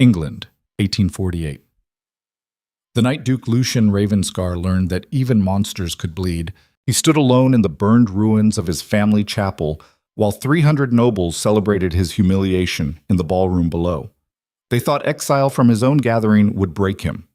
England, 1848. The night Duke Lucian Ravenscar learned that even monsters could bleed, he stood alone in the burned ruins of his family chapel while 300 nobles celebrated his humiliation in the ballroom below. They thought exile from his own gathering would break him.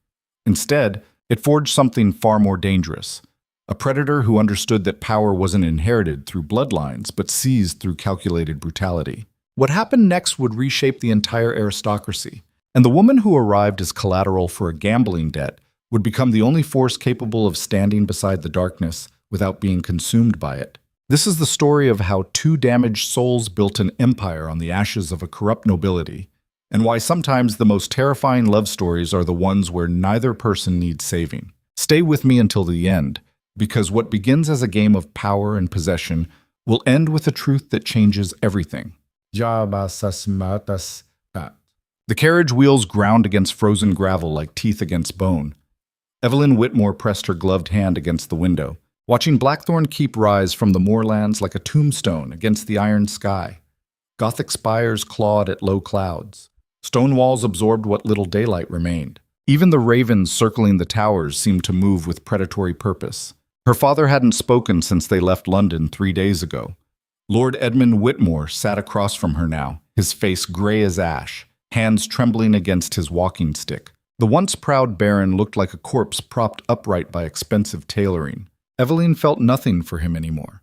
Instead, it forged something far more dangerous. A predator who understood that power wasn't inherited through bloodlines, but seized through calculated brutality. What happened next would reshape the entire aristocracy, and the woman who arrived as collateral for a gambling debt would become the only force capable of standing beside the darkness without being consumed by it. This is the story of how two damaged souls built an empire on the ashes of a corrupt nobility, and why sometimes the most terrifying love stories are the ones where neither person needs saving. Stay with me until the end, because what begins as a game of power and possession will end with a truth that changes everything. The carriage wheels ground against frozen gravel like teeth against bone. Eveline Whitmore pressed her gloved hand against the window, watching Blackthorne Keep rise from the moorlands like a tombstone against the iron sky. Gothic spires clawed at low clouds. Stone walls absorbed what little daylight remained. Even the ravens circling the towers seemed to move with predatory purpose. Her father hadn't spoken since they left London 3 days ago. Lord Edmund Whitmore sat across from her now, his face gray as ash, hands trembling against his walking stick. The once proud baron looked like a corpse propped upright by expensive tailoring. Eveline felt nothing for him anymore.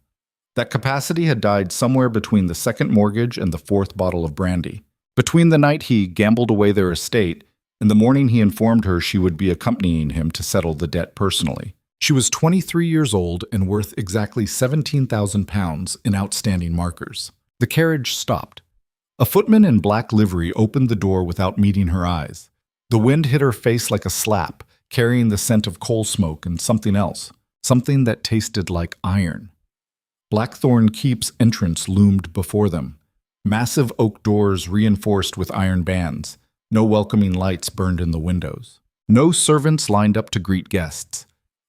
That capacity had died somewhere between the second mortgage and the fourth bottle of brandy. Between the night he gambled away their estate and the morning he informed her she would be accompanying him to settle the debt personally. She was 23 years old and worth exactly £17,000 in outstanding markers. The carriage stopped. A footman in black livery opened the door without meeting her eyes. The wind hit her face like a slap, carrying the scent of coal smoke and something else, something that tasted like iron. Blackthorne Keep's entrance loomed before them. Massive oak doors reinforced with iron bands. No welcoming lights burned in the windows. No servants lined up to greet guests.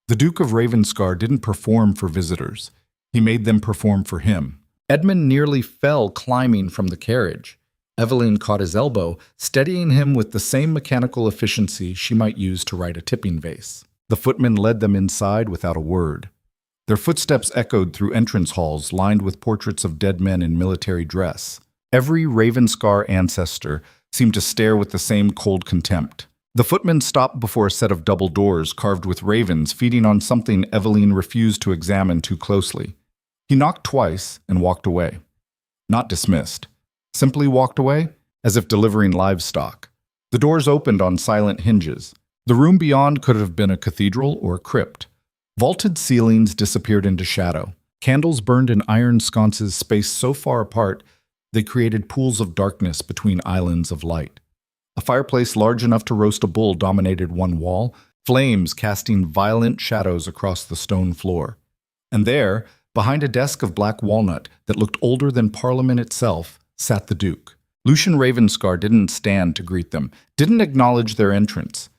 The Duke of Ravenscar didn't perform for visitors. He made them perform for him. Edmund nearly fell climbing from the carriage. Eveline caught his elbow, steadying him with the same mechanical efficiency she might use to right a tipping vase. The footman led them inside without a word. Their footsteps echoed through entrance halls lined with portraits of dead men in military dress. Every Ravenscar ancestor seemed to stare with the same cold contempt. The footman stopped before a set of double doors carved with ravens feeding on something Eveline refused to examine too closely. He knocked twice and walked away. Not dismissed. Simply walked away, as if delivering livestock. The doors opened on silent hinges. The room beyond could have been a cathedral or a crypt. Vaulted ceilings disappeared into shadow. Candles burned in iron sconces spaced so far apart they created pools of darkness between islands of light. A fireplace large enough to roast a bull dominated one wall, flames casting violent shadows across the stone floor. And there, behind a desk of black walnut that looked older than Parliament itself, sat the Duke. Lucian Ravenscar didn't stand to greet them, didn't acknowledge their entrance.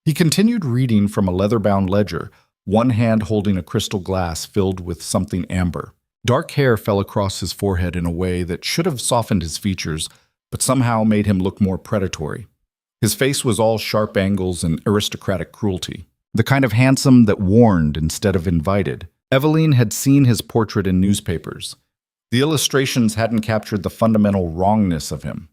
He continued reading from a leather-bound ledger, one hand holding a crystal glass filled with something amber. Dark hair fell across his forehead in a way that should have softened his features, but somehow made him look more predatory. His face was all sharp angles and aristocratic cruelty, the kind of handsome that warned instead of invited. Eveline had seen his portrait in newspapers. The illustrations hadn't captured the fundamental wrongness of him.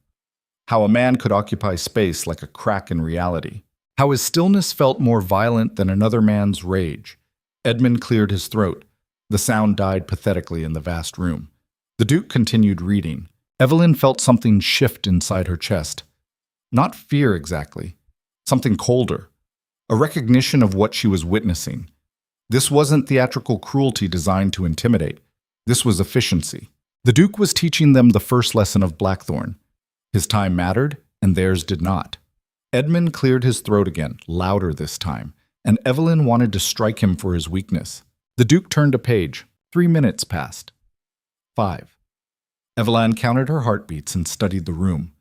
How a man could occupy space like a crack in reality. How his stillness felt more violent than another man's rage. Edmund cleared his throat. The sound died pathetically in the vast room. The Duke continued reading. Eveline felt something shift inside her chest. Not fear exactly. Something colder. A recognition of what she was witnessing. This wasn't theatrical cruelty designed to intimidate. This was efficiency. The Duke was teaching them the first lesson of Blackthorne. His time mattered, and theirs did not. Edmund cleared his throat again, louder this time, and Eveline wanted to strike him for his weakness. The Duke turned a page. 3 minutes passed. 5. Eveline counted her heartbeats and studied the room.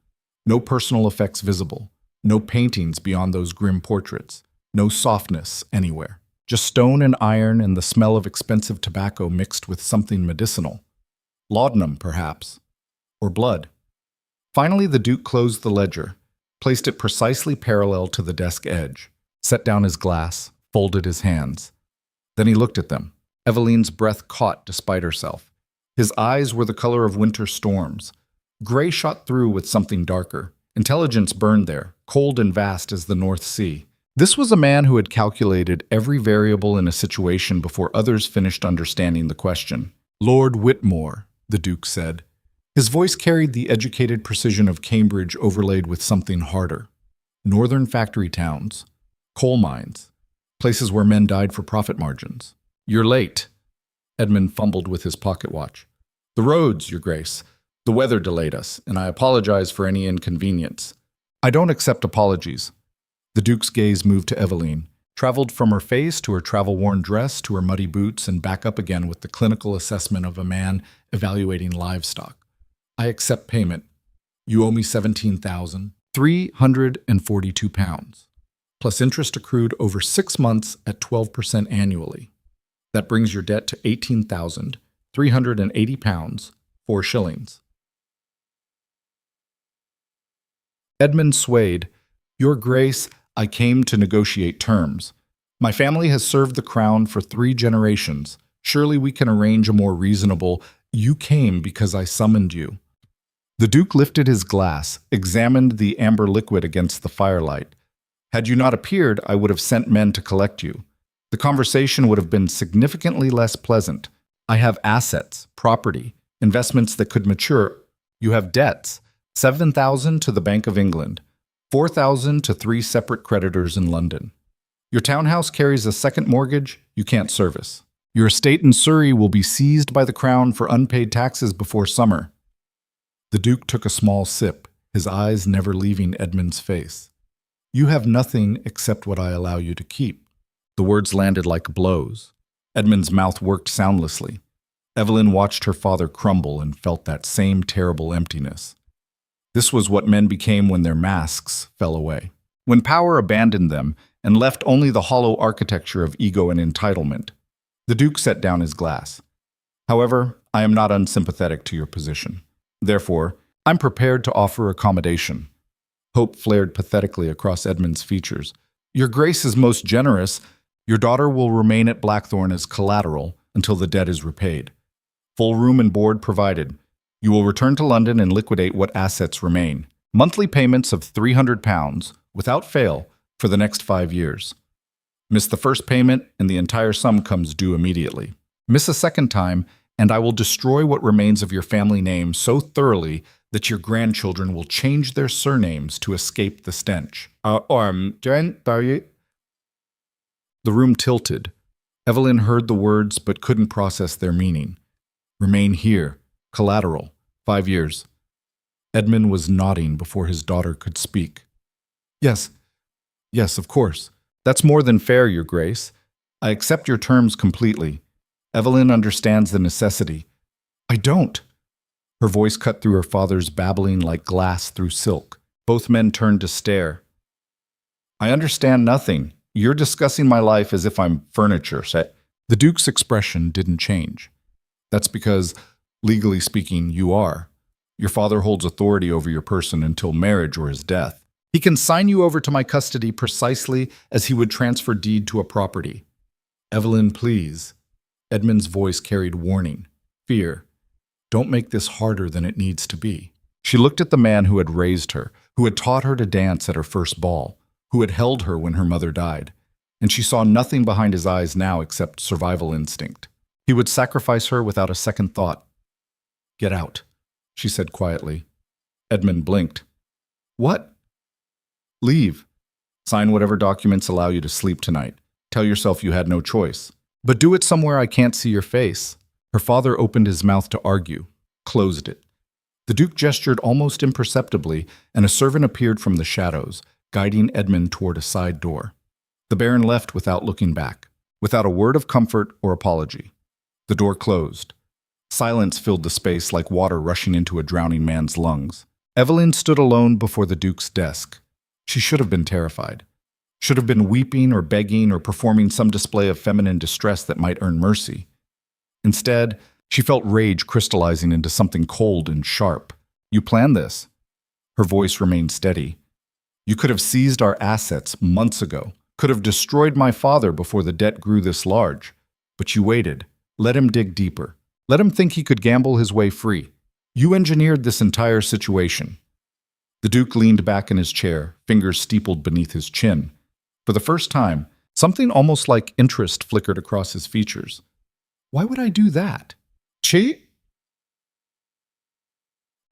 No personal effects visible. No paintings beyond those grim portraits. No softness anywhere. Just stone and iron and the smell of expensive tobacco mixed with something medicinal. Laudanum, perhaps. Or blood. Finally, the Duke closed the ledger. placed it precisely parallel to the desk edge, set down his glass, folded his hands. Then he looked at them. Eveline's breath caught despite herself. His eyes were the color of winter storms. Gray shot through with something darker. Intelligence burned there, cold and vast as the North Sea. This was a man who had calculated every variable in a situation before others finished understanding the question. "Lord Whitmore," the Duke said. His voice carried the educated precision of Cambridge overlaid with something harder. Northern factory towns, coal mines, places where men died for profit margins. "You're late." Edmund fumbled with his pocket watch. "The roads, Your Grace. The weather delayed us, and I apologize for any inconvenience." "I don't accept apologies." The Duke's gaze moved to Eveline, traveled from her face to her travel-worn dress to her muddy boots and back up again with the clinical assessment of a man evaluating livestock. "I accept payment. You owe me £17,342, plus interest accrued over 6 months at 12% annually. That brings your debt to £18,380, 4 shillings. Edmund swayed. "Your Grace, I came to negotiate terms. My family has served the crown for 3 generations. Surely we can arrange a more reasonable— You came because I summoned you." The Duke lifted his glass, examined the amber liquid against the firelight. "Had you not appeared, I would have sent men to collect you. The conversation would have been significantly less pleasant. I have assets, property, investments that could mature. You have debts, 7,000 to the Bank of England, 4,000 to 3 separate creditors in London. Your townhouse carries a second mortgage you can't service. Your estate in Surrey will be seized by the Crown for unpaid taxes before summer." The Duke took a small sip, his eyes never leaving Edmund's face. "You have nothing except what I allow you to keep." The words landed like blows. Edmund's mouth worked soundlessly. Eveline watched her father crumble and felt that same terrible emptiness. This was what men became when their masks fell away, when power abandoned them and left only the hollow architecture of ego and entitlement. The Duke set down his glass. "However, I am not unsympathetic to your position. Therefore, I'm prepared to offer accommodation." Hope flared pathetically across Edmund's features. "Your Grace is most generous. Your daughter will remain at Blackthorne as collateral until the debt is repaid. Full room and board provided. You will return to London and liquidate what assets remain. Monthly payments of £300, without fail, for the next 5 years. Miss the first payment, and the entire sum comes due immediately. Miss a second time, and I will destroy what remains of your family name so thoroughly that your grandchildren will change their surnames to escape the stench." The room tilted. Eveline heard the words but couldn't process their meaning. "Remain here. Collateral. 5 years. Edmund was nodding before his daughter could speak. Yes, of course. That's more than fair, Your Grace. I accept your terms completely. Eveline understands the necessity. I don't. Her voice cut through her father's babbling like glass through silk. Both men turned to stare. I understand nothing. You're discussing my life as if I'm furniture. The Duke's expression didn't change. That's because, legally speaking, you are. Your father holds authority over your person until marriage or his death. He can sign you over to my custody precisely as he would transfer deed to a property. Eveline, please. Edmund's voice carried warning, fear. Don't make this harder than it needs to be. She looked at the man who had raised her, who had taught her to dance at her first ball, who had held her when her mother died, and she saw nothing behind his eyes now except survival instinct. He would sacrifice her without a second thought. Get out, she said quietly. Edmund blinked. What? Leave. Sign whatever documents allow you to sleep tonight. Tell yourself you had no choice. But do it somewhere I can't see your face. Her father opened his mouth to argue, closed it. The Duke gestured almost imperceptibly, and a servant appeared from the shadows, guiding Edmund toward a side door. The Baron left without looking back, without a word of comfort or apology. The door closed. Silence filled the space like water rushing into a drowning man's lungs. Eveline stood alone before the Duke's desk. She should have been terrified. Should have been weeping or begging or performing some display of feminine distress that might earn mercy. Instead, she felt rage crystallizing into something cold and sharp. You planned this. Her voice remained steady. You could have seized our assets months ago, could have destroyed my father before the debt grew this large. But you waited. Let him dig deeper. Let him think he could gamble his way free. You engineered this entire situation. The Duke leaned back in his chair, fingers steepled beneath his chin. For the first time, something almost like interest flickered across his features. Why would I do that? Cheat?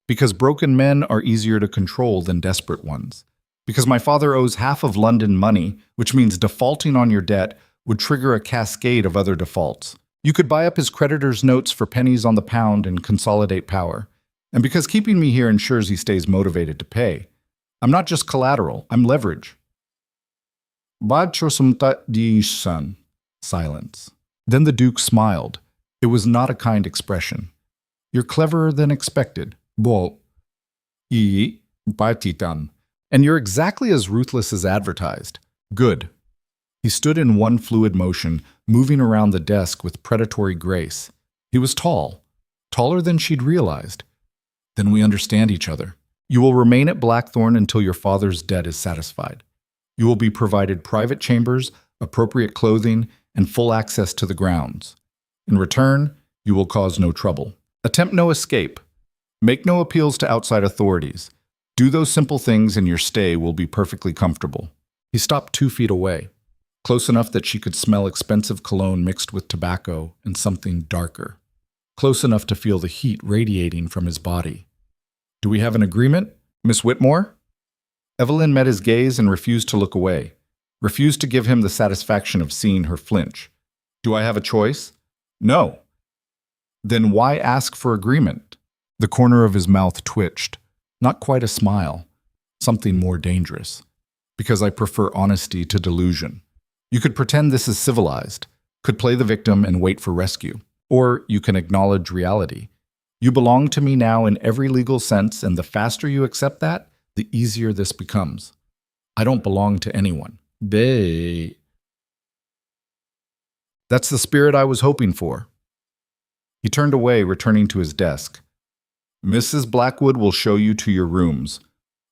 Because broken men are easier to control than desperate ones. Because my father owes half of London money, which means defaulting on your debt would trigger a cascade of other defaults. You could buy up his creditors' notes for pennies on the pound and consolidate power. And because keeping me here ensures he stays motivated to pay. I'm not just collateral, I'm leverage. Son. Silence. Then the Duke smiled. It was not a kind expression. You're cleverer than expected. And you're exactly as ruthless as advertised. Good. He stood in one fluid motion, moving around the desk with predatory grace. He was tall, taller than she'd realized. Then we understand each other. You will remain at Blackthorne until your father's debt is satisfied. You will be provided private chambers, appropriate clothing, and full access to the grounds. In return, you will cause no trouble. Attempt no escape. Make no appeals to outside authorities. Do those simple things and your stay will be perfectly comfortable. He stopped 2 feet away, close enough that she could smell expensive cologne mixed with tobacco and something darker. Close enough to feel the heat radiating from his body. Do we have an agreement, Miss Whitmore? Eveline met his gaze and refused to look away, refused to give him the satisfaction of seeing her flinch. Do I have a choice? No. Then why ask for agreement? The corner of his mouth twitched. Not quite a smile. Something more dangerous. Because I prefer honesty to delusion. You could pretend this is civilized, could play the victim and wait for rescue. Or you can acknowledge reality. You belong to me now in every legal sense, and the faster you accept that, the easier this becomes. I don't belong to anyone. That's the spirit I was hoping for. He turned away, returning to his desk. Mrs. Blackwood will show you to your rooms.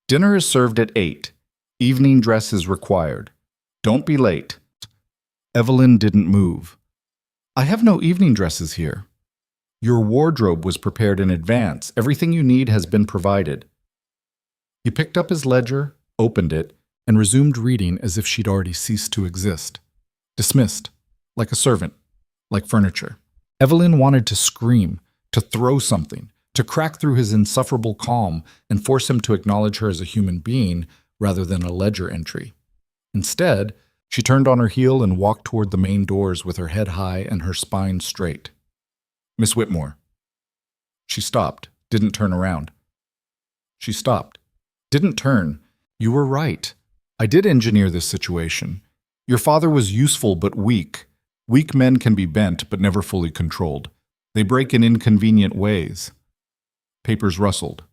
Dinner is served at 8. Evening dress is required. Don't be late. Eveline didn't move. I have no evening dresses here. Your wardrobe was prepared in advance. Everything you need has been provided. He picked up his ledger, opened it, and resumed reading as if she'd already ceased to exist. Dismissed, like a servant, like furniture. Eveline wanted to scream, to throw something, to crack through his insufferable calm and force him to acknowledge her as a human being rather than a ledger entry. Instead, she turned on her heel and walked toward the main doors with her head high and her spine straight. Miss Whitmore. She stopped, didn't turn around. She stopped, didn't turn. You were right. I did engineer this situation. Your father was useful but weak. Weak men can be bent but never fully controlled. They break in inconvenient ways. Papers rustled.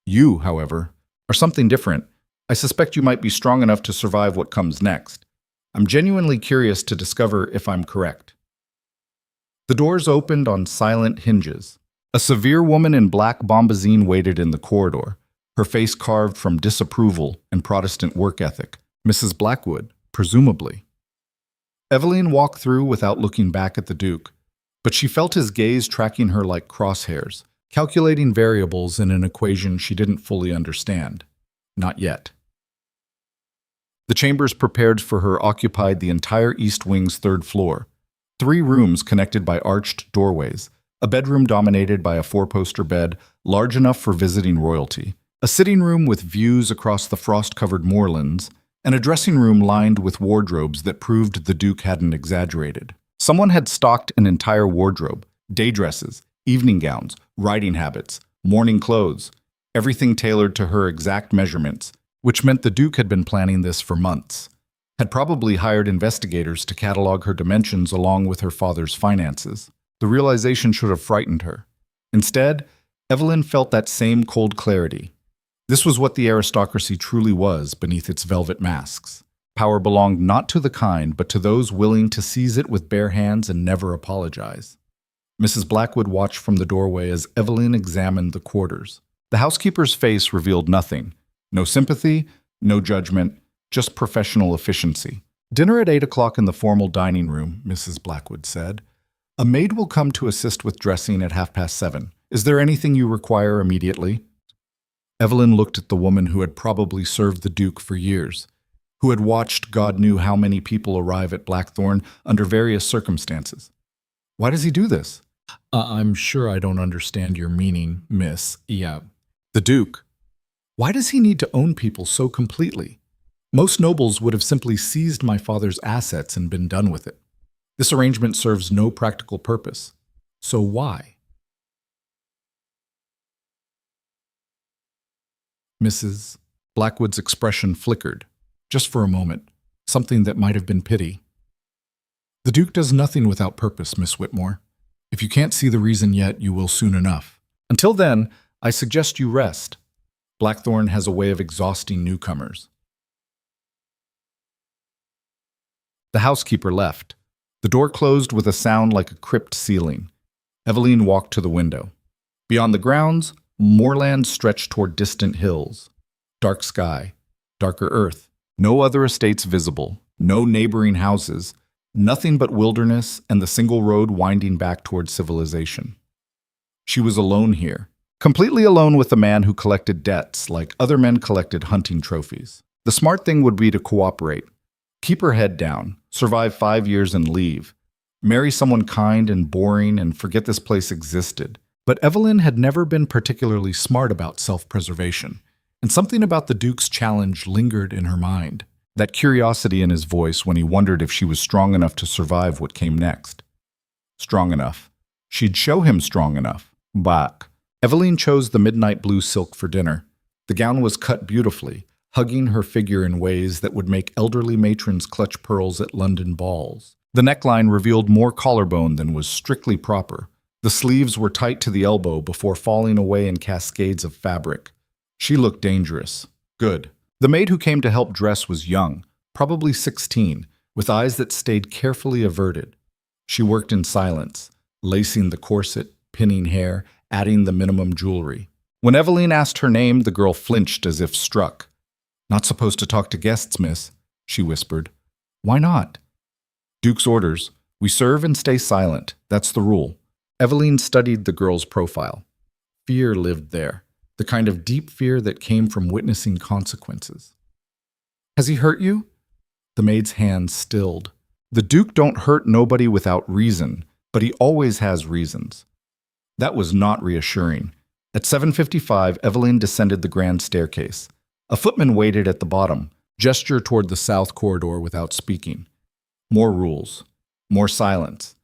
You, however, are something different. I suspect you might be strong enough to survive what comes next. I'm genuinely curious to discover if I'm correct. The doors opened on silent hinges. A severe woman in black bombazine waited in the corridor, her face carved from disapproval and Protestant work ethic. Mrs. Blackwood, presumably. Eveline walked through without looking back at the Duke, but she felt his gaze tracking her like crosshairs, calculating variables in an equation she didn't fully understand. Not yet. The chambers prepared for her occupied the entire East Wing's 3rd floor. 3 rooms connected by arched doorways, a bedroom dominated by a 4-poster bed large enough for visiting royalty, a sitting room with views across the frost-covered moorlands, and a dressing room lined with wardrobes that proved the Duke hadn't exaggerated. Someone had stocked an entire wardrobe, day dresses, evening gowns, riding habits, morning clothes, everything tailored to her exact measurements, which meant the Duke had been planning this for months, had probably hired investigators to catalog her dimensions along with her father's finances. The realization should have frightened her. Instead, Eveline felt that same cold clarity. This was what the aristocracy truly was beneath its velvet masks. Power belonged not to the kind, but to those willing to seize it with bare hands and never apologize. Mrs. Blackwood watched from the doorway as Eveline examined the quarters. The housekeeper's face revealed nothing. No sympathy, No judgment, just professional efficiency. Dinner at 8 o'clock in the formal dining room, Mrs. Blackwood said. A maid will come to assist with dressing at 7:30. Is there anything you require immediately? Eveline looked at the woman who had probably served the Duke for years, who had watched God knew how many people arrive at Blackthorne under various circumstances. Why does he do this? I'm sure I don't understand your meaning, miss. Yeah. The Duke. Why does he need to own people so completely? Most nobles would have simply seized my father's assets and been done with it. This arrangement serves no practical purpose. So why? Mrs. Blackwood's expression flickered, just for a moment, something that might have been pity. The Duke does nothing without purpose, Miss Whitmore. If you can't see the reason yet, you will soon enough. Until then, I suggest you rest. Blackthorne has a way of exhausting newcomers. The housekeeper left. The door closed with a sound like a crypt ceiling. Eveline walked to the window. Beyond the grounds, moorland stretched toward distant hills. Dark sky, darker earth. No other estates visible, no neighboring houses, nothing but wilderness and the single road winding back toward civilization. She was alone here, completely alone with the man who collected debts like other men collected hunting trophies. The smart thing would be to cooperate. Keep her head down, survive 5 years and leave. Marry someone kind and boring and forget this place existed. But Eveline had never been particularly smart about self-preservation, and something about the Duke's challenge lingered in her mind. That curiosity in his voice when he wondered if she was strong enough to survive what came next. Strong enough. She'd show him strong enough. But Eveline chose the midnight blue silk for dinner. The gown was cut beautifully, hugging her figure in ways that would make elderly matrons clutch pearls at London balls. The neckline revealed more collarbone than was strictly proper. The sleeves were tight to the elbow before falling away in cascades of fabric. She looked dangerous. Good. The maid who came to help dress was young, probably 16, with eyes that stayed carefully averted. She worked in silence, lacing the corset, pinning hair, adding the minimum jewelry. When Eveline asked her name, the girl flinched as if struck. Not supposed to talk to guests, miss, she whispered. Why not? Duke's orders. We serve and stay silent. That's the rule. Eveline studied the girl's profile. Fear lived there, the kind of deep fear that came from witnessing consequences. Has he hurt you? The maid's hand stilled. The Duke don't hurt nobody without reason, but he always has reasons. That was not reassuring. At 7:55, Eveline descended the grand staircase. A footman waited at the bottom, gestured toward the south corridor without speaking. More rules. More silence.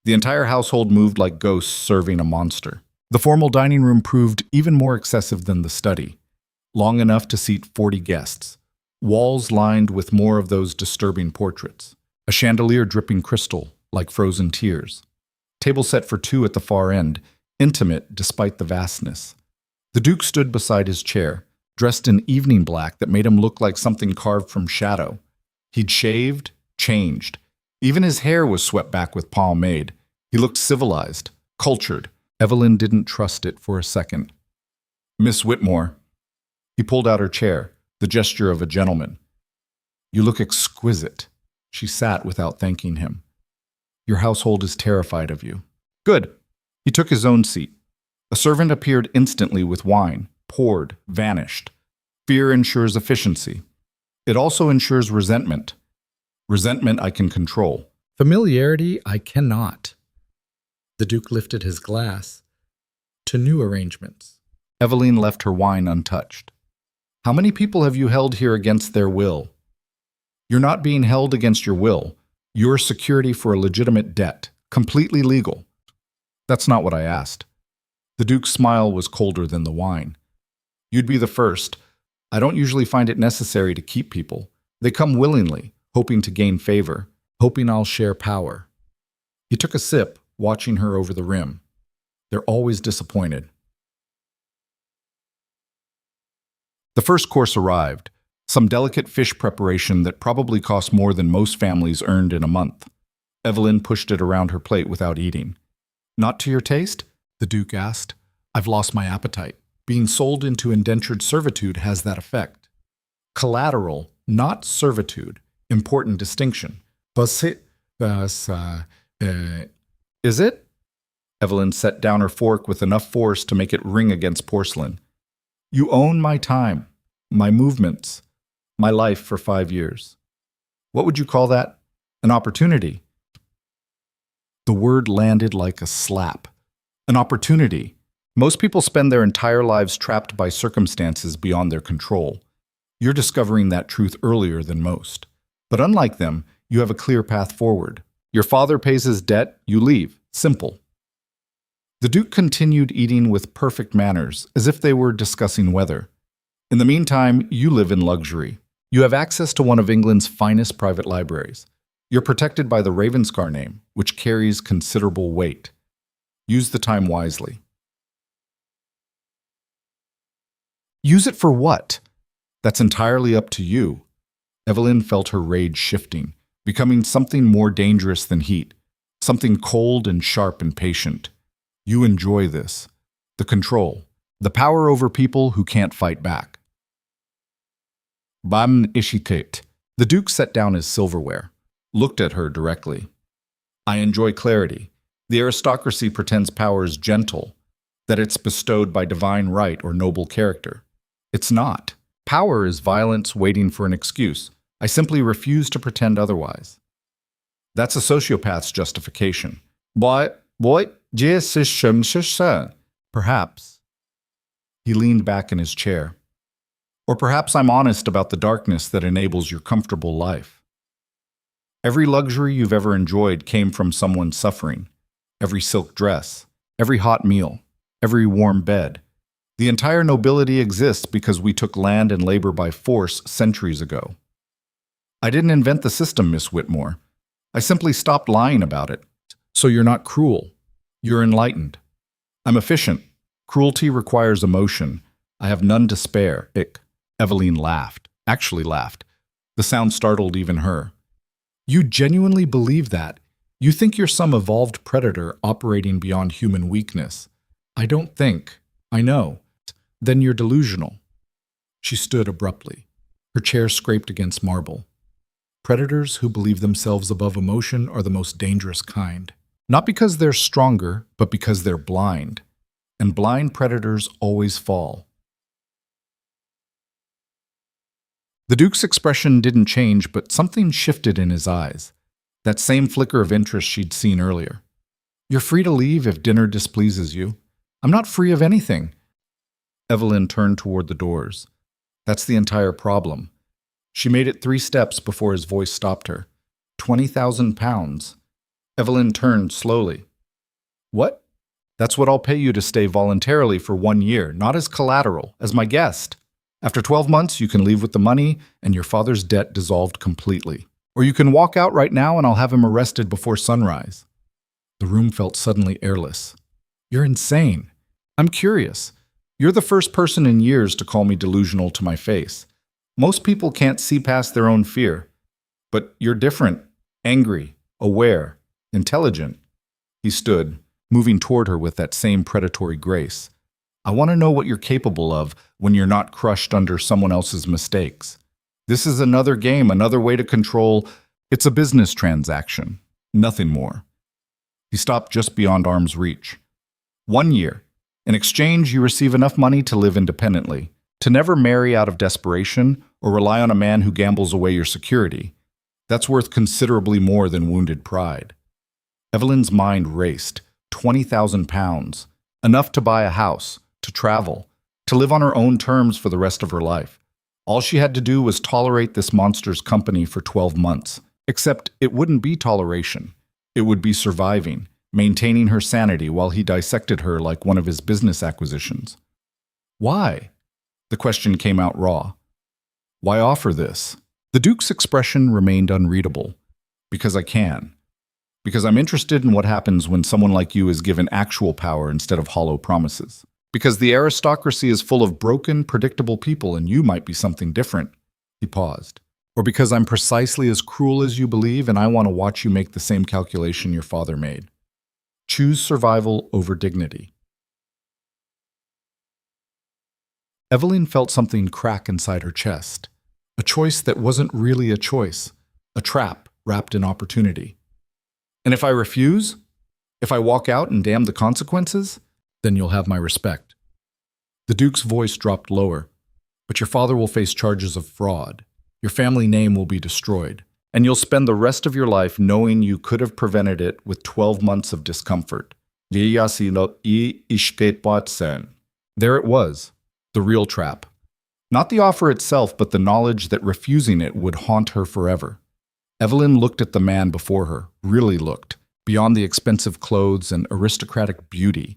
The entire household moved like ghosts serving a monster. The formal dining room proved even more excessive than the study, long enough to seat 40 guests. Walls lined with more of those disturbing portraits. A chandelier dripping crystal, like frozen tears. Table set for 2 at the far end, intimate despite the vastness. The Duke stood beside his chair, dressed in evening black that made him look like something carved from shadow. He'd shaved, changed. Even his hair was swept back with pomade. He looked civilized, cultured. Eveline didn't trust it for a second. Miss Whitmore. He pulled out her chair, the gesture of a gentleman. You look exquisite. She sat without thanking him. Your household is terrified of you. Good. He took his own seat. A servant appeared instantly with wine, poured, vanished. Fear ensures efficiency. It also ensures resentment. Resentment I can control. Familiarity I cannot. The Duke lifted his glass to new arrangements. Eveline left her wine untouched. How many people have you held here against their will? You're not being held against your will. You're security for a legitimate debt, completely legal. That's not what I asked. The Duke's smile was colder than the wine. You'd be the first. I don't usually find it necessary to keep people. They come willingly, hoping to gain favor, hoping I'll share power. He took a sip, watching her over the rim. They're always disappointed. The first course arrived, some delicate fish preparation that probably cost more than most families earned in a month. Eveline pushed it around her plate without eating. Not to your taste? The Duke asked. I've lost my appetite. Being sold into indentured servitude has that effect. Collateral, not servitude. Important distinction. Is it? Eveline set down her fork with enough force to make it ring against porcelain. You own my time, my movements, my life for 5 years. What would you call that? An opportunity. The word landed like a slap. An opportunity. Most people spend their entire lives trapped by circumstances beyond their control. You're discovering that truth earlier than most. But unlike them, you have a clear path forward. Your father pays his debt, you leave. Simple. The Duke continued eating with perfect manners, as if they were discussing weather. In the meantime, you live in luxury. You have access to one of England's finest private libraries. You're protected by the Ravenscar name, which carries considerable weight. Use the time wisely. Use it for what? That's entirely up to you. Eveline felt her rage shifting, becoming something more dangerous than heat, something cold and sharp and patient. You enjoy this. The control. The power over people who can't fight back. Bam Ishikit. The Duke set down his silverware, looked at her directly. I enjoy clarity. The aristocracy pretends power is gentle, that it's bestowed by divine right or noble character. It's not. Power is violence waiting for an excuse. I simply refuse to pretend otherwise. That's a sociopath's justification. Perhaps. He leaned back in his chair. Or perhaps I'm honest about the darkness that enables your comfortable life. Every luxury you've ever enjoyed came from someone suffering. Every silk dress, every hot meal, every warm bed. The entire nobility exists because we took land and labor by force centuries ago. I didn't invent the system, Miss Whitmore. I simply stopped lying about it. So you're not cruel. You're enlightened. I'm efficient. Cruelty requires emotion. I have none to spare. Eveline laughed. Actually laughed. The sound startled even her. You genuinely believe that? You think you're some evolved predator operating beyond human weakness? I don't think. I know. Then you're delusional. She stood abruptly. Her chair scraped against marble. Predators who believe themselves above emotion are the most dangerous kind. Not because they're stronger, but because they're blind. And blind predators always fall. The Duke's expression didn't change, but something shifted in his eyes. That same flicker of interest she'd seen earlier. You're free to leave if dinner displeases you. I'm not free of anything. Eveline turned toward the doors. That's the entire problem. She made it 3 steps before his voice stopped her. 20,000 pounds. Eveline turned slowly. What? That's what I'll pay you to stay voluntarily for 1 year, not as collateral, as my guest. After 12 months, you can leave with the money and your father's debt dissolved completely. Or you can walk out right now and I'll have him arrested before sunrise. The room felt suddenly airless. You're insane. I'm curious. You're the first person in years to call me delusional to my face. Most people can't see past their own fear. But you're different, angry, aware, intelligent. He stood, moving toward her with that same predatory grace. I want to know what you're capable of when you're not crushed under someone else's mistakes. This is another game, another way to control. It's a business transaction, nothing more. He stopped just beyond arm's reach. 1 year. In exchange, you receive enough money to live independently, to never marry out of desperation or rely on a man who gambles away your security. That's worth considerably more than wounded pride. Eveline's mind raced. 20,000 pounds. Enough to buy a house, to travel, to live on her own terms for the rest of her life. All she had to do was tolerate this monster's company for 12 months. Except it wouldn't be toleration. It would be surviving, maintaining her sanity while he dissected her like one of his business acquisitions. Why? The question came out raw. Why offer this? The Duke's expression remained unreadable. Because I can. Because I'm interested in what happens when someone like you is given actual power instead of hollow promises. Because the aristocracy is full of broken, predictable people and you might be something different. He paused. Or because I'm precisely as cruel as you believe and I want to watch you make the same calculation your father made. Choose survival over dignity. Eveline felt something crack inside her chest. A choice that wasn't really a choice, a trap wrapped in opportunity. And if I refuse, if I walk out and damn the consequences, then you'll have my respect. The Duke's voice dropped lower. But your father will face charges of fraud. Your family name will be destroyed. And you'll spend the rest of your life knowing you could have prevented it with 12 months of discomfort. There it was, the real trap. Not the offer itself, but the knowledge that refusing it would haunt her forever. Eveline looked at the man before her, really looked, beyond the expensive clothes and aristocratic beauty.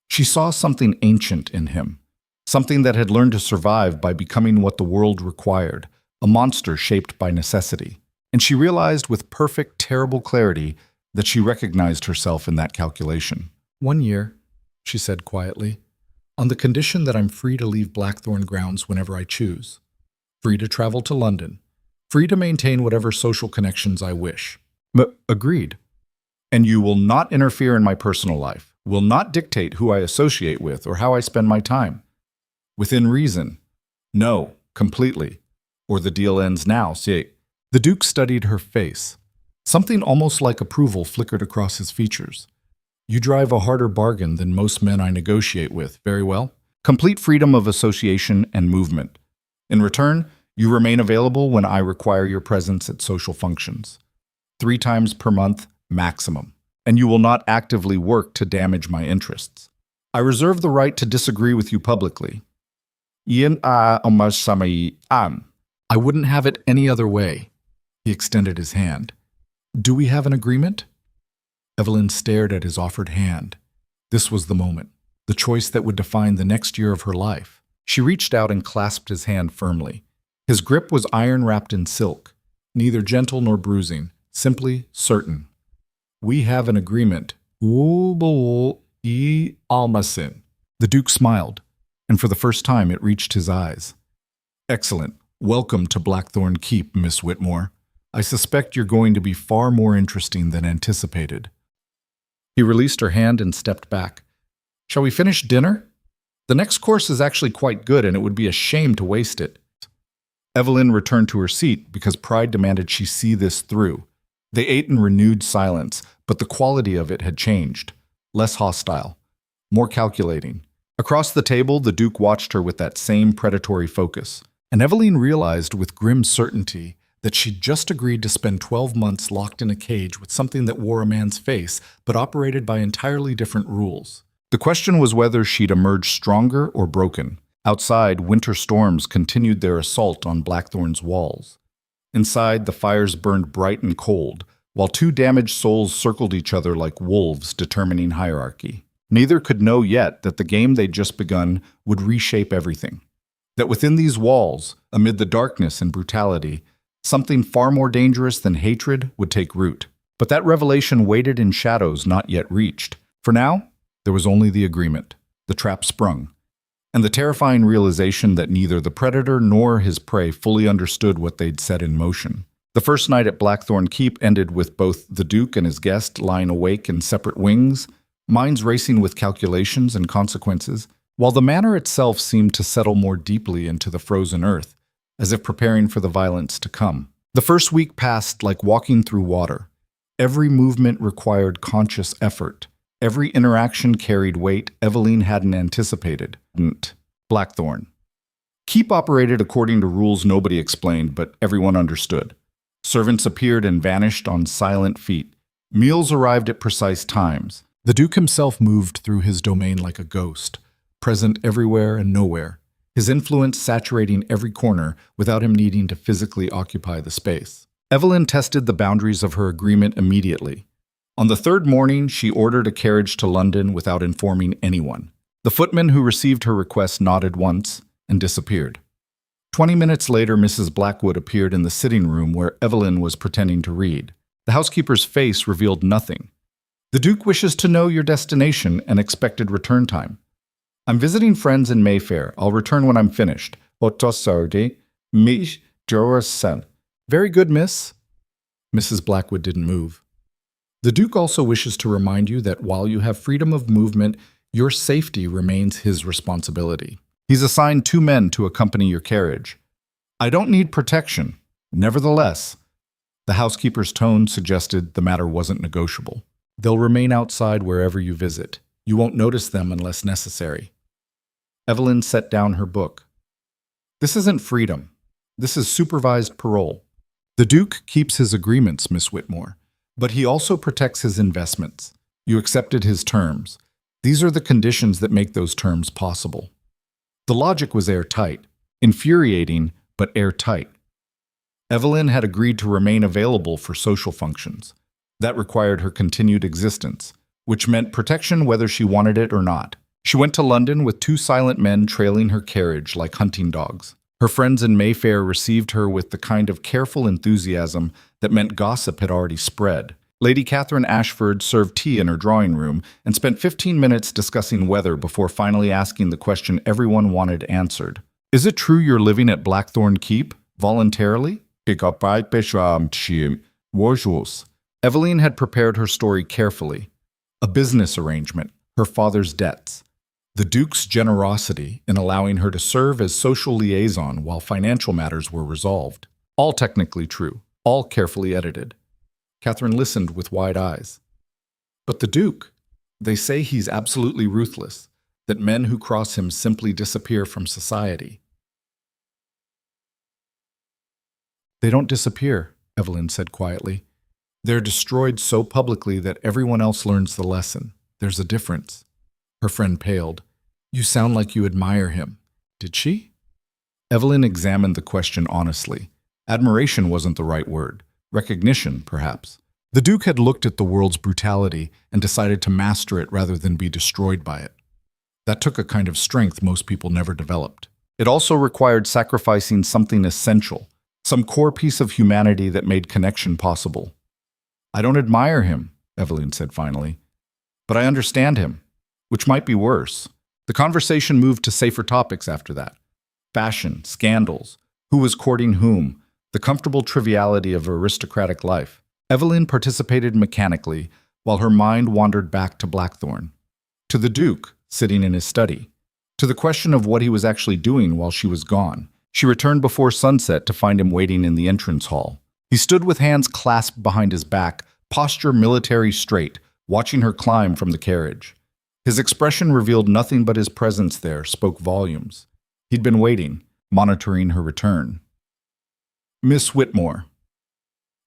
She saw something ancient in him, something that had learned to survive by becoming what the world required, a monster shaped by necessity. And she realized with perfect, terrible clarity that she recognized herself in that calculation. 1 year, she said quietly, on the condition that I'm free to leave Blackthorne grounds whenever I choose, free to travel to London, free to maintain whatever social connections I wish. But agreed. And you will not interfere in my personal life, will not dictate who I associate with or how I spend my time. Within reason. No, completely. Or the deal ends now, see. The Duke studied her face. Something almost like approval flickered across his features. You drive a harder bargain than most men I negotiate with, very well. Complete freedom of association and movement. In return, you remain available when I require your presence at social functions. 3 times per month, maximum. And you will not actively work to damage my interests. I reserve the right to disagree with you publicly. I wouldn't have it any other way. He extended his hand. Do we have an agreement? Eveline stared at his offered hand. This was the moment, the choice that would define the next year of her life. She reached out and clasped his hand firmly. His grip was iron wrapped in silk, neither gentle nor bruising, simply certain. We have an agreement. The Duke smiled, and for the first time it reached his eyes. Excellent. Welcome to Blackthorne Keep, Miss Whitmore. I suspect you're going to be far more interesting than anticipated. He released her hand and stepped back. Shall we finish dinner? The next course is actually quite good, and it would be a shame to waste it. Eveline returned to her seat because pride demanded she see this through. They ate in renewed silence, but the quality of it had changed. Less hostile, more calculating. Across the table, the Duke watched her with that same predatory focus. And Eveline realized with grim certainty that she'd just agreed to spend 12 months locked in a cage with something that wore a man's face, but operated by entirely different rules. The question was whether she'd emerge stronger or broken. Outside, winter storms continued their assault on Blackthorne's walls. Inside, the fires burned bright and cold, while 2 damaged souls circled each other like wolves determining hierarchy. Neither could know yet that the game they'd just begun would reshape everything. That within these walls, amid the darkness and brutality, something far more dangerous than hatred would take root. But that revelation waited in shadows not yet reached. For now, there was only the agreement, the trap sprung, and the terrifying realization that neither the predator nor his prey fully understood what they'd set in motion. The first night at Blackthorne Keep ended with both the Duke and his guest lying awake in separate wings, minds racing with calculations and consequences, while the manor itself seemed to settle more deeply into the frozen earth, as if preparing for the violence to come. The first week passed like walking through water. Every movement required conscious effort. Every interaction carried weight Eveline hadn't anticipated. Blackthorne. Keep operated according to rules nobody explained, but everyone understood. Servants appeared and vanished on silent feet. Meals arrived at precise times. The Duke himself moved through his domain like a ghost, present everywhere and nowhere, his influence saturating every corner without him needing to physically occupy the space. Eveline tested the boundaries of her agreement immediately. On the 3rd morning, she ordered a carriage to London without informing anyone. The footman who received her request nodded once and disappeared. 20 minutes later, Mrs. Blackwood appeared in the sitting room where Eveline was pretending to read. The housekeeper's face revealed nothing. The Duke wishes to know your destination and expected return time. I'm visiting friends in Mayfair. I'll return when I'm finished. Very good, miss. Mrs. Blackwood didn't move. The Duke also wishes to remind you that while you have freedom of movement, your safety remains his responsibility. He's assigned 2 men to accompany your carriage. I don't need protection. Nevertheless, the housekeeper's tone suggested the matter wasn't negotiable. They'll remain outside wherever you visit. You won't notice them unless necessary. Eveline set down her book. This isn't freedom. This is supervised parole. The Duke keeps his agreements, Miss Whitmore, but he also protects his investments. You accepted his terms. These are the conditions that make those terms possible. The logic was airtight, infuriating, but airtight. Eveline had agreed to remain available for social functions. That required her continued existence, which meant protection whether she wanted it or not. She went to London with 2 silent men trailing her carriage like hunting dogs. Her friends in Mayfair received her with the kind of careful enthusiasm that meant gossip had already spread. Lady Catherine Ashford served tea in her drawing room and spent 15 minutes discussing weather before finally asking the question everyone wanted answered. Is it true you're living at Blackthorne Keep, voluntarily? Eveline had prepared her story carefully. A business arrangement, her father's debts, the Duke's generosity in allowing her to serve as social liaison while financial matters were resolved. All technically true, all carefully edited. Catherine listened with wide eyes. But the Duke, they say he's absolutely ruthless, that men who cross him simply disappear from society. They don't disappear, Eveline said quietly. They're destroyed so publicly that everyone else learns the lesson. There's a difference. Her friend paled. You sound like you admire him. Did she? Eveline examined the question honestly. Admiration wasn't the right word. Recognition, perhaps. The Duke had looked at the world's brutality and decided to master it rather than be destroyed by it. That took a kind of strength most people never developed. It also required sacrificing something essential, some core piece of humanity that made connection possible. I don't admire him, Eveline said finally, but I understand him, which might be worse. The conversation moved to safer topics after that. Fashion, scandals, who was courting whom, the comfortable triviality of aristocratic life. Eveline participated mechanically, while her mind wandered back to Blackthorne, to the Duke sitting in his study, to the question of what he was actually doing while she was gone. She returned before sunset to find him waiting in the entrance hall. He stood with hands clasped behind his back, posture military straight, watching her climb from the carriage. His expression revealed nothing but his presence there spoke volumes. He'd been waiting, monitoring her return. Miss Whitmore.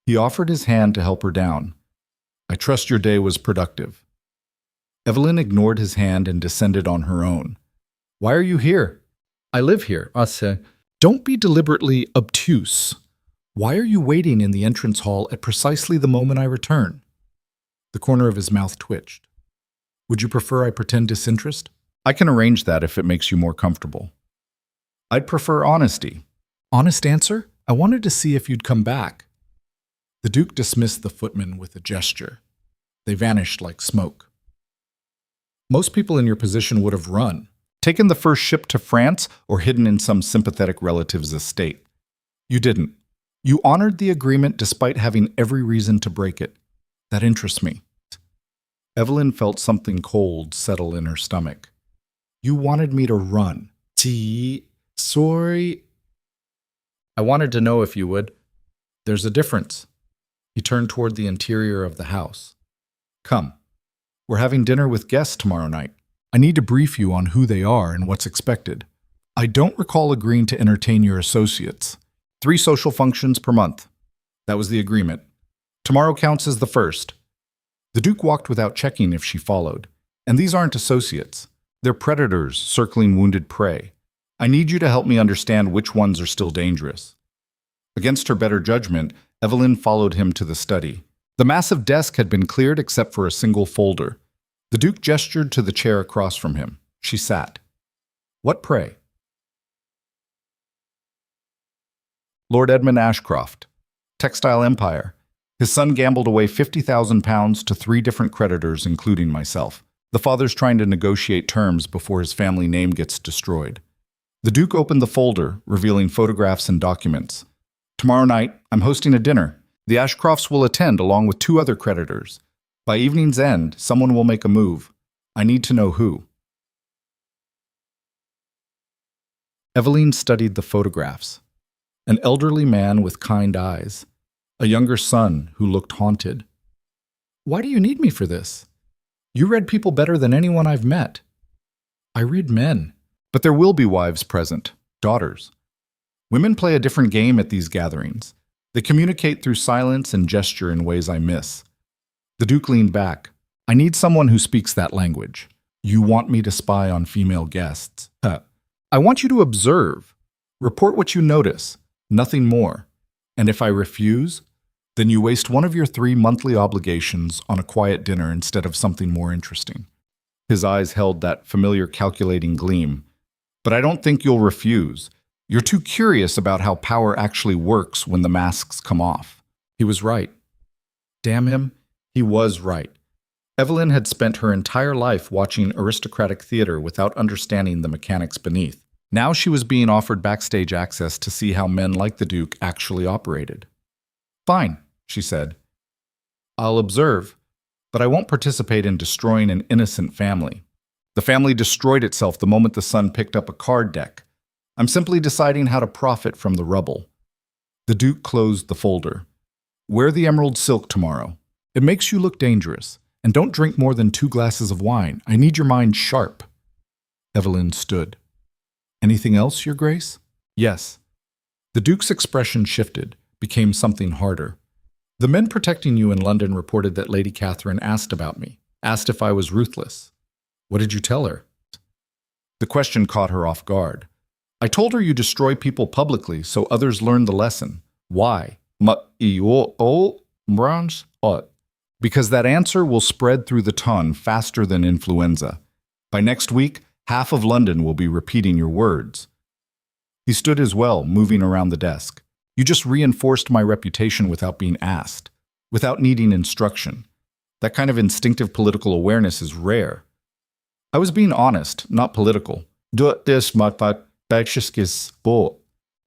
He offered his hand to help her down. I trust your day was productive. Eveline ignored his hand and descended on her own. Why are you here? I live here. Don't be deliberately obtuse. Why are you waiting in the entrance hall at precisely the moment I return? The corner of his mouth twitched. Would you prefer I pretend disinterest? I can arrange that if it makes you more comfortable. I'd prefer honesty. Honest answer? I wanted to see if you'd come back. The Duke dismissed the footmen with a gesture. They vanished like smoke. Most people in your position would have run, taken the first ship to France, or hidden in some sympathetic relative's estate. You didn't. You honored the agreement despite having every reason to break it. That interests me. Eveline felt something cold settle in her stomach. You wanted me to run. Sorry. I wanted to know if you would. There's a difference. He turned toward the interior of the house. Come. We're having dinner with guests tomorrow night. I need to brief you on who they are and what's expected. I don't recall agreeing to entertain your associates. 3 social functions per month. That was the agreement. Tomorrow counts as the first. The Duke walked without checking if she followed. And these aren't associates. They're predators circling wounded prey. I need you to help me understand which ones are still dangerous. Against her better judgment, Eveline followed him to the study. The massive desk had been cleared except for a single folder. The Duke gestured to the chair across from him. She sat. What prey? Lord Edmund Ashcroft. Textile empire. His son gambled away £50,000 to 3 different creditors, including myself. The father's trying to negotiate terms before his family name gets destroyed. The Duke opened the folder, revealing photographs and documents. Tomorrow night, I'm hosting a dinner. The Ashcrofts will attend along with 2 other creditors. By evening's end, someone will make a move. I need to know who. Eveline studied the photographs. An elderly man with kind eyes. A younger son who looked haunted. Why do you need me for this? You read people better than anyone I've met. I read men. But there will be wives present, daughters. Women play a different game at these gatherings. They communicate through silence and gesture in ways I miss. The Duke leaned back. I need someone who speaks that language. You want me to spy on female guests. I want you to observe. Report what you notice. Nothing more. And if I refuse, then you waste one of your 3 monthly obligations on a quiet dinner instead of something more interesting. His eyes held that familiar calculating gleam. But I don't think you'll refuse. You're too curious about how power actually works when the masks come off. He was right. Damn him, he was right. Eveline had spent her entire life watching aristocratic theater without understanding the mechanics beneath. Now she was being offered backstage access to see how men like the Duke actually operated. Fine, she said. I'll observe, but I won't participate in destroying an innocent family. The family destroyed itself the moment the son picked up a card deck. I'm simply deciding how to profit from the rubble. The Duke closed the folder. Wear the emerald silk tomorrow. It makes you look dangerous. And don't drink more than 2 glasses of wine. I need your mind sharp. Eveline stood. Anything else, Your Grace? Yes. The Duke's expression shifted, became something harder. The men protecting you in London reported that Lady Catherine asked about me, asked if I was ruthless. What did you tell her? The question caught her off guard. I told her you destroy people publicly so others learn the lesson. Why? Because that answer will spread through the ton faster than influenza. By next week, half of London will be repeating your words. He stood as well, moving around the desk. You just reinforced my reputation without being asked, without needing instruction. That kind of instinctive political awareness is rare. I was being honest, not political. In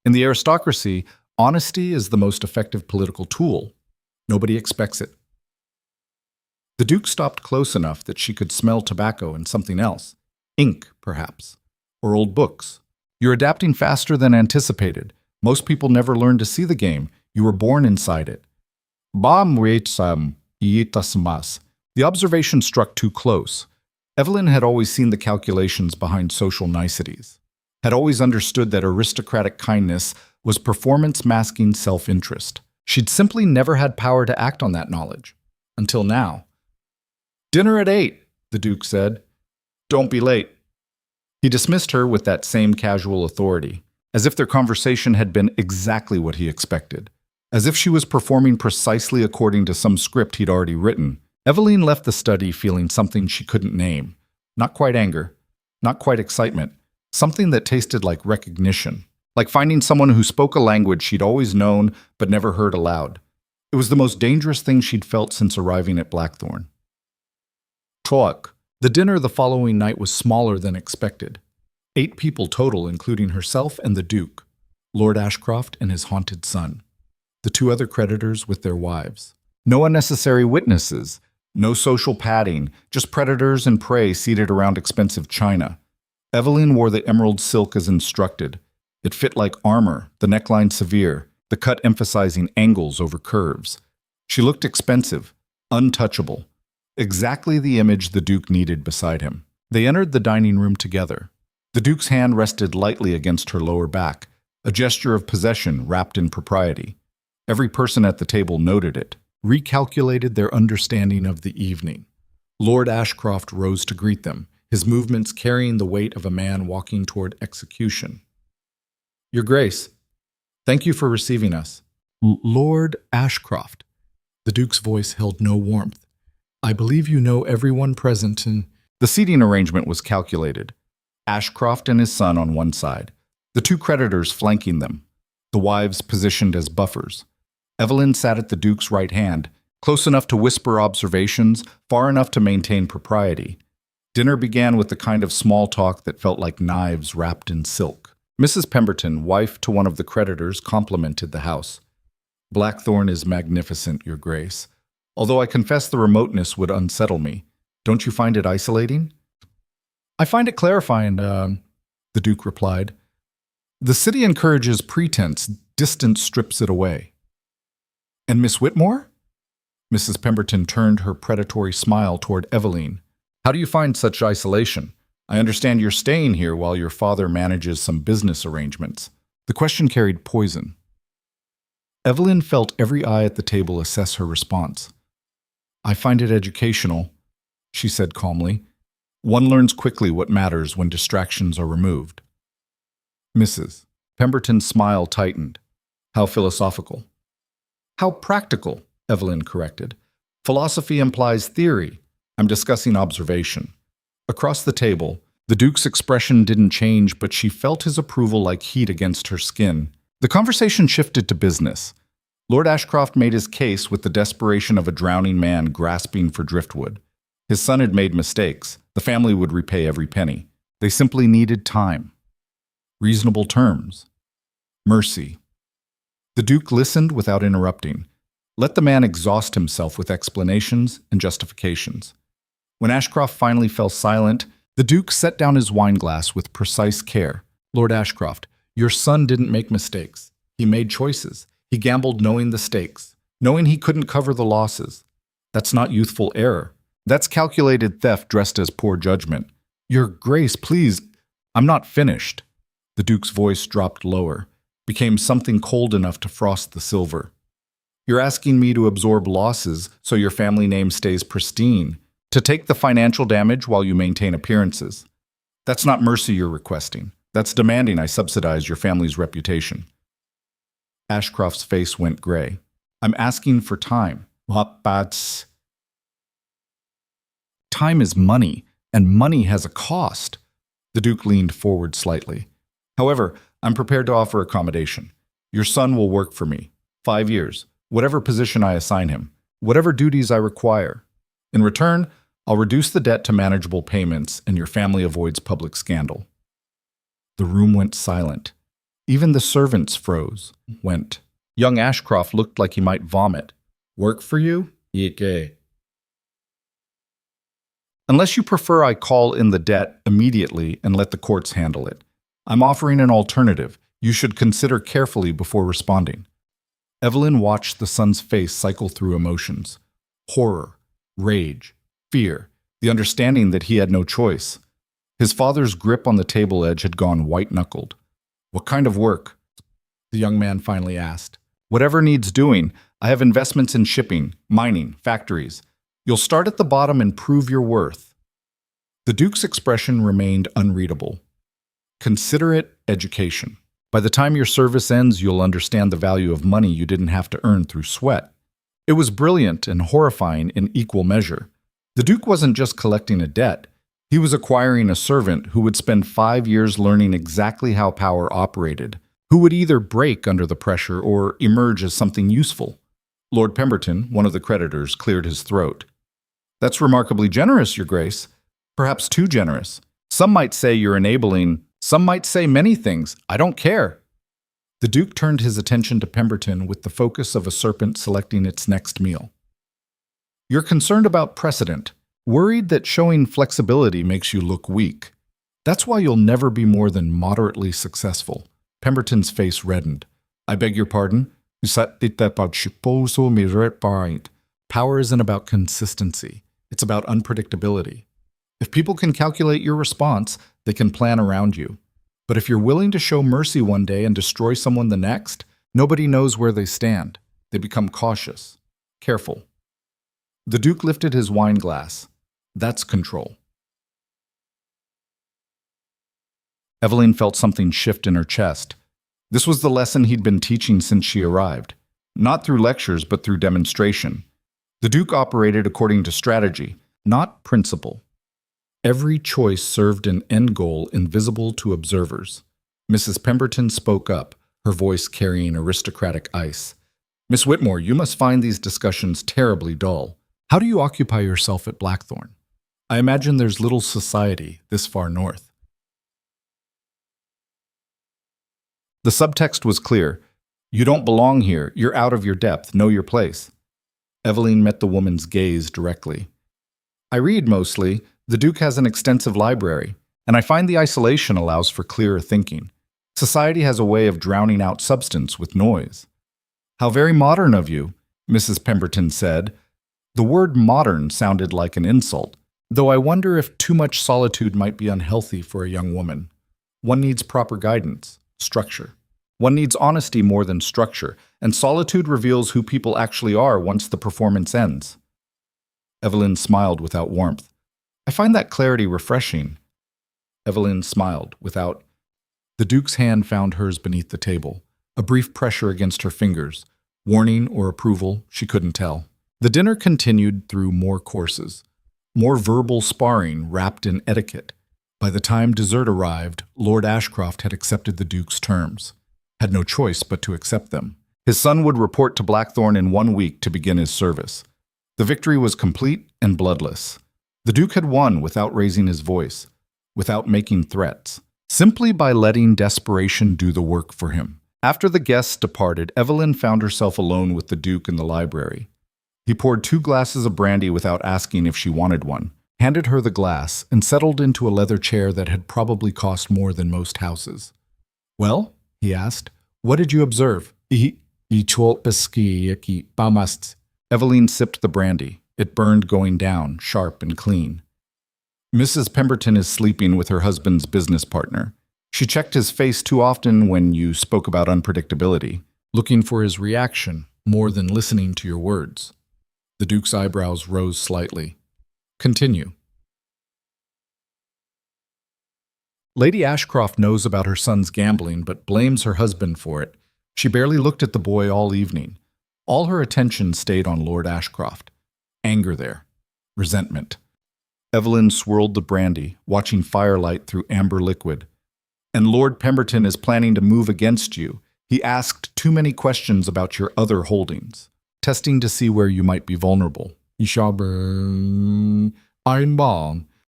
the aristocracy, honesty is the most effective political tool. Nobody expects it. The Duke stopped close enough that she could smell tobacco and something else. Ink, perhaps. Or old books. You're adapting faster than anticipated. Most people never learn to see the game. You were born inside it. The observation struck too close. Eveline had always seen the calculations behind social niceties. Had always understood that aristocratic kindness was performance masking self-interest. She'd simply never had power to act on that knowledge. Until now. Dinner at 8, the Duke said. Don't be late. He dismissed her with that same casual authority, as if their conversation had been exactly what he expected. As if she was performing precisely according to some script he'd already written. Eveline left the study feeling something she couldn't name. Not quite anger, not quite excitement, something that tasted like recognition. Like finding someone who spoke a language she'd always known but never heard aloud. It was the most dangerous thing she'd felt since arriving at Blackthorne. Talk. The dinner the following night was smaller than expected. 8 people total, including herself and the Duke, Lord Ashcroft and his haunted son, the 2 other creditors with their wives. No unnecessary witnesses, no social padding, just predators and prey seated around expensive china. Eveline wore the emerald silk as instructed. It fit like armor, the neckline severe, the cut emphasizing angles over curves. She looked expensive, untouchable. Exactly the image the Duke needed beside him. They entered the dining room together. The Duke's hand rested lightly against her lower back, a gesture of possession wrapped in propriety. Every person at the table noted it, recalculated their understanding of the evening. Lord Ashcroft rose to greet them, his movements carrying the weight of a man walking toward execution. Your Grace, thank you for receiving us. Lord Ashcroft. The Duke's voice held no warmth. I believe you know everyone present and... The seating arrangement was calculated. Ashcroft and his son on one side, the 2 creditors flanking them, the wives positioned as buffers. Eveline sat at the Duke's right hand, close enough to whisper observations, far enough to maintain propriety. Dinner began with the kind of small talk that felt like knives wrapped in silk. Mrs. Pemberton, wife to one of the creditors, complimented the house. Blackthorne is magnificent, Your Grace. Although I confess the remoteness would unsettle me. Don't you find it isolating? I find it clarifying, the Duke replied. The city encourages pretense, Distance strips it away. And Miss Whitmore? Mrs. Pemberton turned her predatory smile toward Eveline. How do you find such isolation? I understand you're staying here while your father manages some business arrangements. The question carried poison. Eveline felt every eye at the table assess her response. I find it educational, she said calmly. One learns quickly what matters when distractions are removed. Mrs. Pemberton's smile tightened. How philosophical. How practical, Eveline corrected. Philosophy implies theory. I'm discussing observation. Across the table, the Duke's expression didn't change, but she felt his approval like heat against her skin. The conversation shifted to business. Lord Ashcroft made his case with the desperation of a drowning man grasping for driftwood. His son had made mistakes. The family would repay every penny. They simply needed time. Reasonable terms. Mercy. The Duke listened without interrupting. Let the man exhaust himself with explanations and justifications. When Ashcroft finally fell silent, the Duke set down his wineglass with precise care. Lord Ashcroft, your son didn't make mistakes. He made choices. He gambled knowing the stakes, knowing he couldn't cover the losses. That's not youthful error. That's calculated theft dressed as poor judgment. Your Grace, please, I'm not finished. The Duke's voice dropped lower, became something cold enough to frost the silver. You're asking me to absorb losses so your family name stays pristine, to take the financial damage while you maintain appearances. That's not mercy you're requesting. That's demanding I subsidize your family's reputation. Ashcroft's face went gray. I'm asking for time. But time is money, and money has a cost. The Duke leaned forward slightly. However, I'm prepared to offer accommodation. Your son will work for me. 5 years. Whatever position I assign him. Whatever duties I require. In return, I'll reduce the debt to manageable payments, and your family avoids public scandal. The room went silent. Even the servants froze. Went. Young Ashcroft looked like he might vomit. Work for you? Yike. Unless you prefer I call in the debt immediately and let the courts handle it. I'm offering an alternative. You should consider carefully before responding. Eveline watched the son's face cycle through emotions. Horror, rage, fear, the understanding that he had no choice. His father's grip on the table edge had gone white-knuckled. What kind of work? The young man finally asked. Whatever needs doing. I have investments in shipping, mining, factories. You'll start at the bottom and prove your worth. The Duke's expression remained unreadable. Consider it education. By the time your service ends, you'll understand the value of money you didn't have to earn through sweat. It was brilliant and horrifying in equal measure. The Duke wasn't just collecting a debt. He was acquiring a servant who would spend 5 years learning exactly how power operated, who would either break under the pressure or emerge as something useful. Lord Pemberton, one of the creditors, cleared his throat. That's remarkably generous, Your Grace. Perhaps too generous. Some might say you're enabling. Some might say many things. I don't care. The Duke turned his attention to Pemberton with the focus of a serpent selecting its next meal. You're concerned about precedent, worried that showing flexibility makes you look weak. That's why you'll never be more than moderately successful. Pemberton's face reddened. I beg your pardon? Power isn't about consistency. It's about unpredictability. If people can calculate your response, they can plan around you. But if you're willing to show mercy one day and destroy someone the next, nobody knows where they stand. They become cautious, careful. The Duke lifted his wine glass. That's control. Eveline felt something shift in her chest. This was the lesson he'd been teaching since she arrived. Not through lectures, but through demonstration. The Duke operated according to strategy, not principle. Every choice served an end goal invisible to observers. Mrs. Pemberton spoke up, her voice carrying aristocratic ice. Miss Whitmore, you must find these discussions terribly dull. How do you occupy yourself at Blackthorne? I imagine there's little society this far north. The subtext was clear. You don't belong here. You're out of your depth. Know your place. Eveline met the woman's gaze directly. I read mostly. The Duke has an extensive library, and I find the isolation allows for clearer thinking. Society has a way of drowning out substance with noise. How very modern of you, Mrs. Pemberton said. The word modern sounded like an insult, though I wonder if too much solitude might be unhealthy for a young woman. One needs proper guidance, structure. One needs honesty more than structure, and solitude reveals who people actually are once the performance ends. Eveline smiled without warmth. I find that clarity refreshing. Eveline smiled without. The Duke's hand found hers beneath the table, a brief pressure against her fingers. Warning or approval, she couldn't tell. The dinner continued through more courses, more verbal sparring wrapped in etiquette. By the time dessert arrived, Lord Ashcroft had accepted the Duke's terms, had no choice but to accept them. His son would report to Blackthorne in 1 week to begin his service. The victory was complete and bloodless. The Duke had won without raising his voice, without making threats, simply by letting desperation do the work for him. After the guests departed, Eveline found herself alone with the Duke in the library. He poured 2 glasses of brandy without asking if she wanted one, handed her the glass, and settled into a leather chair that had probably cost more than most houses. Well, he asked, what did you observe? Eveline sipped the brandy. It burned going down, sharp and clean. Mrs. Pemberton is sleeping with her husband's business partner. She checked his face too often when you spoke about unpredictability, looking for his reaction more than listening to your words. The Duke's eyebrows rose slightly. Continue. Lady Ashcroft knows about her son's gambling but blames her husband for it. She barely looked at the boy all evening. All her attention stayed on Lord Ashcroft. Anger there. Resentment. Eveline swirled the brandy, watching firelight through amber liquid. And Lord Pemberton is planning to move against you. He asked too many questions about your other holdings, testing to see where you might be vulnerable.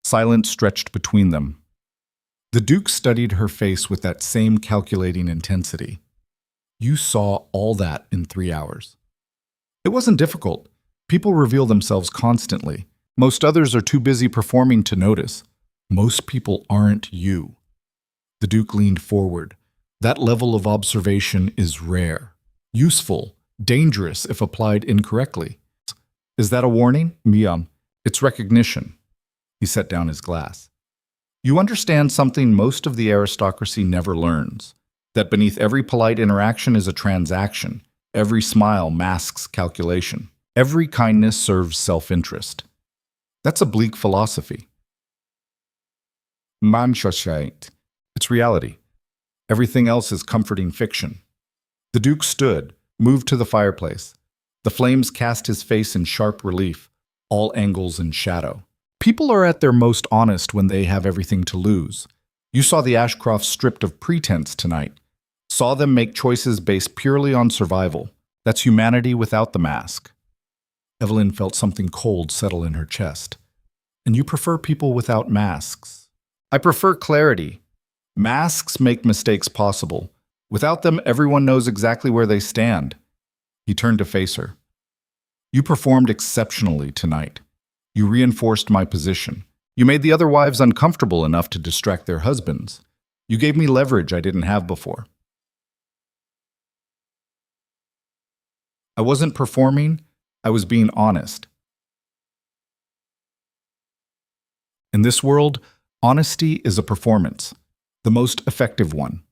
Silence stretched between them. The Duke studied her face with that same calculating intensity. You saw all that in 3 hours. It wasn't difficult. People reveal themselves constantly. Most others are too busy performing to notice. Most people aren't you. The Duke leaned forward. That level of observation is rare, useful, dangerous if applied incorrectly. Is that a warning? It's recognition. He set down his glass. You understand something most of the aristocracy never learns, that beneath every polite interaction is a transaction. Every smile masks calculation. Every kindness serves self-interest. That's a bleak philosophy. It's reality. Everything else is comforting fiction. The Duke stood, moved to the fireplace. The flames cast his face in sharp relief, all angles in shadow. People are at their most honest when they have everything to lose. You saw the Ashcrofts stripped of pretense tonight. Saw them make choices based purely on survival. That's humanity without the mask. Eveline felt something cold settle in her chest. And you prefer people without masks? I prefer clarity. Masks make mistakes possible. Without them, everyone knows exactly where they stand. He turned to face her. You performed exceptionally tonight. You reinforced my position. You made the other wives uncomfortable enough to distract their husbands. You gave me leverage I didn't have before. I wasn't performing, I was being honest. In this world, honesty is a performance, the most effective one.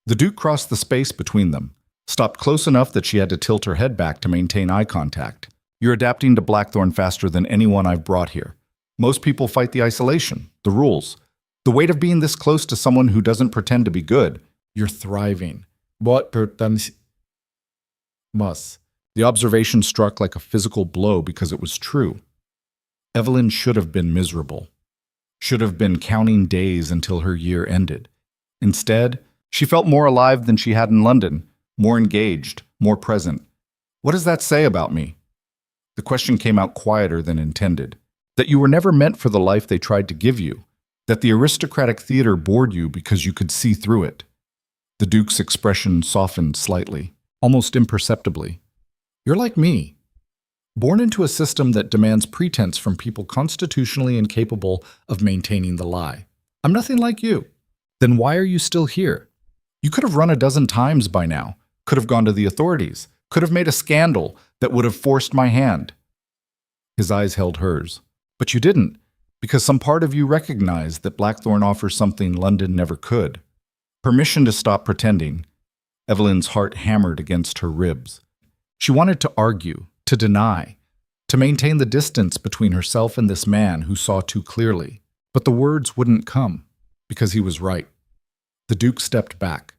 The Duke crossed the space between them, stopped close enough that she had to tilt her head back to maintain eye contact. You're adapting to Blackthorne faster than anyone I've brought here. Most people fight the isolation, the rules. The weight of being this close to someone who doesn't pretend to be good. You're thriving. The observation struck like a physical blow because it was true. Eveline should have been miserable. Should have been counting days until her year ended. Instead, she felt more alive than she had in London, more engaged, more present. What does that say about me? The question came out quieter than intended. That you were never meant for the life they tried to give you. That the aristocratic theater bored you because you could see through it. The Duke's expression softened slightly, almost imperceptibly. You're like me. Born into a system that demands pretense from people constitutionally incapable of maintaining the lie. I'm nothing like you. Then why are you still here? You could have run a dozen times by now, could have gone to the authorities, could have made a scandal that would have forced my hand. His eyes held hers. But you didn't, because some part of you recognized that Blackthorne offers something London never could. Permission to stop pretending. Eveline's heart hammered against her ribs. She wanted to argue, to deny, to maintain the distance between herself and this man who saw too clearly. But the words wouldn't come, because he was right. The Duke stepped back.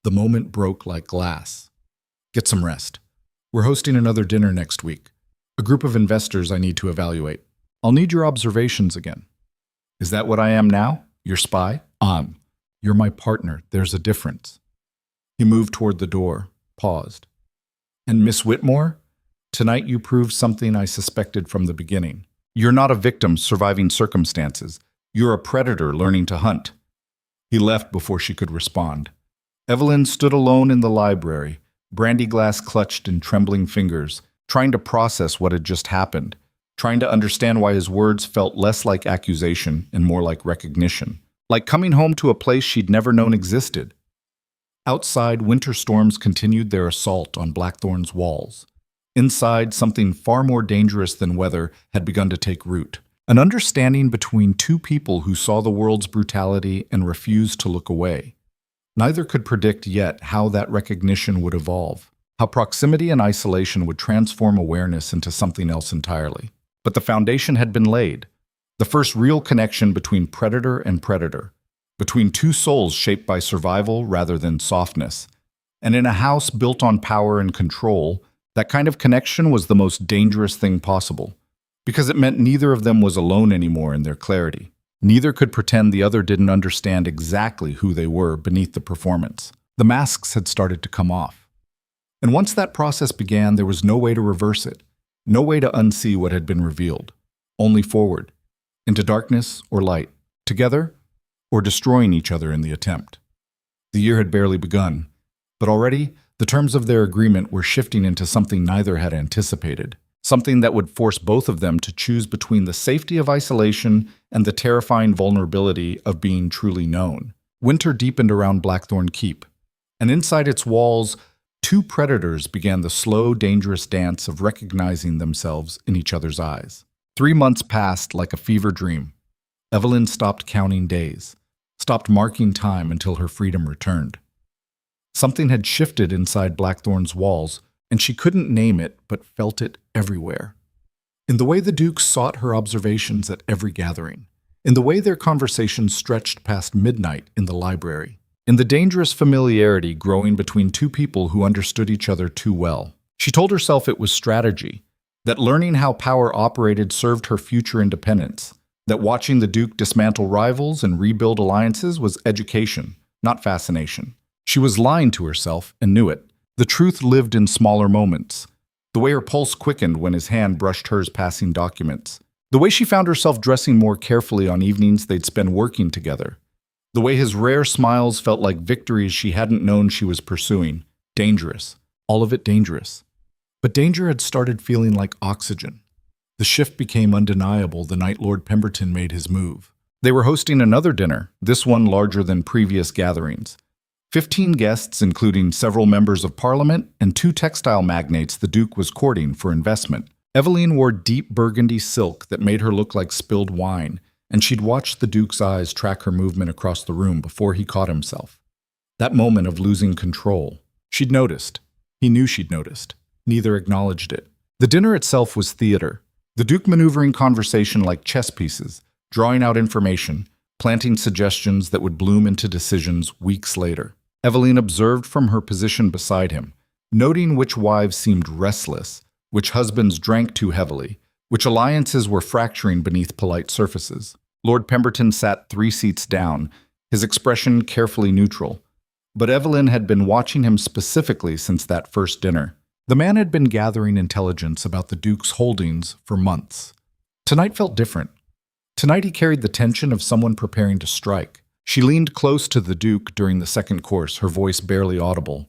The moment broke like glass. Get some rest. We're hosting another dinner next week. A group of investors I need to evaluate. I'll need your observations again. Is that what I am now? Your spy? You're my partner. There's a difference. He moved toward the door, paused. And Miss Whitmore? Tonight you proved something I suspected from the beginning. You're not a victim surviving circumstances. You're a predator learning to hunt. He left before she could respond. Eveline stood alone in the library, brandy glass clutched in trembling fingers, trying to process what had just happened, trying to understand why his words felt less like accusation and more like recognition, like coming home to a place she'd never known existed. Outside, winter storms continued their assault on Blackthorne's walls. Inside, something far more dangerous than weather had begun to take root. An understanding between two people who saw the world's brutality and refused to look away. Neither could predict yet how that recognition would evolve, how proximity and isolation would transform awareness into something else entirely. But the foundation had been laid, the first real connection between predator and predator, between two souls shaped by survival rather than softness. And in a house built on power and control, that kind of connection was the most dangerous thing possible, because it meant neither of them was alone anymore in their clarity. Neither could pretend the other didn't understand exactly who they were beneath the performance. The masks had started to come off. And once that process began, there was no way to reverse it, no way to unsee what had been revealed. Only forward, into darkness or light, together or destroying each other in the attempt. The year had barely begun, but already the terms of their agreement were shifting into something neither had anticipated, something that would force both of them to choose between the safety of isolation and the terrifying vulnerability of being truly known. Winter deepened around Blackthorne Keep, and inside its walls, two predators began the slow, dangerous dance of recognizing themselves in each other's eyes. 3 months passed like a fever dream. Eveline stopped counting days, stopped marking time until her freedom returned. Something had shifted inside Blackthorne's walls, and she couldn't name it but felt it everywhere. In the way the Duke sought her observations at every gathering, in the way their conversations stretched past midnight in the library, in the dangerous familiarity growing between two people who understood each other too well. She told herself it was strategy, that learning how power operated served her future independence, that watching the Duke dismantle rivals and rebuild alliances was education, not fascination. She was lying to herself and knew it. The truth lived in smaller moments. The way her pulse quickened when his hand brushed hers passing documents. The way she found herself dressing more carefully on evenings they'd spend working together. The way his rare smiles felt like victories she hadn't known she was pursuing. Dangerous. All of it dangerous. But danger had started feeling like oxygen. The shift became undeniable the night Lord Pemberton made his move. They were hosting another dinner, this one larger than previous gatherings. 15 guests, including several members of Parliament and 2 textile magnates the Duke was courting for investment. Eveline wore deep burgundy silk that made her look like spilled wine, and she'd watched the Duke's eyes track her movement across the room before he caught himself. That moment of losing control. She'd noticed. He knew she'd noticed. Neither acknowledged it. The dinner itself was theater. The Duke maneuvering conversation like chess pieces, drawing out information, planting suggestions that would bloom into decisions weeks later. Eveline observed from her position beside him, noting which wives seemed restless, which husbands drank too heavily, which alliances were fracturing beneath polite surfaces. Lord Pemberton sat 3 seats down, his expression carefully neutral. But Eveline had been watching him specifically since that first dinner. The man had been gathering intelligence about the Duke's holdings for months. Tonight felt different. Tonight he carried the tension of someone preparing to strike. She leaned close to the Duke during the second course, her voice barely audible.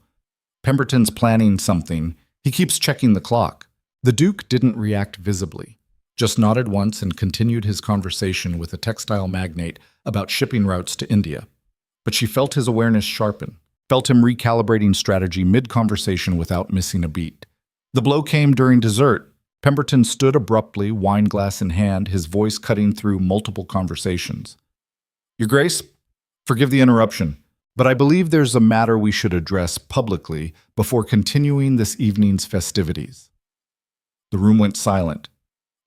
Pemberton's planning something. He keeps checking the clock. The Duke didn't react visibly, just nodded once and continued his conversation with a textile magnate about shipping routes to India. But she felt his awareness sharpen. felt him recalibrating strategy mid-conversation without missing a beat. The blow came during dessert. Pemberton stood abruptly, wineglass in hand, his voice cutting through multiple conversations. Your Grace, forgive the interruption, but I believe there's a matter we should address publicly before continuing this evening's festivities. The room went silent.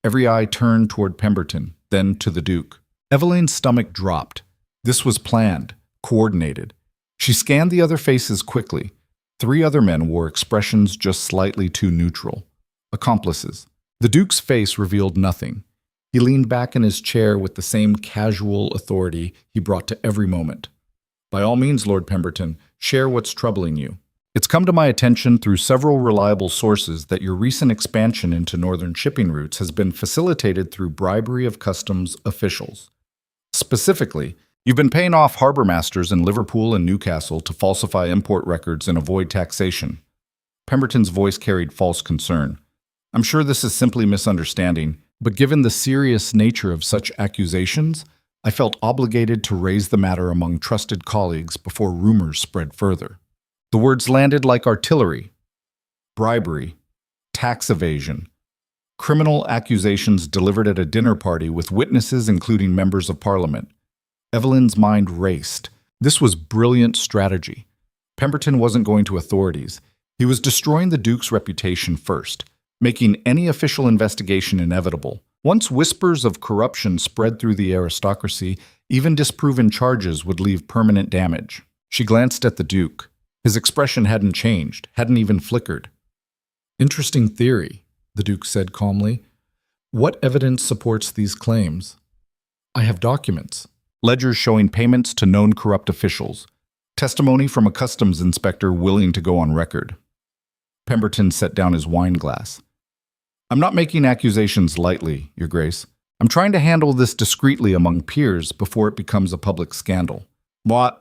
Every eye turned toward Pemberton, then to the Duke. Eveline's stomach dropped. This was planned, coordinated. She scanned the other faces quickly. 3 other men wore expressions just slightly too neutral. Accomplices. The Duke's face revealed nothing. He leaned back in his chair with the same casual authority he brought to every moment. By all means, Lord Pemberton, share what's troubling you. It's come to my attention through several reliable sources that your recent expansion into northern shipping routes has been facilitated through bribery of customs officials. Specifically, you've been paying off harbor masters in Liverpool and Newcastle to falsify import records and avoid taxation. Pemberton's voice carried false concern. I'm sure this is simply misunderstanding, but given the serious nature of such accusations, I felt obligated to raise the matter among trusted colleagues before rumors spread further. The words landed like artillery. Bribery, tax evasion, criminal accusations delivered at a dinner party with witnesses including members of Parliament. Eveline's mind raced. This was brilliant strategy. Pemberton wasn't going to authorities. He was destroying the Duke's reputation first, making any official investigation inevitable. Once whispers of corruption spread through the aristocracy, even disproven charges would leave permanent damage. She glanced at the Duke. His expression hadn't changed, hadn't even flickered. Interesting theory, the Duke said calmly. What evidence supports these claims? I have documents. Ledgers showing payments to known corrupt officials. Testimony from a customs inspector willing to go on record. Pemberton set down his wineglass. I'm not making accusations lightly, Your Grace. I'm trying to handle this discreetly among peers before it becomes a public scandal. The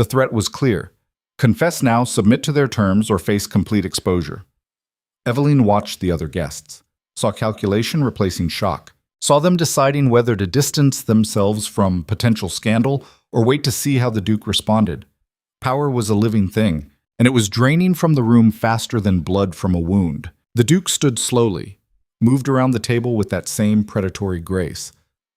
threat was clear. Confess now, submit to their terms, or face complete exposure. Eveline watched the other guests, saw calculation replacing shock, saw them deciding whether to distance themselves from potential scandal or wait to see how the Duke responded. Power was a living thing, and it was draining from the room faster than blood from a wound. The Duke stood slowly, moved around the table with that same predatory grace,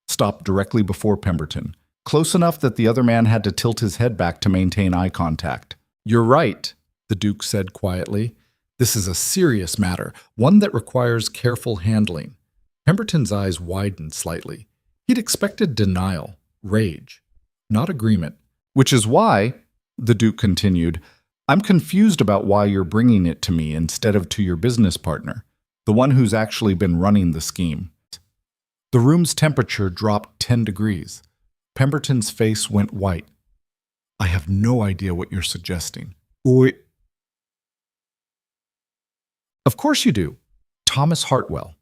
stopped directly before Pemberton, close enough that the other man had to tilt his head back to maintain eye contact. You're right, the Duke said quietly. This is a serious matter, one that requires careful handling. Pemberton's eyes widened slightly. He'd expected denial, rage, not agreement. Which is why, the Duke continued, I'm confused about why you're bringing it to me instead of to your business partner, the one who's actually been running the scheme. The room's temperature dropped 10 degrees. Pemberton's face went white. I have no idea what you're suggesting. Of course you do. Thomas Hartwell.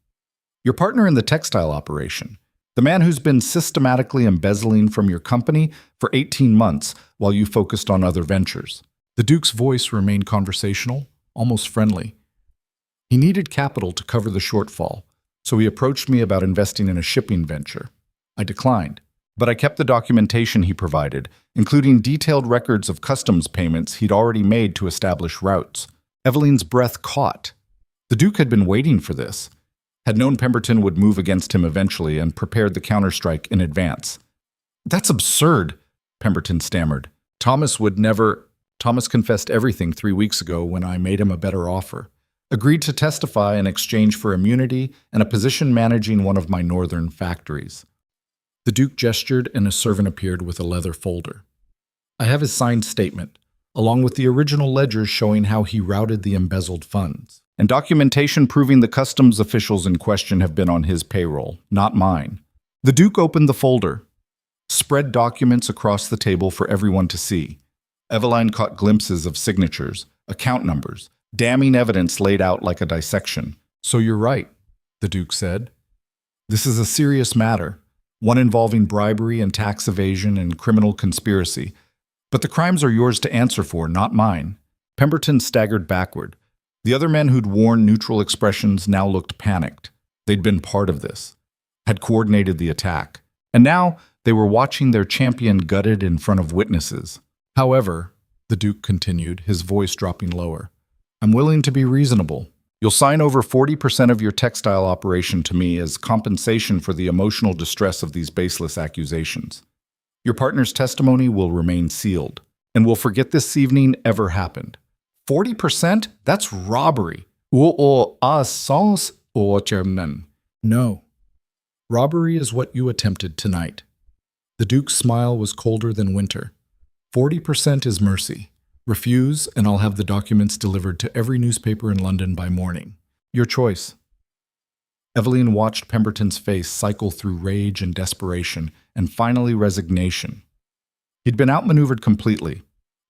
Your partner in the textile operation. The man who's been systematically embezzling from your company for 18 months while you focused on other ventures. The Duke's voice remained conversational, almost friendly. He needed capital to cover the shortfall, so he approached me about investing in a shipping venture. I declined, but I kept the documentation he provided, including detailed records of customs payments he'd already made to establish routes. Eveline's breath caught. The Duke had been waiting for this, had known Pemberton would move against him eventually and prepared the counterstrike in advance. That's absurd, Pemberton stammered. Thomas confessed everything 3 weeks ago when I made him a better offer. Agreed to testify in exchange for immunity and a position managing one of my northern factories. The Duke gestured and a servant appeared with a leather folder. I have his signed statement, along with the original ledgers showing how he routed the embezzled funds, and documentation proving the customs officials in question have been on his payroll, not mine. The Duke opened the folder, spread documents across the table for everyone to see. Eveline caught glimpses of signatures, account numbers, damning evidence laid out like a dissection. So you're right, the Duke said. This is a serious matter, one involving bribery and tax evasion and criminal conspiracy. But the crimes are yours to answer for, not mine. Pemberton staggered backward. The other men who'd worn neutral expressions now looked panicked. They'd been part of this, had coordinated the attack. And now, They were watching their champion gutted in front of witnesses. However, the Duke continued, his voice dropping lower, I'm willing to be reasonable. You'll sign over 40% of your textile operation to me as compensation for the emotional distress of these baseless accusations. Your partner's testimony will remain sealed, and we'll forget this evening ever happened. 40%? That's robbery. No. Robbery is what you attempted tonight. The Duke's smile was colder than winter. 40% is mercy. Refuse, and I'll have the documents delivered to every newspaper in London by morning. Your choice. Eveline watched Pemberton's face cycle through rage and desperation, and finally resignation. He'd been outmaneuvered completely,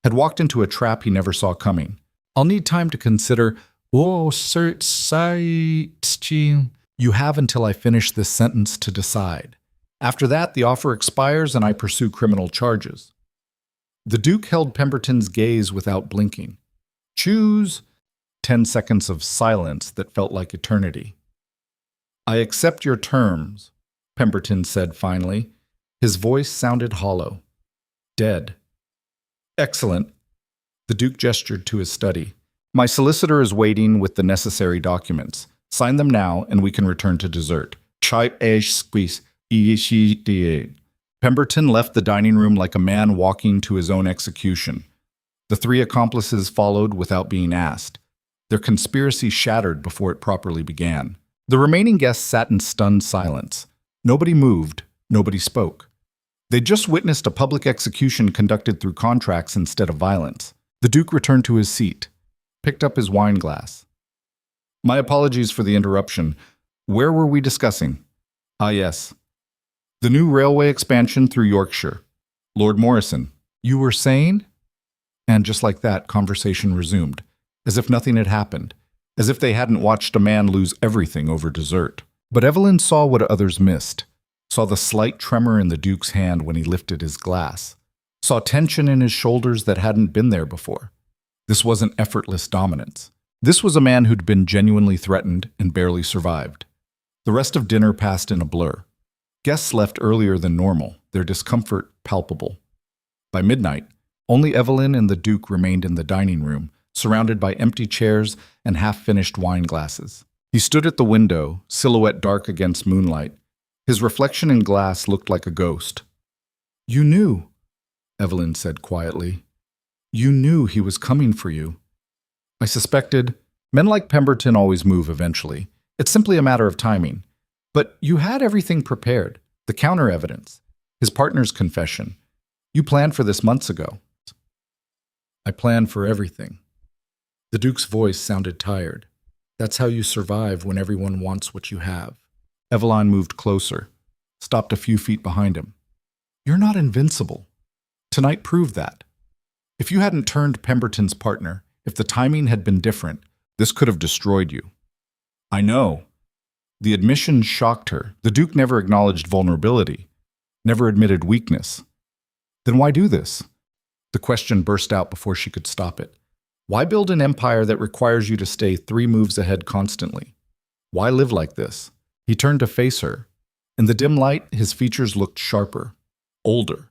had walked into a trap he never saw coming. I'll need time to consider. You have until I finish this sentence to decide. After that, the offer expires and I pursue criminal charges. The Duke held Pemberton's gaze without blinking. Choose. 10 seconds of silence that felt like eternity. I accept your terms, Pemberton said finally. His voice sounded hollow. Dead. Excellent. The Duke gestured to his study. My solicitor is waiting with the necessary documents. Sign them now and we can return to dessert. Pemberton left the dining room like a man walking to his own execution. The three accomplices followed without being asked. Their conspiracy shattered before it properly began. The remaining guests sat in stunned silence. Nobody moved, nobody spoke. They'd just witnessed a public execution conducted through contracts instead of violence. The Duke returned to his seat, picked up his wine glass. My apologies for the interruption. Where were we discussing? Ah, yes. The new railway expansion through Yorkshire. Lord Morrison, you were saying? And just like that, conversation resumed, as if nothing had happened, as if they hadn't watched a man lose everything over dessert. But Eveline saw what others missed, saw the slight tremor in the Duke's hand when he lifted his glass, saw tension in his shoulders that hadn't been there before. This wasn't effortless dominance. This was a man who'd been genuinely threatened and barely survived. The rest of dinner passed in a blur. Guests left earlier than normal, their discomfort palpable. By midnight, only Eveline and the Duke remained in the dining room, surrounded by empty chairs and half-finished wine glasses. He stood at the window, silhouette dark against moonlight. His reflection in glass looked like a ghost. You knew, Eveline said quietly. You knew he was coming for you. I suspected. Men like Pemberton always move eventually. It's simply a matter of timing. But you had everything prepared. The counter-evidence. His partner's confession. You planned for this months ago. I planned for everything. The Duke's voice sounded tired. That's how you survive when everyone wants what you have. Eveline moved closer, stopped a few feet behind him. You're not invincible. Tonight proved that. If you hadn't turned Pemberton's partner, if the timing had been different, this could have destroyed you. I know. The admission shocked her. The Duke never acknowledged vulnerability, never admitted weakness. Then why do this? The question burst out before she could stop it. Why build an empire that requires you to stay 3 moves ahead constantly? Why live like this? He turned to face her. In the dim light, his features looked sharper, older.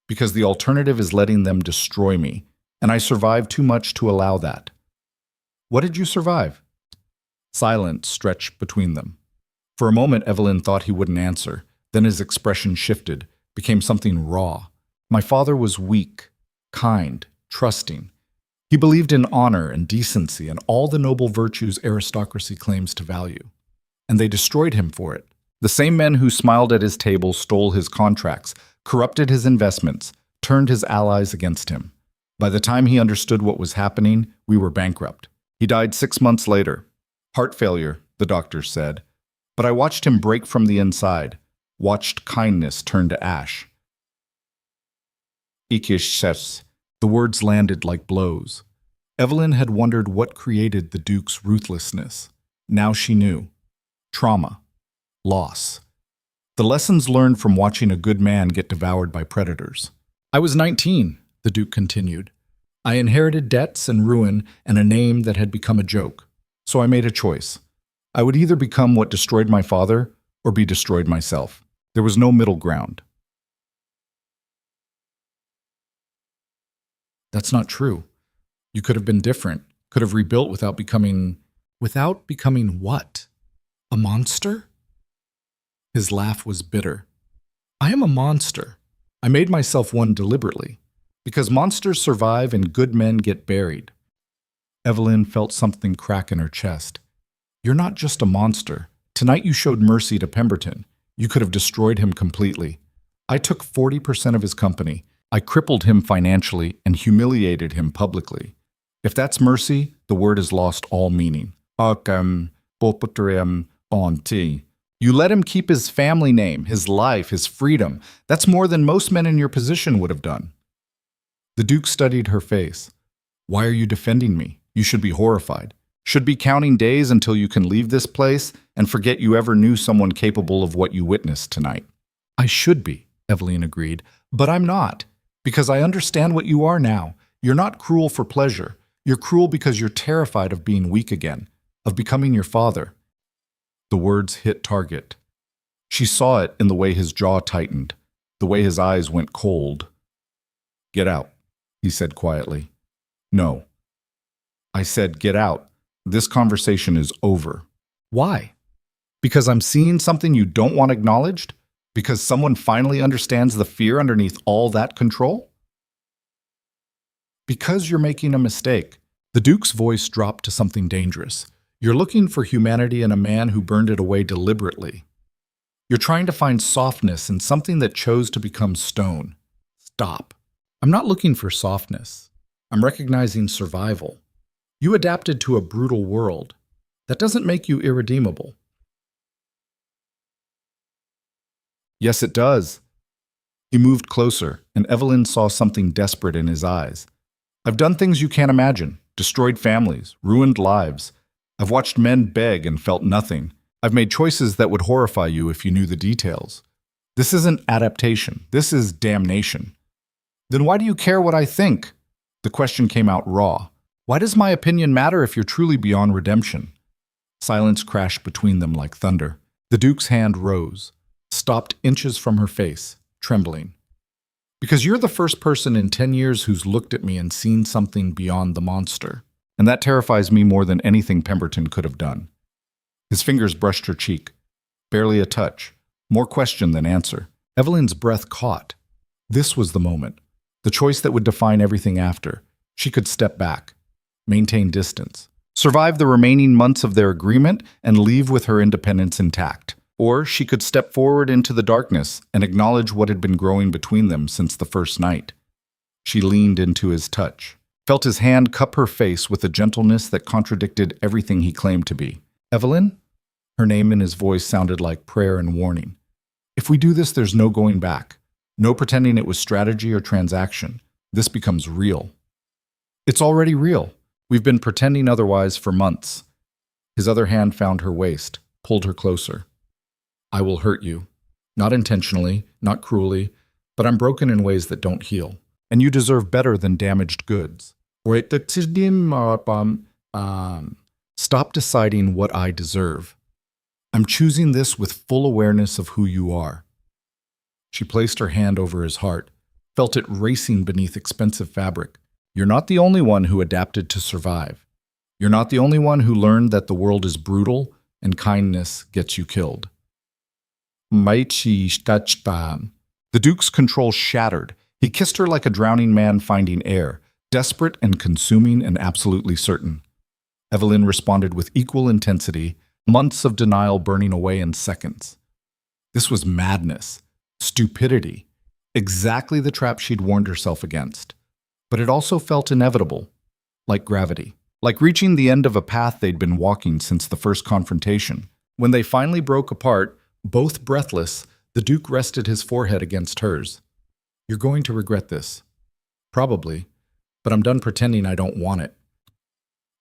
Because the alternative is letting them destroy me, and I survived too much to allow that. What did you survive? Silence stretched between them. For a moment, Eveline thought he wouldn't answer. Then his expression shifted, became something raw. My father was weak, kind, trusting. He believed in honor and decency and all the noble virtues aristocracy claims to value. And they destroyed him for it. The same men who smiled at his table stole his contracts, corrupted his investments, turned his allies against him. By the time he understood what was happening, we were bankrupt. He died 6 months later. Heart failure, the doctors said. But I watched him break from the inside, watched kindness turn to ash. The words landed like blows. Eveline had wondered what created the Duke's ruthlessness. Now she knew. Trauma. Loss. The lessons learned from watching a good man get devoured by predators. I was 19, the Duke continued. I inherited debts and ruin and a name that had become a joke. So I made a choice. I would either become what destroyed my father or be destroyed myself. There was no middle ground. That's not true. You could have been different, could have rebuilt without becoming... Without becoming what? A monster? His laugh was bitter. I am a monster. I made myself one deliberately, because monsters survive and good men get buried. Eveline felt something crack in her chest. You're not just a monster. Tonight you showed mercy to Pemberton. You could have destroyed him completely. I took 40% of his company. I crippled him financially and humiliated him publicly. If that's mercy, the word has lost all meaning. You let him keep his family name, his life, his freedom. That's more than most men in your position would have done. The Duke studied her face. Why are you defending me? You should be horrified. Should be counting days until you can leave this place and forget you ever knew someone capable of what you witnessed tonight. I should be, Eveline agreed, but I'm not, because I understand what you are now. You're not cruel for pleasure. You're cruel because you're terrified of being weak again, of becoming your father. The words hit target. She saw it in the way his jaw tightened, the way his eyes went cold. Get out, he said quietly. No. I said, get out. This conversation is over. Why? Because I'm seeing something you don't want acknowledged? Because someone finally understands the fear underneath all that control? Because you're making a mistake. The Duke's voice dropped to something dangerous. You're looking for humanity in a man who burned it away deliberately. You're trying to find softness in something that chose to become stone. Stop. I'm not looking for softness. I'm recognizing survival. You adapted to a brutal world. That doesn't make you irredeemable. Yes, it does. He moved closer, and Eveline saw something desperate in his eyes. I've done things you can't imagine, destroyed families, ruined lives. I've watched men beg and felt nothing. I've made choices that would horrify you if you knew the details. This isn't adaptation. This is damnation. Then why do you care what I think? The question came out raw. Why does my opinion matter if you're truly beyond redemption? Silence crashed between them like thunder. The Duke's hand rose, stopped inches from her face, trembling. Because you're the first person in 10 years who's looked at me and seen something beyond the monster. And that terrifies me more than anything Pemberton could have done. His fingers brushed her cheek. Barely a touch. More question than answer. Eveline's breath caught. This was the moment. The choice that would define everything after. She could step back, maintain distance, survive the remaining months of their agreement, and leave with her independence intact. Or she could step forward into the darkness and acknowledge what had been growing between them since the first night. She leaned into his touch, felt his hand cup her face with a gentleness that contradicted everything he claimed to be. Eveline? Her name in his voice sounded like prayer and warning. If we do this, there's no going back. No pretending it was strategy or transaction. This becomes real. It's already real. We've been pretending otherwise for months. His other hand found her waist, pulled her closer. I will hurt you. Not intentionally, not cruelly, but I'm broken in ways that don't heal. And you deserve better than damaged goods. Stop deciding what I deserve. I'm choosing this with full awareness of who you are. She placed her hand over his heart, felt it racing beneath expensive fabric. You're not the only one who adapted to survive. You're not the only one who learned that the world is brutal and kindness gets you killed. The Duke's control shattered. He kissed her like a drowning man finding air, desperate and consuming and absolutely certain. Eveline responded with equal intensity, months of denial burning away in seconds. This was madness, stupidity, exactly the trap she'd warned herself against. But it also felt inevitable, like gravity, like reaching the end of a path they'd been walking since the first confrontation. When they finally broke apart, both breathless, the Duke rested his forehead against hers. You're going to regret this. Probably, but I'm done pretending I don't want it.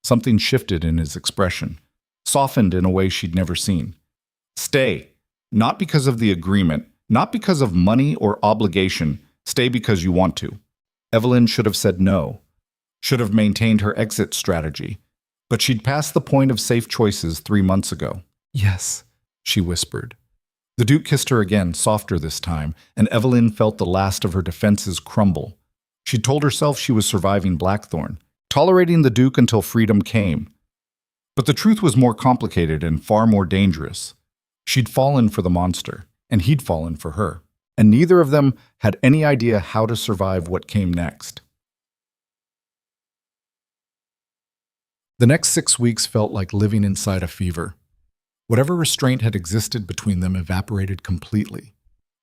Something shifted in his expression, softened in a way she'd never seen. Stay, not because of the agreement, not because of money or obligation. Stay because you want to. Eveline should have said no, should have maintained her exit strategy, but she'd passed the point of safe choices 3 months ago. Yes, she whispered. The Duke kissed her again, softer this time, and Eveline felt the last of her defenses crumble. She'd told herself she was surviving Blackthorne, tolerating the Duke until freedom came. But the truth was more complicated and far more dangerous. She'd fallen for the monster, and he'd fallen for her. And neither of them had any idea how to survive what came next. The next 6 weeks felt like living inside a fever. Whatever restraint had existed between them evaporated completely.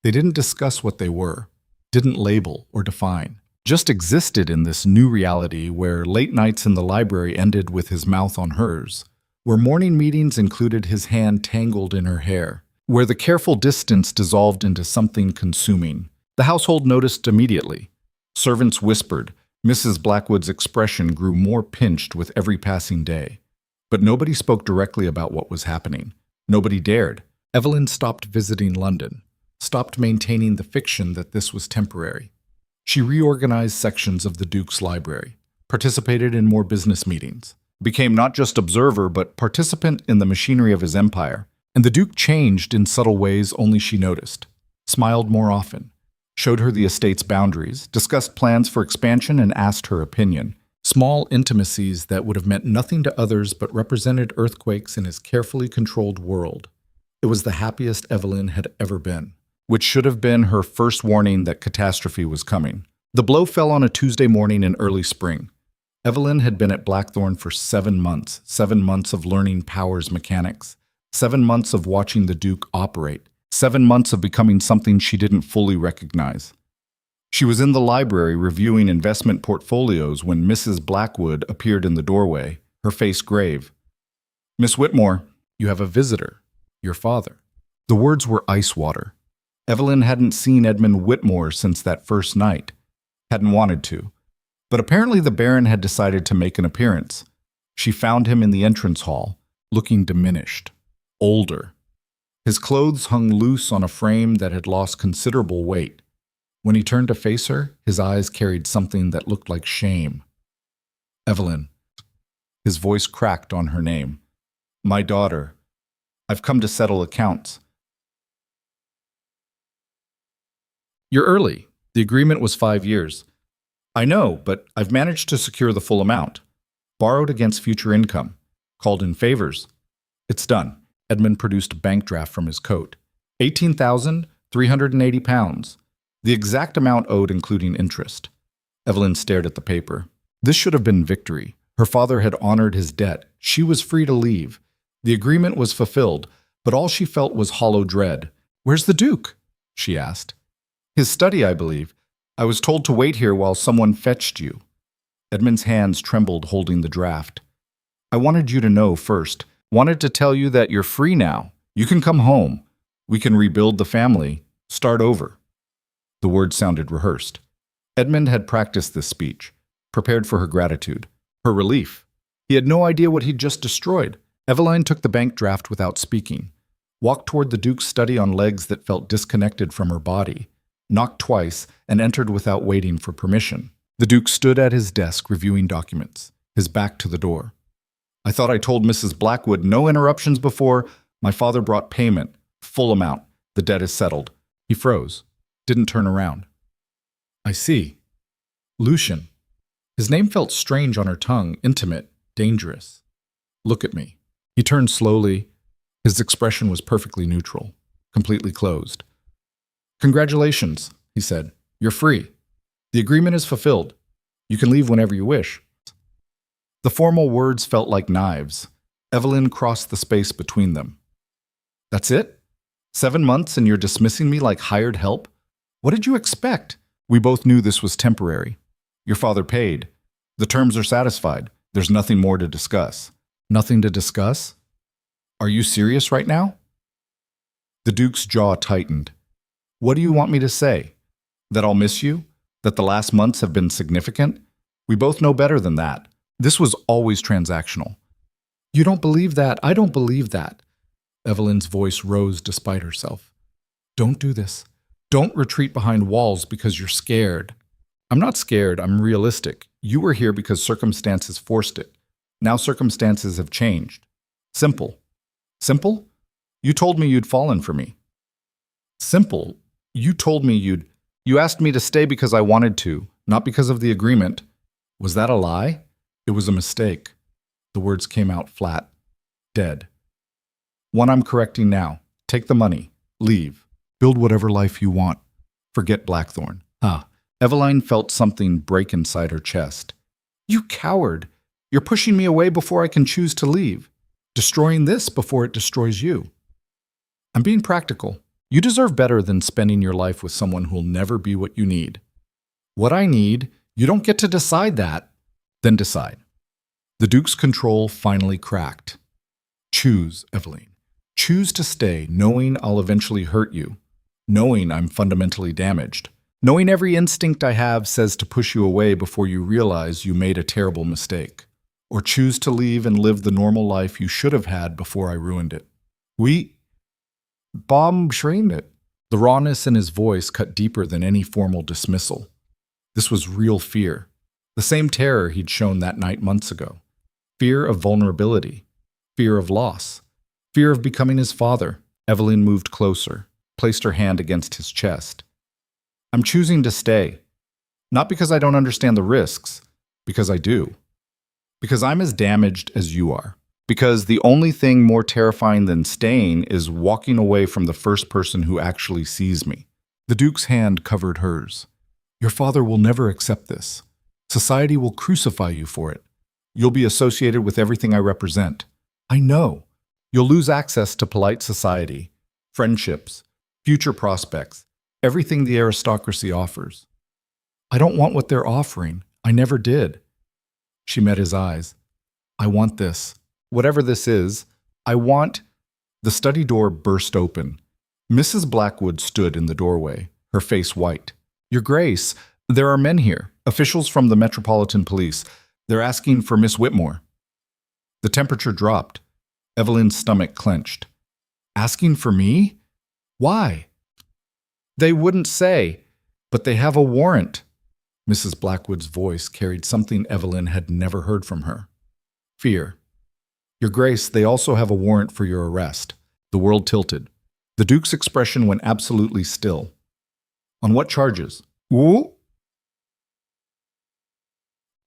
They didn't discuss what they were, didn't label or define, just existed in this new reality where late nights in the library ended with his mouth on hers, where morning meetings included his hand tangled in her hair, where the careful distance dissolved into something consuming. The household noticed immediately. Servants whispered. Mrs. Blackwood's expression grew more pinched with every passing day. But nobody spoke directly about what was happening. Nobody dared. Eveline stopped visiting London, stopped maintaining the fiction that this was temporary. She reorganized sections of the Duke's library, participated in more business meetings, became not just observer but participant in the machinery of his empire. And the Duke changed in subtle ways only she noticed, smiled more often, showed her the estate's boundaries, discussed plans for expansion, and asked her opinion. Small intimacies that would have meant nothing to others but represented earthquakes in his carefully controlled world. It was the happiest Eveline had ever been, which should have been her first warning that catastrophe was coming. The blow fell on a Tuesday morning in early spring. Eveline had been at Blackthorne for 7 months, 7 months of learning powers mechanics, 7 months of watching the Duke operate, 7 months of becoming something she didn't fully recognize. She was in the library reviewing investment portfolios when Mrs. Blackwood appeared in the doorway, her face grave. "Miss Whitmore, you have a visitor, your father." The words were ice water. Eveline hadn't seen Edmund Whitmore since that first night, hadn't wanted to. But apparently the Baron had decided to make an appearance. She found him in the entrance hall, looking diminished, older. His clothes hung loose on a frame that had lost considerable weight. When he turned to face her, his eyes carried something that looked like shame. "Eveline." His voice cracked on her name. "My daughter. I've come to settle accounts." "You're early. The agreement was 5 years." "I know, but I've managed to secure the full amount. Borrowed against future income. Called in favors. It's done." Edmund produced a bank draft from his coat. £18,380. The exact amount owed including interest. Eveline stared at the paper. This should have been victory. Her father had honored his debt. She was free to leave. The agreement was fulfilled, but all she felt was hollow dread. "Where's the Duke?" she asked. "His study, I believe. I was told to wait here while someone fetched you." Edmund's hands trembled holding the draft. "I wanted you to know first. Wanted to tell you that you're free now. You can come home. We can rebuild the family. Start over." The words sounded rehearsed. Edmund had practiced this speech, prepared for her gratitude, her relief. He had no idea what he'd just destroyed. Eveline took the bank draft without speaking, walked toward the Duke's study on legs that felt disconnected from her body, knocked twice, and entered without waiting for permission. The Duke stood at his desk reviewing documents, his back to the door. "I thought I told Mrs. Blackwood no interruptions before. My father brought payment, full amount. The debt is settled." He froze, didn't turn around. "I see. Lucian." His name felt strange on her tongue, intimate, dangerous. "Look at me." He turned slowly. His expression was perfectly neutral, completely closed. "Congratulations," he said. "You're free. The agreement is fulfilled. You can leave whenever you wish." The formal words felt like knives. Eveline crossed the space between them. "That's it? 7 months and you're dismissing me like hired help? What did you expect?" "We both knew this was temporary. Your father paid. The terms are satisfied. There's nothing more to discuss." "Nothing to discuss? Are you serious right now?" The Duke's jaw tightened. "What do you want me to say? That I'll miss you? That the last months have been significant? We both know better than that. This was always transactional." "You don't believe that. I don't believe that." Eveline's voice rose despite herself. "Don't do this. Don't retreat behind walls because you're scared." "I'm not scared. I'm realistic. You were here because circumstances forced it. Now circumstances have changed. Simple." "Simple? You told me you'd fallen for me." "Simple? You told me you asked me to stay because I wanted to. Not because of the agreement. Was that a lie? It was a mistake. The words came out flat. Dead. One I'm correcting now. Take the money. Leave. Build whatever life you want. Forget Blackthorne. Eveline felt something break inside her chest. You coward! You're pushing me away before I can choose to leave. Destroying this before it destroys you. I'm being practical. You deserve better than spending your life with someone who'll never be what you need. What I need, you don't get to decide that. Then decide. The Duke's control finally cracked. Choose, Eveline. Choose to stay, knowing I'll eventually hurt you. Knowing I'm fundamentally damaged. Knowing every instinct I have says to push you away before you realize you made a terrible mistake. Or choose to leave and live the normal life you should have had before I ruined it. Bomb trained it. The rawness in his voice cut deeper than any formal dismissal. This was real fear. The same terror he'd shown that night months ago. Fear of vulnerability. Fear of loss. Fear of becoming his father. Eveline moved closer, placed her hand against his chest. I'm choosing to stay. Not because I don't understand the risks, because I do. Because I'm as damaged as you are. Because the only thing more terrifying than staying is walking away from the first person who actually sees me. The Duke's hand covered hers. Your father will never accept this. Society will crucify you for it. You'll be associated with everything I represent. I know. You'll lose access to polite society, friendships, future prospects, everything the aristocracy offers. I don't want what they're offering. I never did. She met his eyes. I want this. Whatever this is, I want... The study door burst open. Mrs. Blackwood stood in the doorway, her face white. Your Grace, there are men here, officials from the Metropolitan Police. They're asking for Miss Whitmore. The temperature dropped. Eveline's stomach clenched. Asking for me? Why? They wouldn't say, but they have a warrant. Mrs. Blackwood's voice carried something Eveline had never heard from her. Fear. Your Grace, they also have a warrant for your arrest. The world tilted. The Duke's expression went absolutely still. On what charges? Ooh?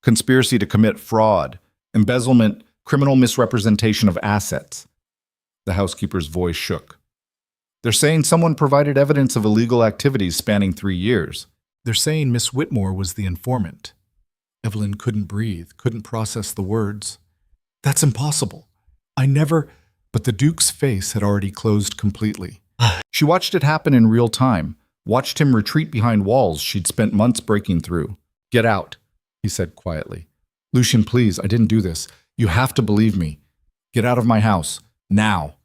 Conspiracy to commit fraud, embezzlement, criminal misrepresentation of assets. The housekeeper's voice shook. They're saying someone provided evidence of illegal activities spanning 3 years. They're saying Miss Whitmore was the informant. Eveline couldn't breathe, couldn't process the words. That's impossible. I never... But the Duke's face had already closed completely. She watched it happen in real time, watched him retreat behind walls she'd spent months breaking through. Get out, he said quietly. Lucien, please, I didn't do this. You have to believe me. Get out of my house. Now.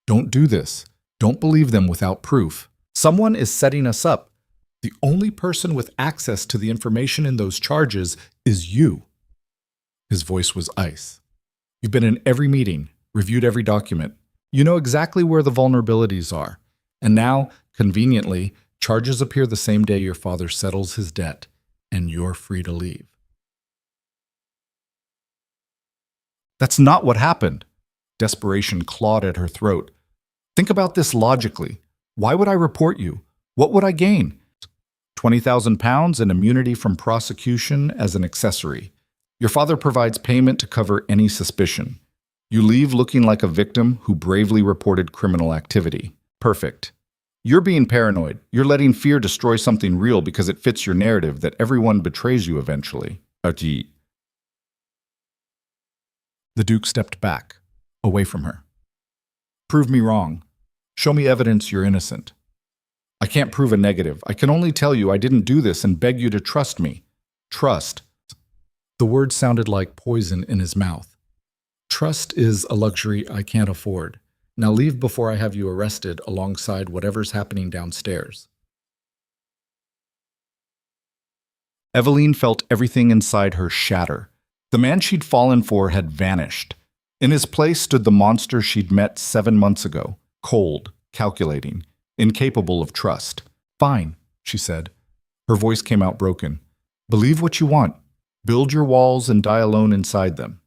Don't do this. Don't believe them without proof. Someone is setting us up. The only person with access to the information in those charges is you. His voice was ice. You've been in every meeting, reviewed every document. You know exactly where the vulnerabilities are. And now, conveniently, charges appear the same day your father settles his debt, and you're free to leave. That's not what happened. Desperation clawed at her throat. Think about this logically. Why would I report you? What would I gain? £20,000 and immunity from prosecution as an accessory. Your father provides payment to cover any suspicion. You leave looking like a victim who bravely reported criminal activity. Perfect. You're being paranoid. You're letting fear destroy something real because it fits your narrative that everyone betrays you eventually. The Duke stepped back, away from her. Prove me wrong. Show me evidence you're innocent. I can't prove a negative. I can only tell you I didn't do this and beg you to trust me. Trust. The words sounded like poison in his mouth. Trust is a luxury I can't afford. Now leave before I have you arrested alongside whatever's happening downstairs. Eveline felt everything inside her shatter. The man she'd fallen for had vanished. In his place stood the monster she'd met 7 months ago, cold, calculating, incapable of trust. Fine, she said. Her voice came out broken. Believe what you want. Build your walls and die alone inside them.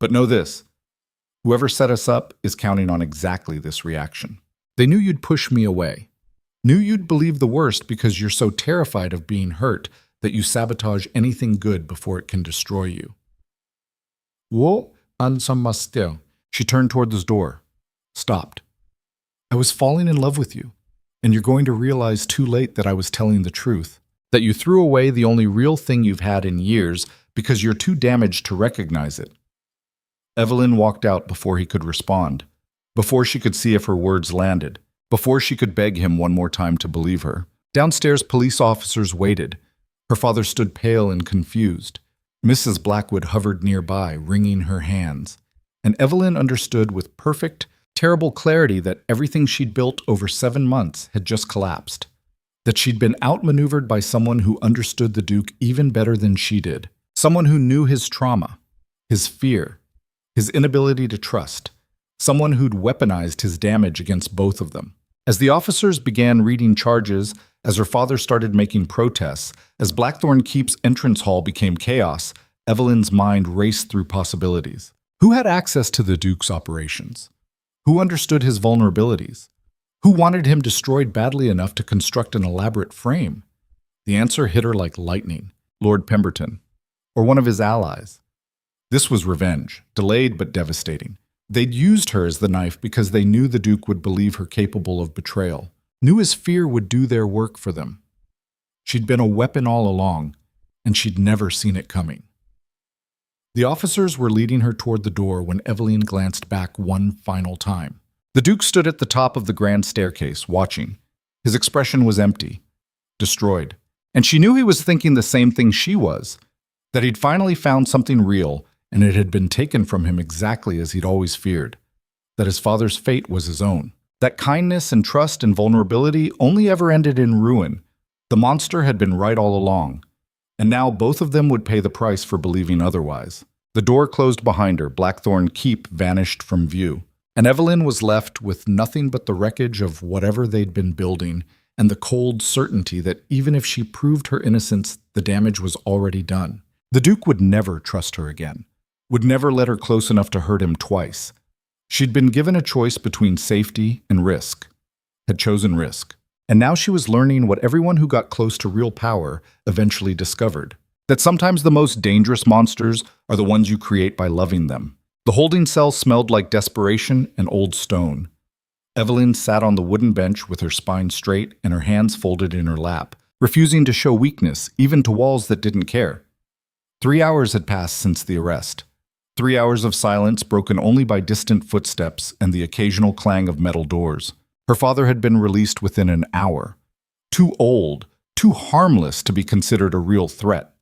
But know this. Whoever set us up is counting on exactly this reaction. They knew you'd push me away. Knew you'd believe the worst because you're so terrified of being hurt that you sabotage anything good before it can destroy you. Wo ansamastel. She turned toward the door. Stopped. I was falling in love with you, and you're going to realize too late that I was telling the truth, that you threw away the only real thing you've had in years because you're too damaged to recognize it. Eveline walked out before he could respond, before she could see if her words landed, before she could beg him one more time to believe her. Downstairs, police officers waited. Her father stood pale and confused. Mrs. Blackwood hovered nearby, wringing her hands. And Eveline understood with perfect, terrible clarity that everything she'd built over 7 months had just collapsed. That she'd been outmaneuvered by someone who understood the Duke even better than she did. Someone who knew his trauma, his fear, his inability to trust. Someone who'd weaponized his damage against both of them. As the officers began reading charges, as her father started making protests, as Blackthorne Keep's entrance hall became chaos, Eveline's mind raced through possibilities. Who had access to the Duke's operations? Who understood his vulnerabilities? Who wanted him destroyed badly enough to construct an elaborate frame? The answer hit her like lightning. Lord Pemberton, or one of his allies. This was revenge, delayed but devastating. They'd used her as the knife because they knew the Duke would believe her capable of betrayal, knew his fear would do their work for them. She'd been a weapon all along, and she'd never seen it coming. The officers were leading her toward the door when Eveline glanced back one final time. The Duke stood at the top of the grand staircase, watching. His expression was empty, destroyed. And she knew he was thinking the same thing she was, that he'd finally found something real, and it had been taken from him exactly as he'd always feared, that his father's fate was his own, that kindness and trust and vulnerability only ever ended in ruin. The monster had been right all along, and now both of them would pay the price for believing otherwise. The door closed behind her, Blackthorne Keep vanished from view, and Eveline was left with nothing but the wreckage of whatever they'd been building and the cold certainty that even if she proved her innocence, the damage was already done. The Duke would never trust her again, would never let her close enough to hurt him twice. She'd been given a choice between safety and risk, had chosen risk. And now she was learning what everyone who got close to real power eventually discovered, that sometimes the most dangerous monsters are the ones you create by loving them. The holding cell smelled like desperation and old stone. Eveline sat on the wooden bench with her spine straight and her hands folded in her lap, refusing to show weakness, even to walls that didn't care. 3 hours had passed since the arrest. 3 hours of silence broken only by distant footsteps and the occasional clang of metal doors. Her father had been released within an hour. Too old, too harmless to be considered a real threat.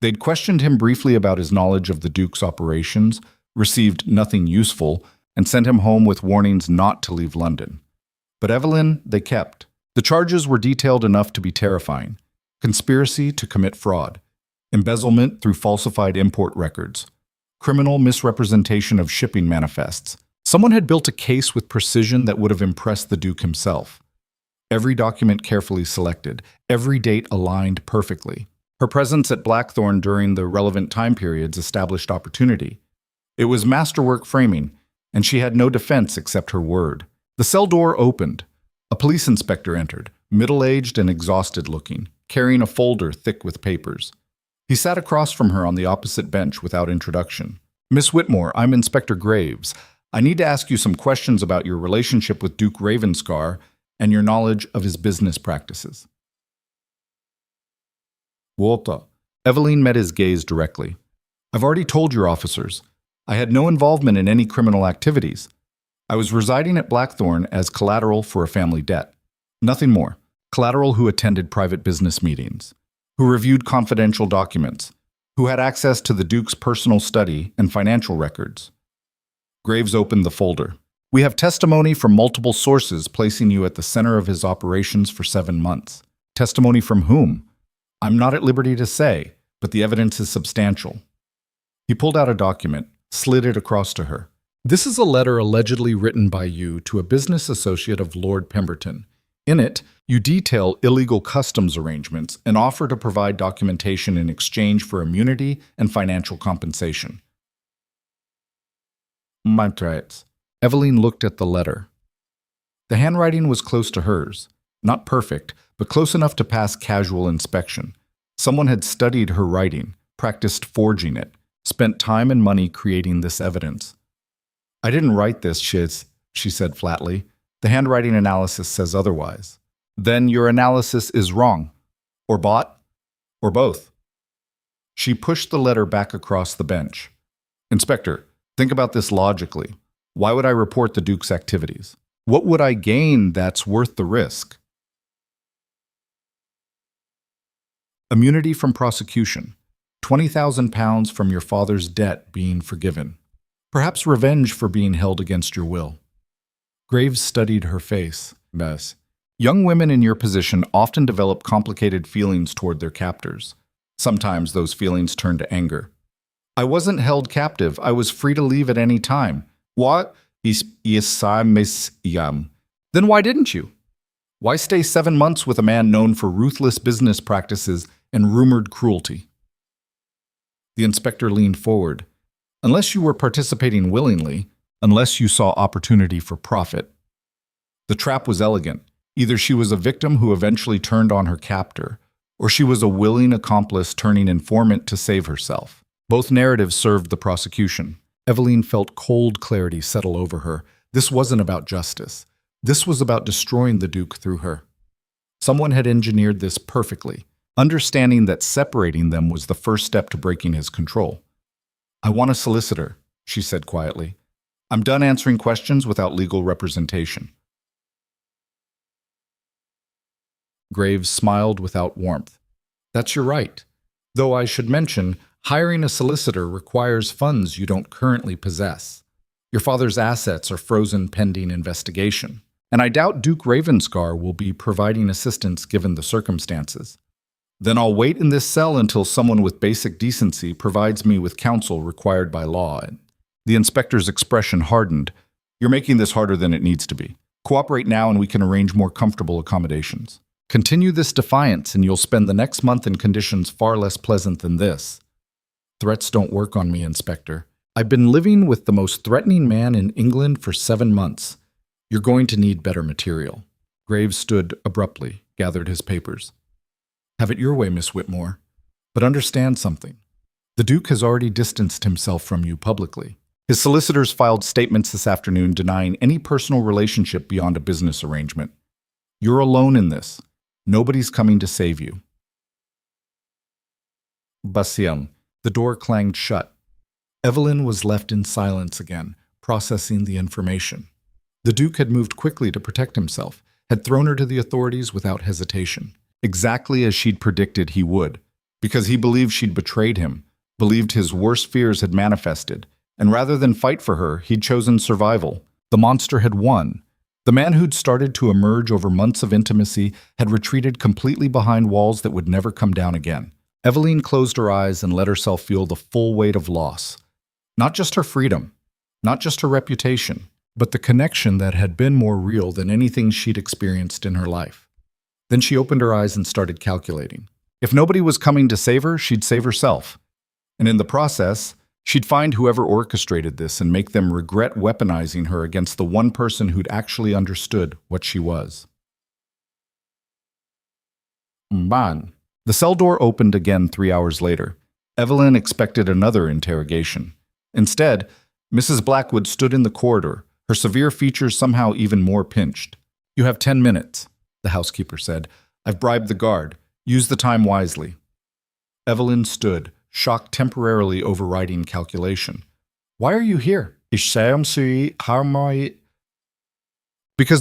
They'd questioned him briefly about his knowledge of the Duke's operations, received nothing useful, and sent him home with warnings not to leave London. But Eveline they kept. The charges were detailed enough to be terrifying. Conspiracy to commit fraud, embezzlement through falsified import records, criminal misrepresentation of shipping manifests. Someone had built a case with precision that would have impressed the Duke himself. Every document carefully selected, every date aligned perfectly. Her presence at Blackthorne during the relevant time periods established opportunity. It was masterwork framing, and she had no defense except her word. The cell door opened. A police inspector entered, middle-aged and exhausted looking, carrying a folder thick with papers. He sat across from her on the opposite bench without introduction. "Miss Whitmore, I'm Inspector Graves. I need to ask you some questions about your relationship with Duke Ravenscar and your knowledge of his business practices." Walter. Eveline met his gaze directly. "I've already told your officers. I had no involvement in any criminal activities. I was residing at Blackthorne as collateral for a family debt. Nothing more. Collateral who attended private business meetings, who reviewed confidential documents, who had access to the Duke's personal study and financial records." Graves opened the folder. "We have testimony from multiple sources placing you at the center of his operations for 7 months. Testimony from whom? I'm not at liberty to say, but the evidence is substantial." He pulled out a document, slid it across to her. "This is a letter allegedly written by you to a business associate of Lord Pemberton. In it, you detail illegal customs arrangements and offer to provide documentation in exchange for immunity and financial compensation." Matrates. Eveline looked at the letter. The handwriting was close to hers. Not perfect, but close enough to pass casual inspection. Someone had studied her writing, practiced forging it, spent time and money creating this evidence. I didn't write this, Shiz, she said flatly. The handwriting analysis says otherwise. Then your analysis is wrong. Or bought? Or both. She pushed the letter back across the bench. Inspector, think about this logically. Why would I report the Duke's activities? What would I gain that's worth the risk? Immunity from prosecution. £20,000 from your father's debt being forgiven. Perhaps revenge for being held against your will. Graves studied her face. Yes. Young women in your position often develop complicated feelings toward their captors. Sometimes those feelings turn to anger. I wasn't held captive. I was free to leave at any time. What? Then why didn't you? Why stay 7 months with a man known for ruthless business practices and rumored cruelty? The inspector leaned forward. Unless you were participating willingly, unless you saw opportunity for profit. The trap was elegant. Either she was a victim who eventually turned on her captor, or she was a willing accomplice turning informant to save herself. Both narratives served the prosecution. Eveline felt cold clarity settle over her. This wasn't about justice. This was about destroying the Duke through her. Someone had engineered this perfectly, understanding that separating them was the first step to breaking his control. I want a solicitor, she said quietly. I'm done answering questions without legal representation. Graves smiled without warmth. That's your right. Though I should mention, hiring a solicitor requires funds you don't currently possess. Your father's assets are frozen pending investigation, and I doubt Duke Ravenscar will be providing assistance given the circumstances. Then I'll wait in this cell until someone with basic decency provides me with counsel required by law. The inspector's expression hardened. You're making this harder than it needs to be. Cooperate now and we can arrange more comfortable accommodations. Continue this defiance and you'll spend the next month in conditions far less pleasant than this. Threats don't work on me, Inspector. I've been living with the most threatening man in England for 7 months. You're going to need better material. Graves stood abruptly, gathered his papers. Have it your way, Miss Whitmore. But understand something. The Duke has already distanced himself from you publicly. His solicitors filed statements this afternoon denying any personal relationship beyond a business arrangement. You're alone in this. Nobody's coming to save you. Basiem. The door clanged shut. Eveline was left in silence again, processing the information. The Duke had moved quickly to protect himself, had thrown her to the authorities without hesitation. Exactly as she'd predicted he would, because he believed she'd betrayed him, believed his worst fears had manifested, and rather than fight for her, he'd chosen survival. The monster had won. The man who'd started to emerge over months of intimacy had retreated completely behind walls that would never come down again. Eveline closed her eyes and let herself feel the full weight of loss. Not just her freedom, not just her reputation, but the connection that had been more real than anything she'd experienced in her life. Then she opened her eyes and started calculating. If nobody was coming to save her, she'd save herself. And in the process, she'd find whoever orchestrated this and make them regret weaponizing her against the one person who'd actually understood what she was. Mban. The cell door opened again 3 hours later. Eveline expected another interrogation. Instead, Mrs. Blackwood stood in the corridor, her severe features somehow even more pinched. You have 10 minutes, the housekeeper said. I've bribed the guard. Use the time wisely. Eveline stood, shock temporarily overriding calculation. Why are you here? Because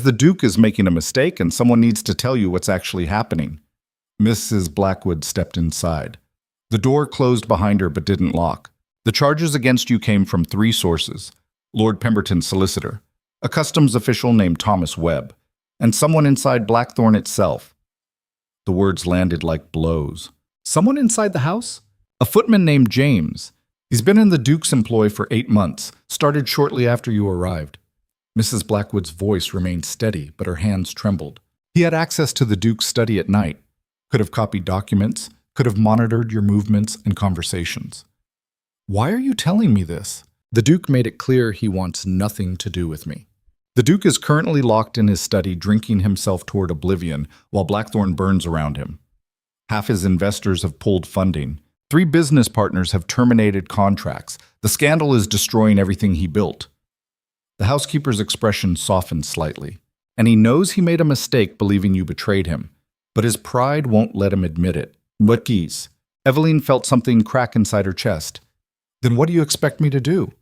the Duke is making a mistake and someone needs to tell you what's actually happening. Mrs. Blackwood stepped inside. The door closed behind her but didn't lock. The charges against you came from 3 sources. Lord Pemberton's solicitor, a customs official named Thomas Webb, and someone inside Blackthorne itself. The words landed like blows. Someone inside the house? A footman named James. He's been in the Duke's employ for 8 months, started shortly after you arrived. Mrs. Blackwood's voice remained steady, but her hands trembled. He had access to the Duke's study at night, could have copied documents, could have monitored your movements and conversations. Why are you telling me this? The Duke made it clear he wants nothing to do with me. The Duke is currently locked in his study, drinking himself toward oblivion, while Blackthorne burns around him. Half his investors have pulled funding. 3 business partners have terminated contracts. The scandal is destroying everything he built. The housekeeper's expression softened slightly, and he knows he made a mistake believing you betrayed him, but his pride won't let him admit it. What geese? Eveline felt something crack inside her chest. Then what do you expect me to do?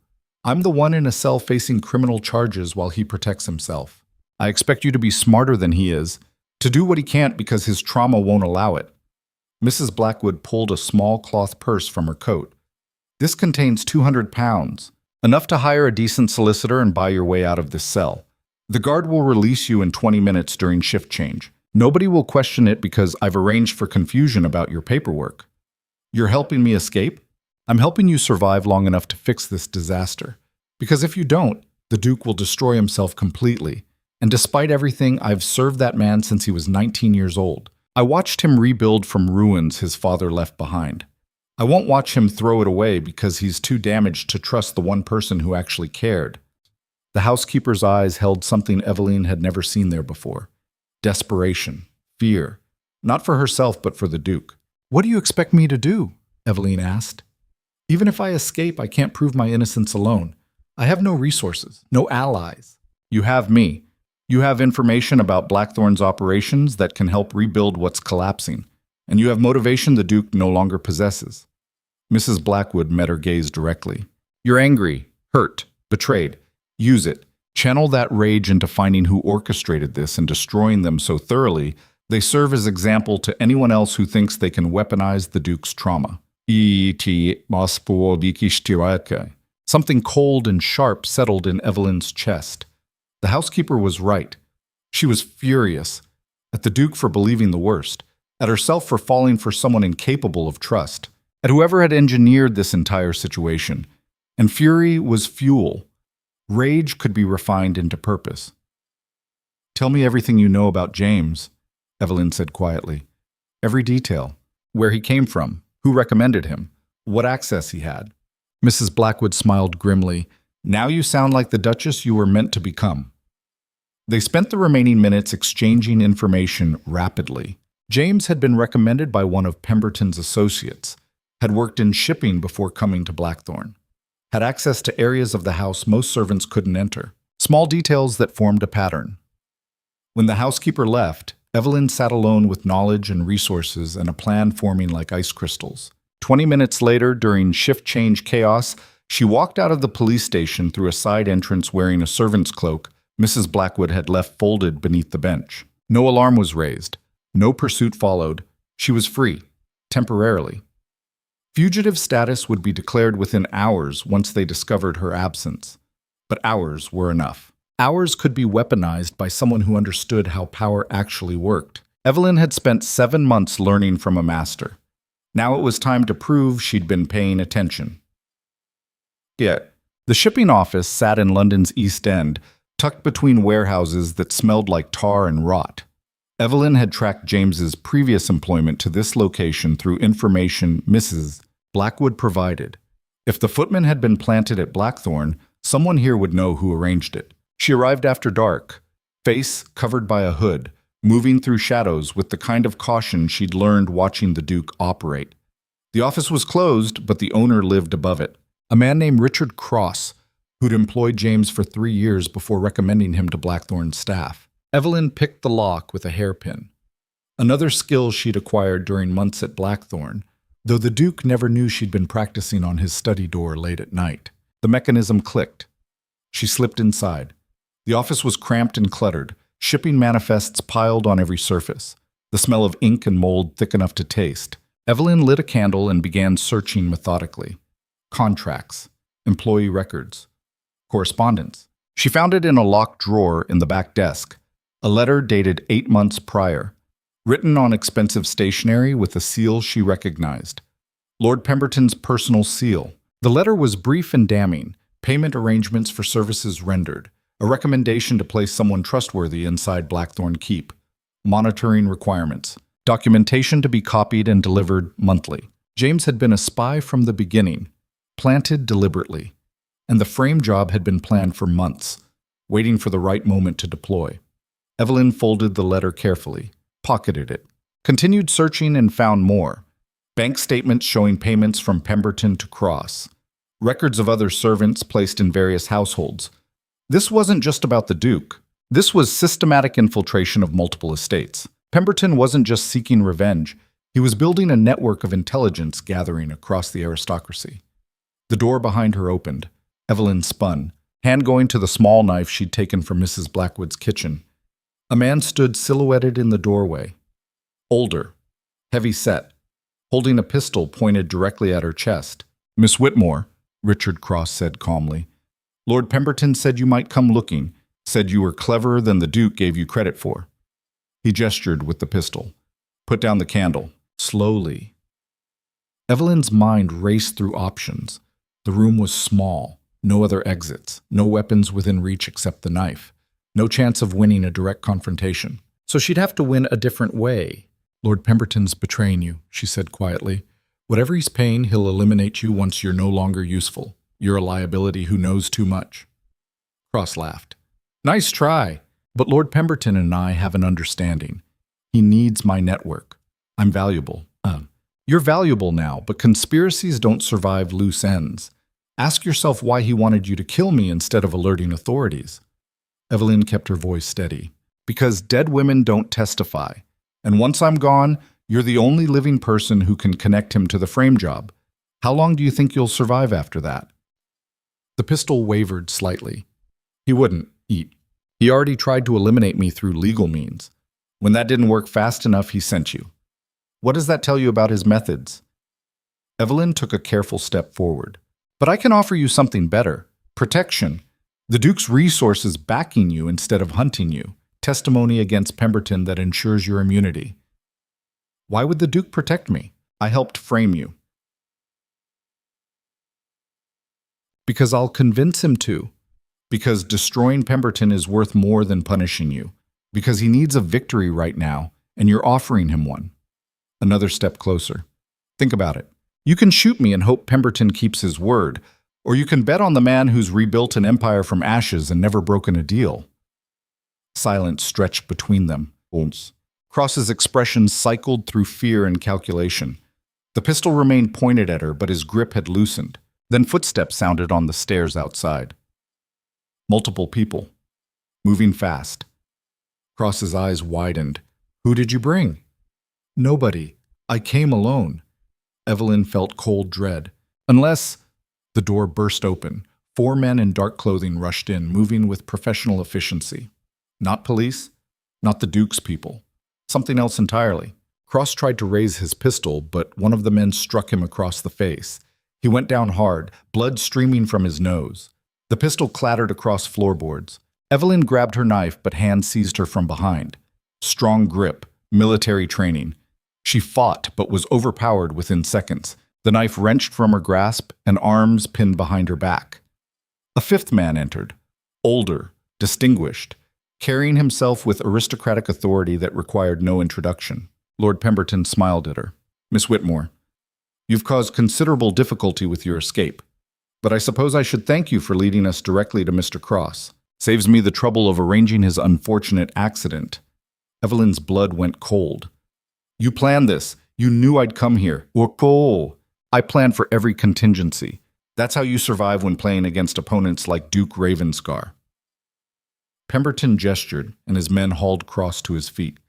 I'm the one in a cell facing criminal charges while he protects himself. I expect you to be smarter than he is, to do what he can't because his trauma won't allow it. Mrs. Blackwood pulled a small cloth purse from her coat. This contains 200 pounds, enough to hire a decent solicitor and buy your way out of this cell. The guard will release you in 20 minutes during shift change. Nobody will question it because I've arranged for confusion about your paperwork. You're helping me escape? I'm helping you survive long enough to fix this disaster. Because if you don't, the Duke will destroy himself completely. And despite everything, I've served that man since he was 19 years old. I watched him rebuild from ruins his father left behind. I won't watch him throw it away because he's too damaged to trust the one person who actually cared. The housekeeper's eyes held something Eveline had never seen there before. Desperation, fear, not for herself but for the Duke. What do you expect me to do? Eveline asked. Even if I escape, I can't prove my innocence alone. I have no resources, no allies. You have me. You have information about Blackthorne's operations that can help rebuild what's collapsing. And you have motivation the Duke no longer possesses. Mrs. Blackwood met her gaze directly. You're angry, hurt, betrayed. Use it. Channel that rage into finding who orchestrated this and destroying them so thoroughly they serve as example to anyone else who thinks they can weaponize the Duke's trauma. Something cold and sharp settled in Eveline's chest. The housekeeper was right. She was furious at the Duke for believing the worst, at herself for falling for someone incapable of trust, at whoever had engineered this entire situation. And fury was fuel. Rage could be refined into purpose. Tell me everything you know about James, Eveline said quietly. Every detail. Where he came from, who recommended him, what access he had. Mrs. Blackwood smiled grimly. Now you sound like the Duchess you were meant to become. They spent the remaining minutes exchanging information rapidly. James had been recommended by one of Pemberton's associates, had worked in shipping before coming to Blackthorne, had access to areas of the house most servants couldn't enter, small details that formed a pattern. When the housekeeper left, Eveline sat alone with knowledge and resources and a plan forming like ice crystals. 20 minutes later, during shift change chaos, she walked out of the police station through a side entrance wearing a servant's cloak Mrs. Blackwood had left folded beneath the bench. No alarm was raised. No pursuit followed. She was free, temporarily. Fugitive status would be declared within hours once they discovered her absence. But hours were enough. Hours could be weaponized by someone who understood how power actually worked. Eveline had spent 7 months learning from a master. Now it was time to prove she'd been paying attention. Yet, the shipping office sat in London's East End, tucked between warehouses that smelled like tar and rot. Eveline had tracked James's previous employment to this location through information Mrs. Blackwood provided. If the footman had been planted at Blackthorne, someone here would know who arranged it. She arrived after dark, face covered by a hood, moving through shadows with the kind of caution she'd learned watching the Duke operate. The office was closed, but the owner lived above it. A man named Richard Cross, who'd employed James for 3 years before recommending him to Blackthorne's staff. Eveline picked the lock with a hairpin, another skill she'd acquired during months at Blackthorne, though the Duke never knew she'd been practicing on his study door late at night. The mechanism clicked. She slipped inside. The office was cramped and cluttered, shipping manifests piled on every surface, the smell of ink and mold thick enough to taste. Eveline lit a candle and began searching methodically. Contracts, employee records, correspondence. She found it in a locked drawer in the back desk, a letter dated 8 months prior, written on expensive stationery with a seal she recognized. Lord Pemberton's personal seal. The letter was brief and damning, payment arrangements for services rendered, a recommendation to place someone trustworthy inside Blackthorne Keep, monitoring requirements, documentation to be copied and delivered monthly. James had been a spy from the beginning, planted deliberately, and the frame job had been planned for months, waiting for the right moment to deploy. Eveline folded the letter carefully, pocketed it, Continued searching and found more. Bank statements showing payments from Pemberton to Cross. Records of other servants placed in various households. This wasn't just about the Duke. This was systematic infiltration of multiple estates. Pemberton wasn't just seeking revenge. He was building a network of intelligence gathering across the aristocracy. The door behind her opened. Eveline spun, hand going to the small knife she'd taken from Mrs. Blackwood's kitchen. A man stood silhouetted in the doorway. Older, heavy-set, holding a pistol pointed directly at her chest. "Miss Whitmore," Richard Cross said calmly. "Lord Pemberton said you might come looking, said you were cleverer than the Duke gave you credit for." He gestured with the pistol. "Put down the candle." Slowly. Eveline's mind raced through options. The room was small, no other exits, no weapons within reach except the knife, no chance of winning a direct confrontation. So she'd have to win a different way. "Lord Pemberton's betraying you," she said quietly. "Whatever he's paying, he'll eliminate you once you're no longer useful. You're a liability who knows too much." Cross laughed. "Nice try. But Lord Pemberton and I have an understanding. He needs my network. I'm valuable. You're valuable now, but conspiracies don't survive loose ends. Ask yourself why he wanted you to kill me instead of alerting authorities." Eveline kept her voice steady. "Because dead women don't testify. And once I'm gone, you're the only living person who can connect him to the frame job. How long do you think you'll survive after that?" The pistol wavered slightly. "He wouldn't eat. He already tried to eliminate me through legal means. When that didn't work fast enough, he sent you. What does that tell you about his methods?" Eveline took a careful step forward. "But I can offer you something better. Protection. The Duke's resources backing you instead of hunting you. Testimony against Pemberton that ensures your immunity." "Why would the Duke protect me? I helped frame you." "Because I'll convince him to. Because destroying Pemberton is worth more than punishing you. Because he needs a victory right now, and you're offering him one." Another step closer. "Think about it. You can shoot me and hope Pemberton keeps his word, or you can bet on the man who's rebuilt an empire from ashes and never broken a deal." Silence stretched between them. Cross's expression cycled through fear and calculation. The pistol remained pointed at her, but his grip had loosened. Then footsteps sounded on the stairs outside. Multiple people. Moving fast. Cross's eyes widened. "Who did you bring?" "Nobody. I came alone." Eveline felt cold dread. "Unless—" The door burst open. 4 men in dark clothing rushed in, moving with professional efficiency. Not police, not the Duke's people. Something else entirely. Cross tried to raise his pistol, but one of the men struck him across the face. He went down hard, blood streaming from his nose. The pistol clattered across floorboards. Eveline grabbed her knife, but hands seized her from behind. Strong grip, military training. She fought, but was overpowered within seconds. The knife wrenched from her grasp, and arms pinned behind her back. A 5th man entered. Older, distinguished, carrying himself with aristocratic authority that required no introduction. Lord Pemberton smiled at her. "Miss Whitmore, you've caused considerable difficulty with your escape. But I suppose I should thank you for leading us directly to Mr. Cross. Saves me the trouble of arranging his unfortunate accident." Eveline's blood went cold. "You planned this. You knew I'd come here. Oh, I planned for every contingency. That's how you survive when playing against opponents like Duke Ravenscar." Pemberton gestured, and his men hauled Cross to his feet.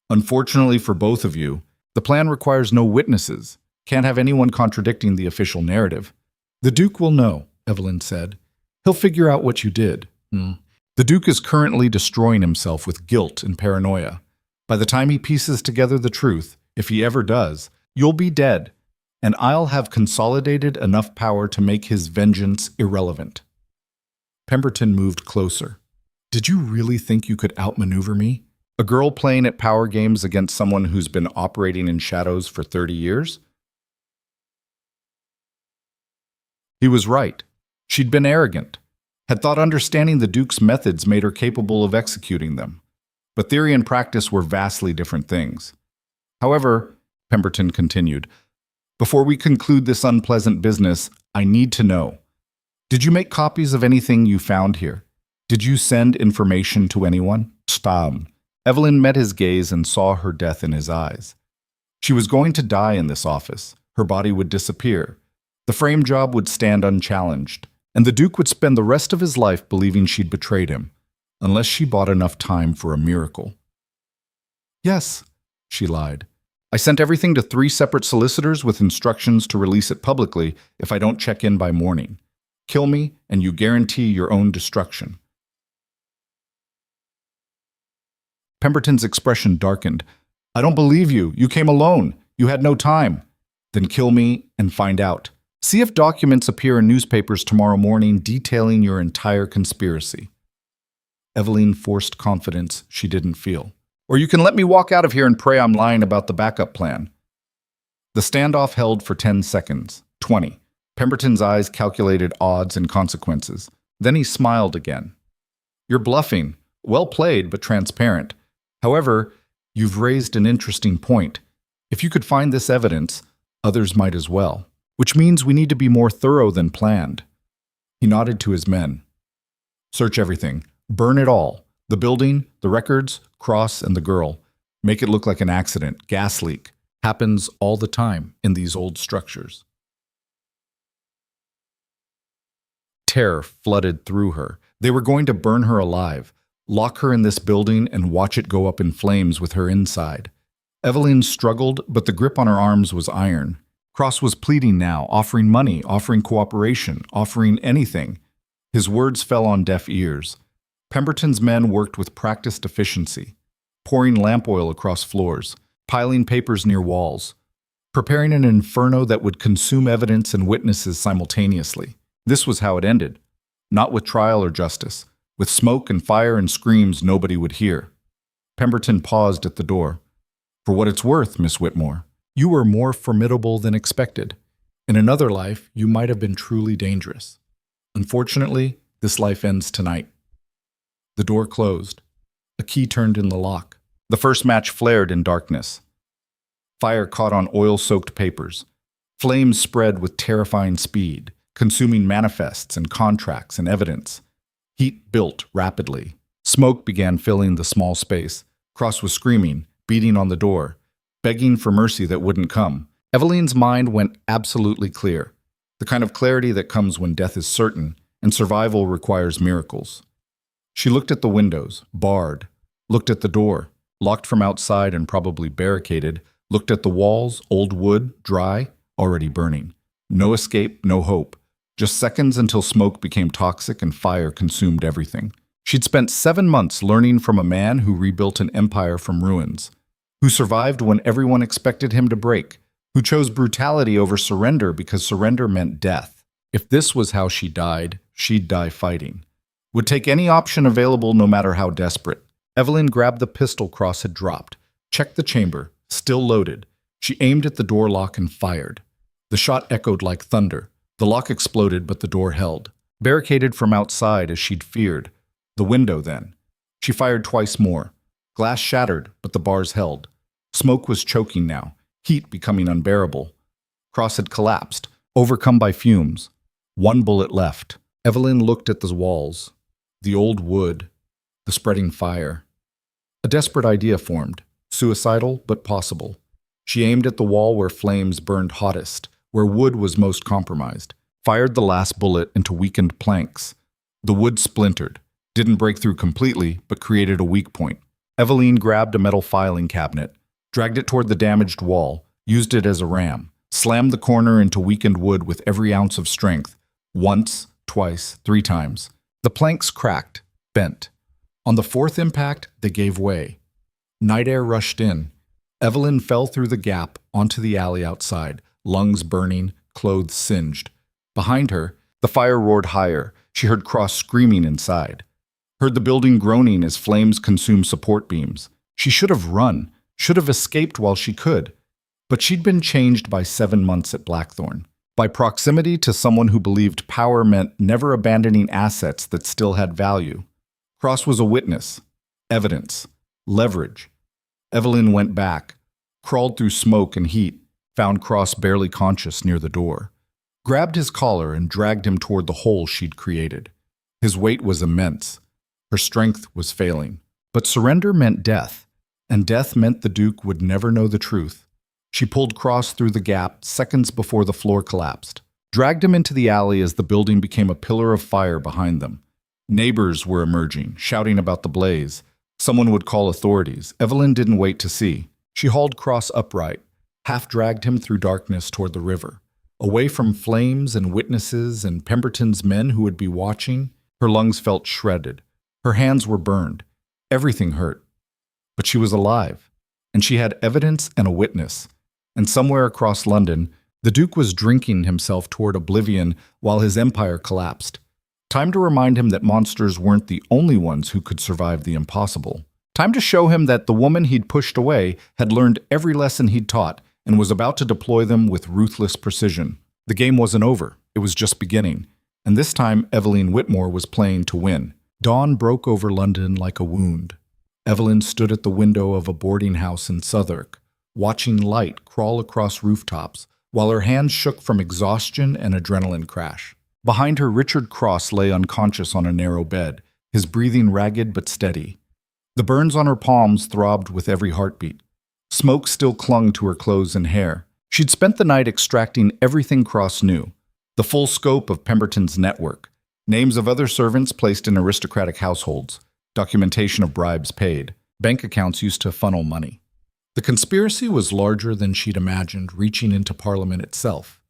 "Unfortunately for both of you, the plan requires no witnesses. Can't have anyone contradicting the official narrative." "The Duke will know," Eveline said. "He'll figure out what you did." "The Duke is currently destroying himself with guilt and paranoia. By the time he pieces together the truth, if he ever does, you'll be dead, and I'll have consolidated enough power to make his vengeance irrelevant." Pemberton moved closer. "Did you really think you could outmaneuver me? A girl playing at power games against someone who's been operating in shadows for 30 years? He was right. She'd been arrogant, had thought understanding the Duke's methods made her capable of executing them. But theory and practice were vastly different things. "However," Pemberton continued, "before we conclude this unpleasant business, I need to know. Did you make copies of anything you found here? Did you send information to anyone?" Eveline met his gaze and saw her death in his eyes. She was going to die in this office. Her body would disappear. The frame job would stand unchallenged, and the Duke would spend the rest of his life believing she'd betrayed him, unless she bought enough time for a miracle. "Yes," she lied. "I sent everything to 3 separate solicitors with instructions to release it publicly if I don't check in by morning. Kill me, and you guarantee your own destruction." Pemberton's expression darkened. "I don't believe you. You came alone. You had no time." "Then kill me and find out. See if documents appear in newspapers tomorrow morning detailing your entire conspiracy." Eveline forced confidence she didn't feel. "Or you can let me walk out of here and pray I'm lying about the backup plan." The standoff held for 10 seconds, 20. Pemberton's eyes calculated odds and consequences. Then he smiled again. "You're bluffing. Well played, but transparent. However, you've raised an interesting point. If you could find this evidence, others might as well. Which means we need to be more thorough than planned." He nodded to his men. "Search everything. Burn it all. The building, the records, Cross, and the girl. Make it look like an accident, gas leak. Happens all the time in these old structures." Terror flooded through her. They were going to burn her alive, lock her in this building and watch it go up in flames with her inside. Eveline struggled, but the grip on her arms was iron. Cross was pleading now, offering money, offering cooperation, offering anything. His words fell on deaf ears. Pemberton's men worked with practiced efficiency, pouring lamp oil across floors, piling papers near walls, preparing an inferno that would consume evidence and witnesses simultaneously. This was how it ended. Not with trial or justice. With smoke and fire and screams nobody would hear. Pemberton paused at the door. "For what it's worth, Miss Whitmore, you were more formidable than expected. In another life, you might have been truly dangerous. Unfortunately, this life ends tonight." The door closed. A key turned in the lock. The first match flared in darkness. Fire caught on oil-soaked papers. Flames spread with terrifying speed, consuming manifests and contracts and evidence. Heat built rapidly. Smoke began filling the small space. Cross was screaming, beating on the door, begging for mercy that wouldn't come. Eveline's mind went absolutely clear, the kind of clarity that comes when death is certain and survival requires miracles. She looked at the windows, barred, looked at the door, locked from outside and probably barricaded, looked at the walls, old wood, dry, already burning. No escape, no hope. Just seconds until smoke became toxic and fire consumed everything. She'd spent 7 months learning from a man who rebuilt an empire from ruins, who survived when everyone expected him to break, who chose brutality over surrender because surrender meant death. If this was how she died, she'd die fighting. Would take any option available no matter how desperate. Eveline grabbed the pistol Cross had dropped, checked the chamber, still loaded. She aimed at the door lock and fired. The shot echoed like thunder. The lock exploded, but the door held. Barricaded from outside as she'd feared. The window, then. She fired twice more. Glass shattered, but the bars held. Smoke was choking now, heat becoming unbearable. Cross had collapsed, overcome by fumes. 1 bullet left. Eveline looked at the walls, the old wood, the spreading fire. A desperate idea formed, suicidal but possible. She aimed at the wall where flames burned hottest, where wood was most compromised, fired the last bullet into weakened planks. The wood splintered, didn't break through completely, but created a weak point. Eveline grabbed a metal filing cabinet, dragged it toward the damaged wall, used it as a ram, slammed the corner into weakened wood with every ounce of strength. Once, twice, 3 times. The planks cracked, bent. On the 4th impact, they gave way. Night air rushed in. Eveline fell through the gap onto the alley outside, lungs burning, clothes singed. Behind her, the fire roared higher. She heard Cross screaming inside. Heard the building groaning as flames consumed support beams. She should have run, should have escaped while she could. But she'd been changed by 7 months at Blackthorne, by proximity to someone who believed power meant never abandoning assets that still had value. Cross was a witness, evidence, leverage. Eveline went back, crawled through smoke and heat, found Cross barely conscious near the door, grabbed his collar and dragged him toward the hole she'd created. His weight was immense. Her strength was failing. But surrender meant death, and death meant the Duke would never know the truth. She pulled Cross through the gap seconds before the floor collapsed, dragged him into the alley as the building became a pillar of fire behind them. Neighbors were emerging, shouting about the blaze. Someone would call authorities. Eveline didn't wait to see. She hauled Cross upright, half-dragged him through darkness toward the river. Away from flames and witnesses and Pemberton's men who would be watching, her lungs felt shredded. Her hands were burned. Everything hurt. But she was alive, and she had evidence and a witness. And somewhere across London, the Duke was drinking himself toward oblivion while his empire collapsed. Time to remind him that monsters weren't the only ones who could survive the impossible. Time to show him that the woman he'd pushed away had learned every lesson he'd taught and was about to deploy them with ruthless precision. The game wasn't over. It was just beginning. And this time, Eveline Whitmore was playing to win. Dawn broke over London like a wound. Eveline stood at the window of a boarding house in Southwark, watching light crawl across rooftops, while her hands shook from exhaustion and adrenaline crash. Behind her, Richard Cross lay unconscious on a narrow bed, his breathing ragged but steady. The burns on her palms throbbed with every heartbeat. Smoke still clung to her clothes and hair. She'd spent the night extracting everything Cross knew, the full scope of Pemberton's network, names of other servants placed in aristocratic households, documentation of bribes paid, bank accounts used to funnel money. The conspiracy was larger than she'd imagined, reaching into Parliament itself.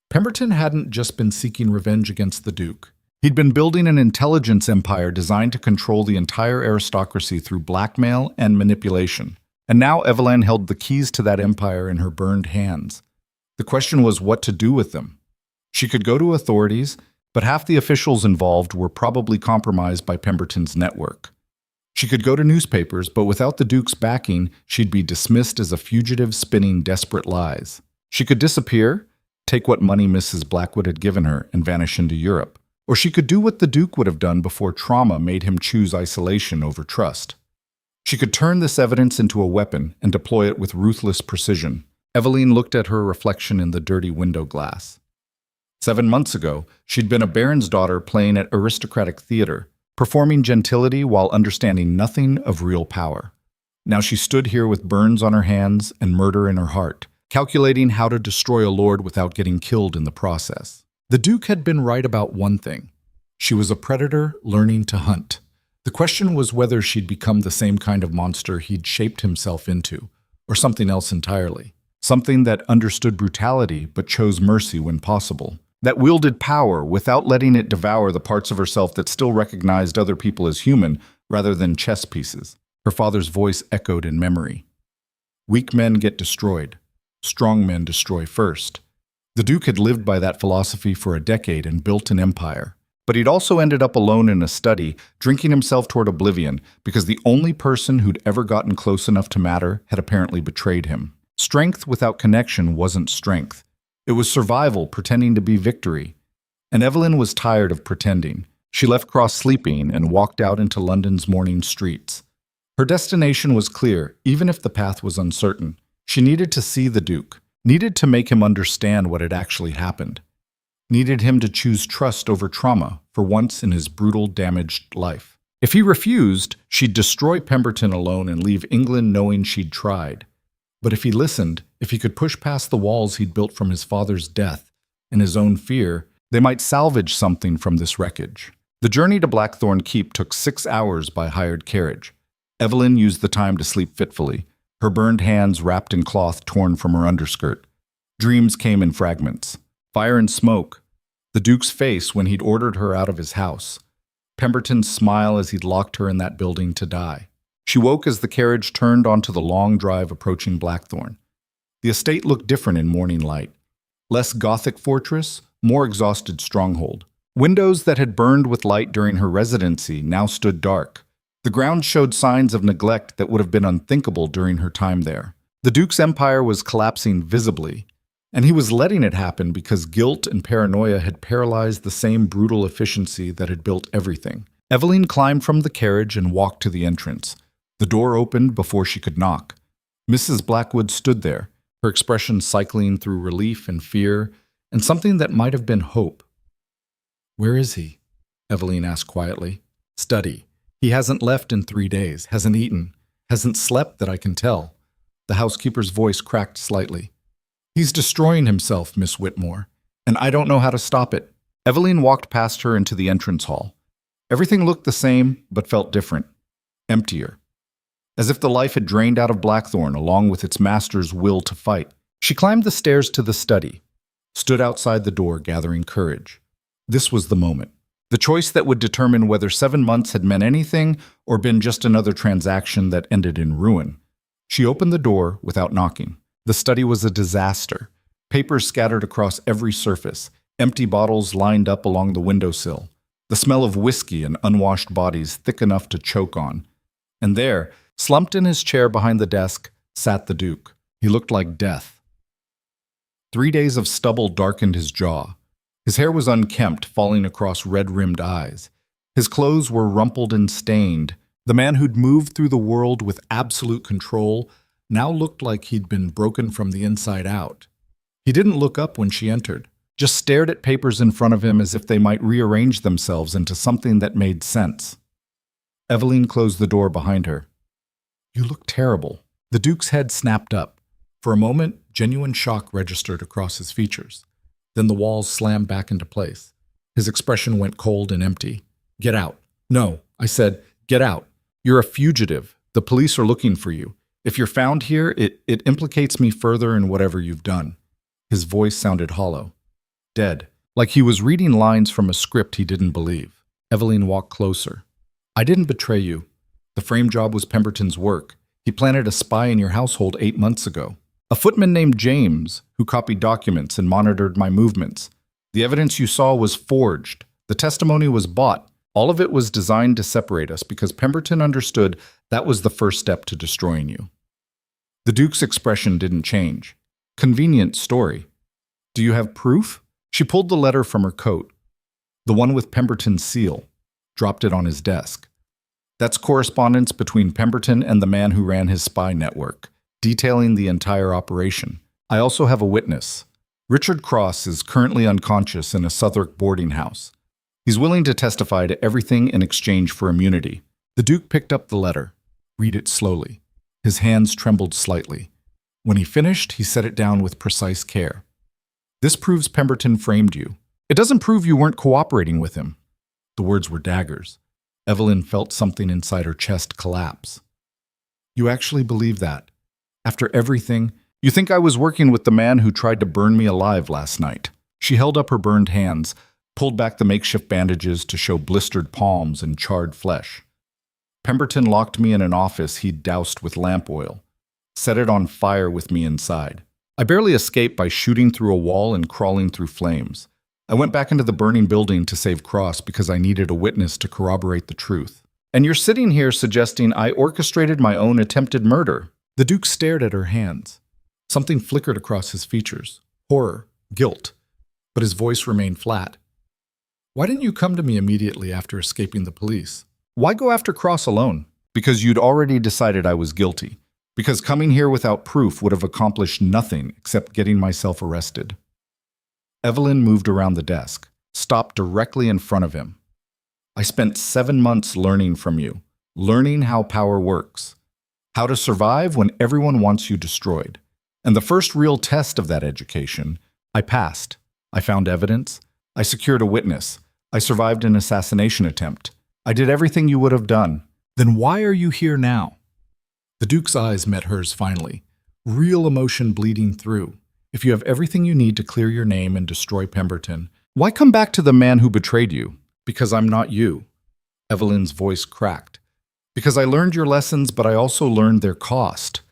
Pemberton hadn't just been seeking revenge against the Duke. He'd been building an intelligence empire designed to control the entire aristocracy through blackmail and manipulation. And now Eveline held the keys to that empire in her burned hands. The question was what to do with them. She could go to authorities, but half the officials involved were probably compromised by Pemberton's network. She could go to newspapers, but without the Duke's backing, she'd be dismissed as a fugitive spinning desperate lies. She could disappear, take what money Mrs. Blackwood had given her, and vanish into Europe. Or she could do what the Duke would have done before trauma made him choose isolation over trust. She could turn this evidence into a weapon and deploy it with ruthless precision. Eveline looked at her reflection in the dirty window glass. 7 months ago, she'd been a baron's daughter playing at aristocratic theater, performing gentility while understanding nothing of real power. Now she stood here with burns on her hands and murder in her heart, calculating how to destroy a lord without getting killed in the process. The Duke had been right about one thing. She was a predator learning to hunt. The question was whether she'd become the same kind of monster he'd shaped himself into, or something else entirely. Something that understood brutality but chose mercy when possible. That wielded power without letting it devour the parts of herself that still recognized other people as human rather than chess pieces. Her father's voice echoed in memory. Weak men get destroyed. Strong men destroy first. The Duke had lived by that philosophy for a decade and built an empire. But he'd also ended up alone in a study, drinking himself toward oblivion because the only person who'd ever gotten close enough to matter had apparently betrayed him. Strength without connection wasn't strength. It was survival pretending to be victory. And Eveline was tired of pretending. She left Cross sleeping and walked out into London's morning streets. Her destination was clear, even if the path was uncertain. She needed to see the Duke, needed to make him understand what had actually happened, needed him to choose trust over trauma for once in his brutal, damaged life. If he refused, she'd destroy Pemberton alone and leave England knowing she'd tried. But if he listened, if he could push past the walls he'd built from his father's death and his own fear, they might salvage something from this wreckage. The journey to Blackthorne Keep took 6 hours by hired carriage. Eveline used the time to sleep fitfully, her burned hands wrapped in cloth torn from her underskirt. Dreams came in fragments. Fire and smoke. The Duke's face when he'd ordered her out of his house. Pemberton's smile as he'd locked her in that building to die. She woke as the carriage turned onto the long drive approaching Blackthorne. The estate looked different in morning light. Less Gothic fortress, more exhausted stronghold. Windows that had burned with light during her residency now stood dark. The ground showed signs of neglect that would have been unthinkable during her time there. The Duke's empire was collapsing visibly, and he was letting it happen because guilt and paranoia had paralyzed the same brutal efficiency that had built everything. Eveline climbed from the carriage and walked to the entrance. The door opened before she could knock. Mrs. Blackwood stood there, her expression cycling through relief and fear, and something that might have been hope. "Where is he?" Eveline asked quietly. "Study. He hasn't left in 3 days, hasn't eaten, hasn't slept that I can tell." The housekeeper's voice cracked slightly. He's destroying himself, Miss Whitmore, and I don't know how to stop it. Eveline walked past her into the entrance hall. Everything looked the same, but felt different, emptier. As if the life had drained out of Blackthorne along with its master's will to fight. She climbed the stairs to the study, stood outside the door gathering courage. This was the moment. The choice that would determine whether 7 months had meant anything or been just another transaction that ended in ruin. She opened the door without knocking. The study was a disaster. Papers scattered across every surface, empty bottles lined up along the windowsill, the smell of whiskey and unwashed bodies thick enough to choke on. And there, slumped in his chair behind the desk, sat the Duke. He looked like death. 3 days of stubble darkened his jaw. His hair was unkempt, falling across red-rimmed eyes. His clothes were rumpled and stained. The man who'd moved through the world with absolute control now looked like he'd been broken from the inside out. He didn't look up when she entered, just stared at papers in front of him as if they might rearrange themselves into something that made sense. Eveline closed the door behind her. "You look terrible." The Duke's head snapped up. For a moment, genuine shock registered across his features. Then the walls slammed back into place. His expression went cold and empty. "Get out." "No," I said, "get out. You're a fugitive. The police are looking for you. If you're found here, it implicates me further in whatever you've done." His voice sounded hollow, dead, like he was reading lines from a script he didn't believe. Eveline walked closer. "I didn't betray you. The frame job was Pemberton's work. He planted a spy in your household 8 months ago. A footman named James, who copied documents and monitored my movements. The evidence you saw was forged. The testimony was bought. All of it was designed to separate us because Pemberton understood that was the first step to destroying you." The Duke's expression didn't change. "Convenient story. Do you have proof?" She pulled the letter from her coat, the one with Pemberton's seal, dropped it on his desk. "That's correspondence between Pemberton and the man who ran his spy network, detailing the entire operation. I also have a witness. Richard Cross is currently unconscious in a Southwark boarding house. He's willing to testify to everything in exchange for immunity." The Duke picked up the letter. Read it slowly. His hands trembled slightly. When he finished, he set it down with precise care. "This proves Pemberton framed you. It doesn't prove you weren't cooperating with him." The words were daggers. Eveline felt something inside her chest collapse. "You actually believe that? After everything, you think I was working with the man who tried to burn me alive last night?" She held up her burned hands, pulled back the makeshift bandages to show blistered palms and charred flesh. "Pemberton locked me in an office he'd doused with lamp oil, set it on fire with me inside. I barely escaped by shooting through a wall and crawling through flames. I went back into the burning building to save Cross because I needed a witness to corroborate the truth. And you're sitting here suggesting I orchestrated my own attempted murder." The Duke stared at her hands. Something flickered across his features. Horror, guilt. But his voice remained flat. "Why didn't you come to me immediately after escaping the police? Why go after Cross alone?" "Because you'd already decided I was guilty. Because coming here without proof would have accomplished nothing except getting myself arrested." Eveline moved around the desk, stopped directly in front of him. "I spent 7 months learning from you, learning how power works, how to survive when everyone wants you destroyed. And the first real test of that education, I passed. I found evidence. I secured a witness. I survived an assassination attempt. I did everything you would have done. Then why are you here now?" The Duke's eyes met hers finally, real emotion bleeding through. "If you have everything you need to clear your name and destroy Pemberton, why come back to the man who betrayed you?" "Because I'm not you." Eveline's voice cracked. "Because I learned your lessons, but I also learned their cost.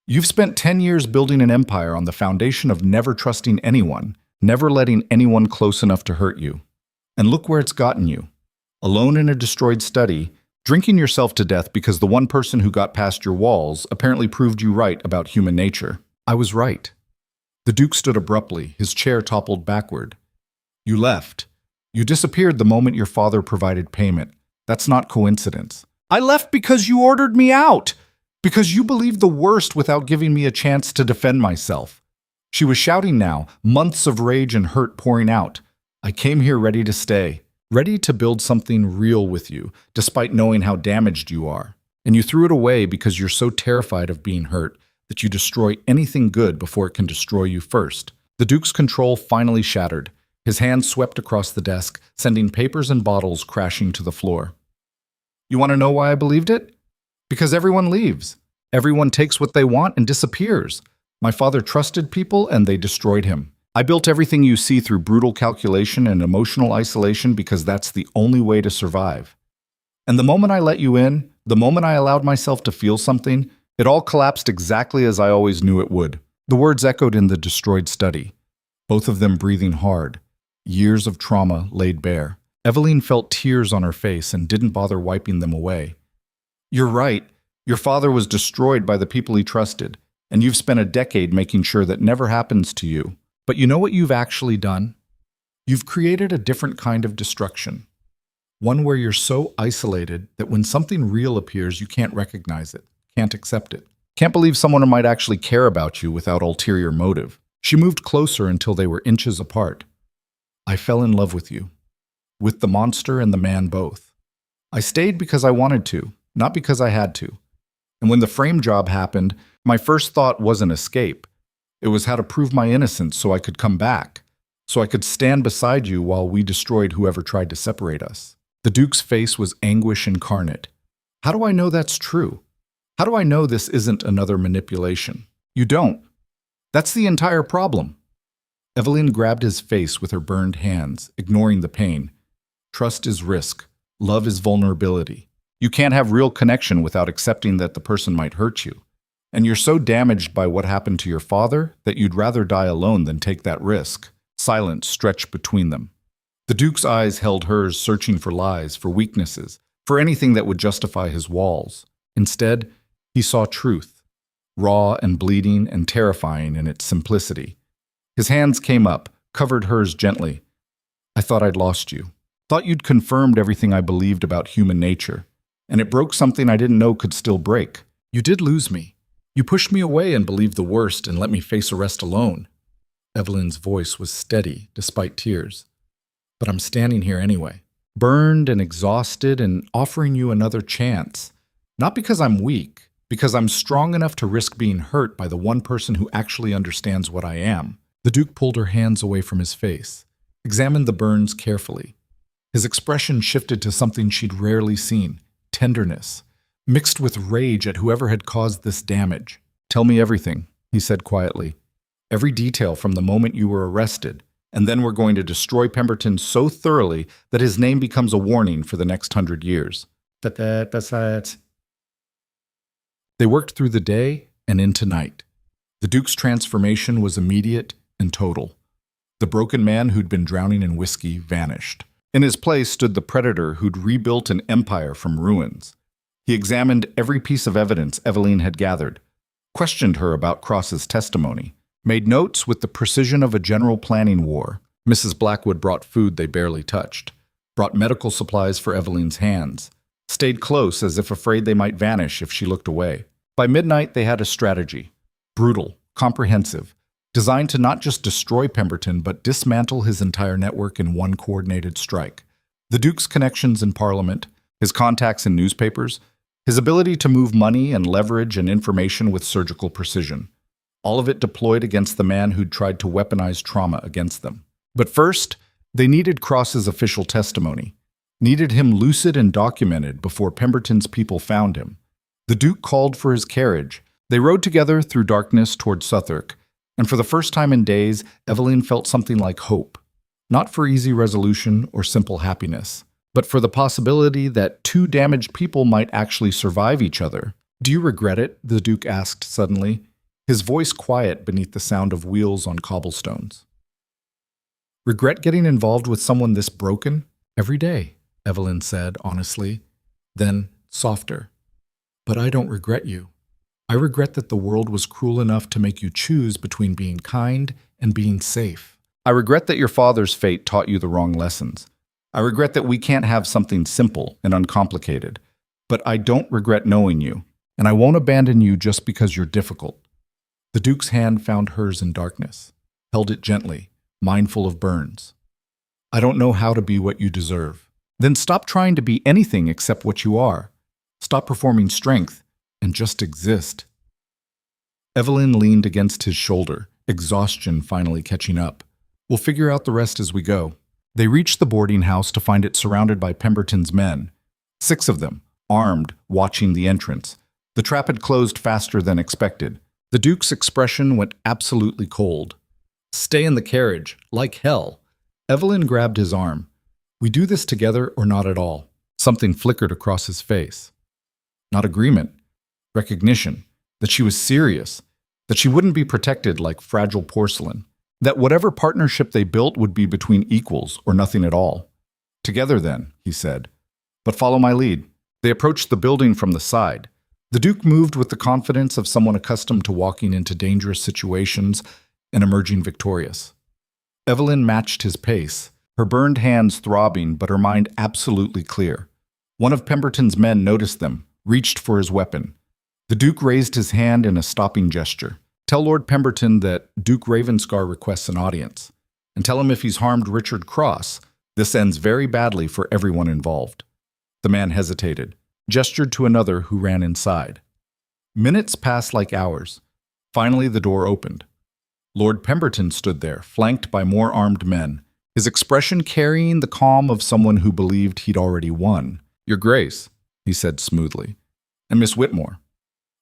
You've spent 10 years building an empire on the foundation of never trusting anyone, never letting anyone close enough to hurt you. And look where it's gotten you. Alone in a destroyed study, drinking yourself to death because the one person who got past your walls apparently proved you right about human nature." "I was right." The Duke stood abruptly, his chair toppled backward. "You left. You disappeared the moment your father provided payment. That's not coincidence." "I left because you ordered me out! Because you believed the worst without giving me a chance to defend myself." She was shouting now, months of rage and hurt pouring out. "I came here ready to stay, ready to build something real with you, despite knowing how damaged you are. And you threw it away because you're so terrified of being hurt that you destroy anything good before it can destroy you first. The Duke's control finally shattered. His hand swept across the desk, sending papers and bottles crashing to the floor. You want to know why I believed it? Because everyone leaves. Everyone takes what they want and disappears. My father trusted people and they destroyed him. I built everything you see through brutal calculation and emotional isolation because that's the only way to survive. And the moment I let you in, the moment I allowed myself to feel something, it all collapsed exactly as I always knew it would. The words echoed in the destroyed study, both of them breathing hard. Years of trauma laid bare. Eveline felt tears on her face and didn't bother wiping them away. You're right. Your father was destroyed by the people he trusted, and you've spent a decade making sure that never happens to you. But you know what you've actually done? You've created a different kind of destruction. One where you're so isolated that when something real appears, you can't recognize it, can't accept it. Can't believe someone might actually care about you without ulterior motive. She moved closer until they were inches apart. I fell in love with you. With the monster and the man both. I stayed because I wanted to, not because I had to. And when the frame job happened, my first thought wasn't escape. It was how to prove my innocence so I could come back, so I could stand beside you while we destroyed whoever tried to separate us. The Duke's face was anguish incarnate. How do I know that's true? How do I know this isn't another manipulation? You don't. That's the entire problem. Eveline grabbed his face with her burned hands, ignoring the pain. Trust is risk. Love is vulnerability. You can't have real connection without accepting that the person might hurt you. And you're so damaged by what happened to your father that you'd rather die alone than take that risk. Silence stretched between them. The Duke's eyes held hers, searching for lies, for weaknesses, for anything that would justify his walls. Instead, he saw truth, raw and bleeding and terrifying in its simplicity. His hands came up, covered hers gently. I thought I'd lost you. Thought you'd confirmed everything I believed about human nature. And it broke something I didn't know could still break. You did lose me. You pushed me away and believed the worst and let me face arrest alone. Eveline's voice was steady, despite tears. But I'm standing here anyway, burned and exhausted and offering you another chance. Not because I'm weak, because I'm strong enough to risk being hurt by the one person who actually understands what I am. The Duke pulled her hands away from his face, examined the burns carefully. His expression shifted to something she'd rarely seen, tenderness, mixed with rage at whoever had caused this damage. Tell me everything, he said quietly. Every detail from the moment you were arrested, and then we're going to destroy Pemberton so thoroughly that his name becomes a warning for the next 100 years. That's. They worked through the day and into night. The Duke's transformation was immediate and total. The broken man who'd been drowning in whiskey vanished. In his place stood the predator who'd rebuilt an empire from ruins. He examined every piece of evidence Eveline had gathered, questioned her about Cross's testimony, made notes with the precision of a general planning war. Mrs. Blackwood brought food they barely touched, brought medical supplies for Eveline's hands, stayed close as if afraid they might vanish if she looked away. By midnight, they had a strategy, brutal, comprehensive, designed to not just destroy Pemberton but dismantle his entire network in one coordinated strike. The Duke's connections in Parliament, his contacts in newspapers, his ability to move money and leverage and information with surgical precision. All of it deployed against the man who'd tried to weaponize trauma against them. But first, they needed Cross's official testimony, needed him lucid and documented before Pemberton's people found him. The Duke called for his carriage. They rode together through darkness toward Southwark, and for the first time in days, Eveline felt something like hope. Not for easy resolution or simple happiness, but for the possibility that two damaged people might actually survive each other. Do you regret it? The Duke asked suddenly, his voice quiet beneath the sound of wheels on cobblestones. Regret getting involved with someone this broken? Every day, Eveline said honestly, then softer. But I don't regret you. I regret that the world was cruel enough to make you choose between being kind and being safe. I regret that your father's fate taught you the wrong lessons. I regret that we can't have something simple and uncomplicated. But I don't regret knowing you, and I won't abandon you just because you're difficult. The Duke's hand found hers in darkness, held it gently, mindful of burns. I don't know how to be what you deserve. Then stop trying to be anything except what you are. Stop performing strength and just exist. Eveline leaned against his shoulder, exhaustion finally catching up. We'll figure out the rest as we go. They reached the boarding house to find it surrounded by Pemberton's men. 6 of them, armed, watching the entrance. The trap had closed faster than expected. The Duke's expression went absolutely cold. Stay in the carriage, like hell. Eveline grabbed his arm. We do this together or not at all. Something flickered across his face. Not agreement. Recognition. That she was serious. That she wouldn't be protected like fragile porcelain. That whatever partnership they built would be between equals or nothing at all. Together then, he said. But follow my lead. They approached the building from the side. The Duke moved with the confidence of someone accustomed to walking into dangerous situations and emerging victorious. Eveline matched his pace, her burned hands throbbing but her mind absolutely clear. One of Pemberton's men noticed them, reached for his weapon. The Duke raised his hand in a stopping gesture. Tell Lord Pemberton that Duke Ravenscar requests an audience. And tell him if he's harmed Richard Cross, this ends very badly for everyone involved. The man hesitated, gestured to another who ran inside. Minutes passed like hours. Finally, the door opened. Lord Pemberton stood there, flanked by more armed men, his expression carrying the calm of someone who believed he'd already won. Your Grace, he said smoothly, and Miss Whitmore.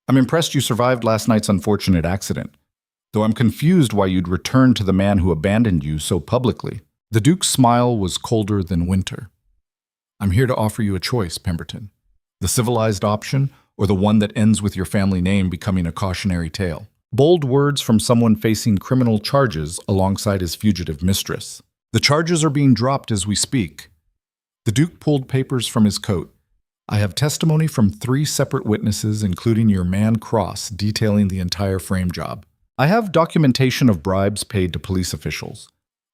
I'm impressed you survived last night's unfortunate accident, though I'm confused why you'd return to the man who abandoned you so publicly. The Duke's smile was colder than winter. I'm here to offer you a choice, Pemberton. The civilized option, or the one that ends with your family name becoming a cautionary tale. Bold words from someone facing criminal charges alongside his fugitive mistress. The charges are being dropped as we speak. The Duke pulled papers from his coat. I have testimony from 3 separate witnesses, including your man Cross, detailing the entire frame job. I have documentation of bribes paid to police officials.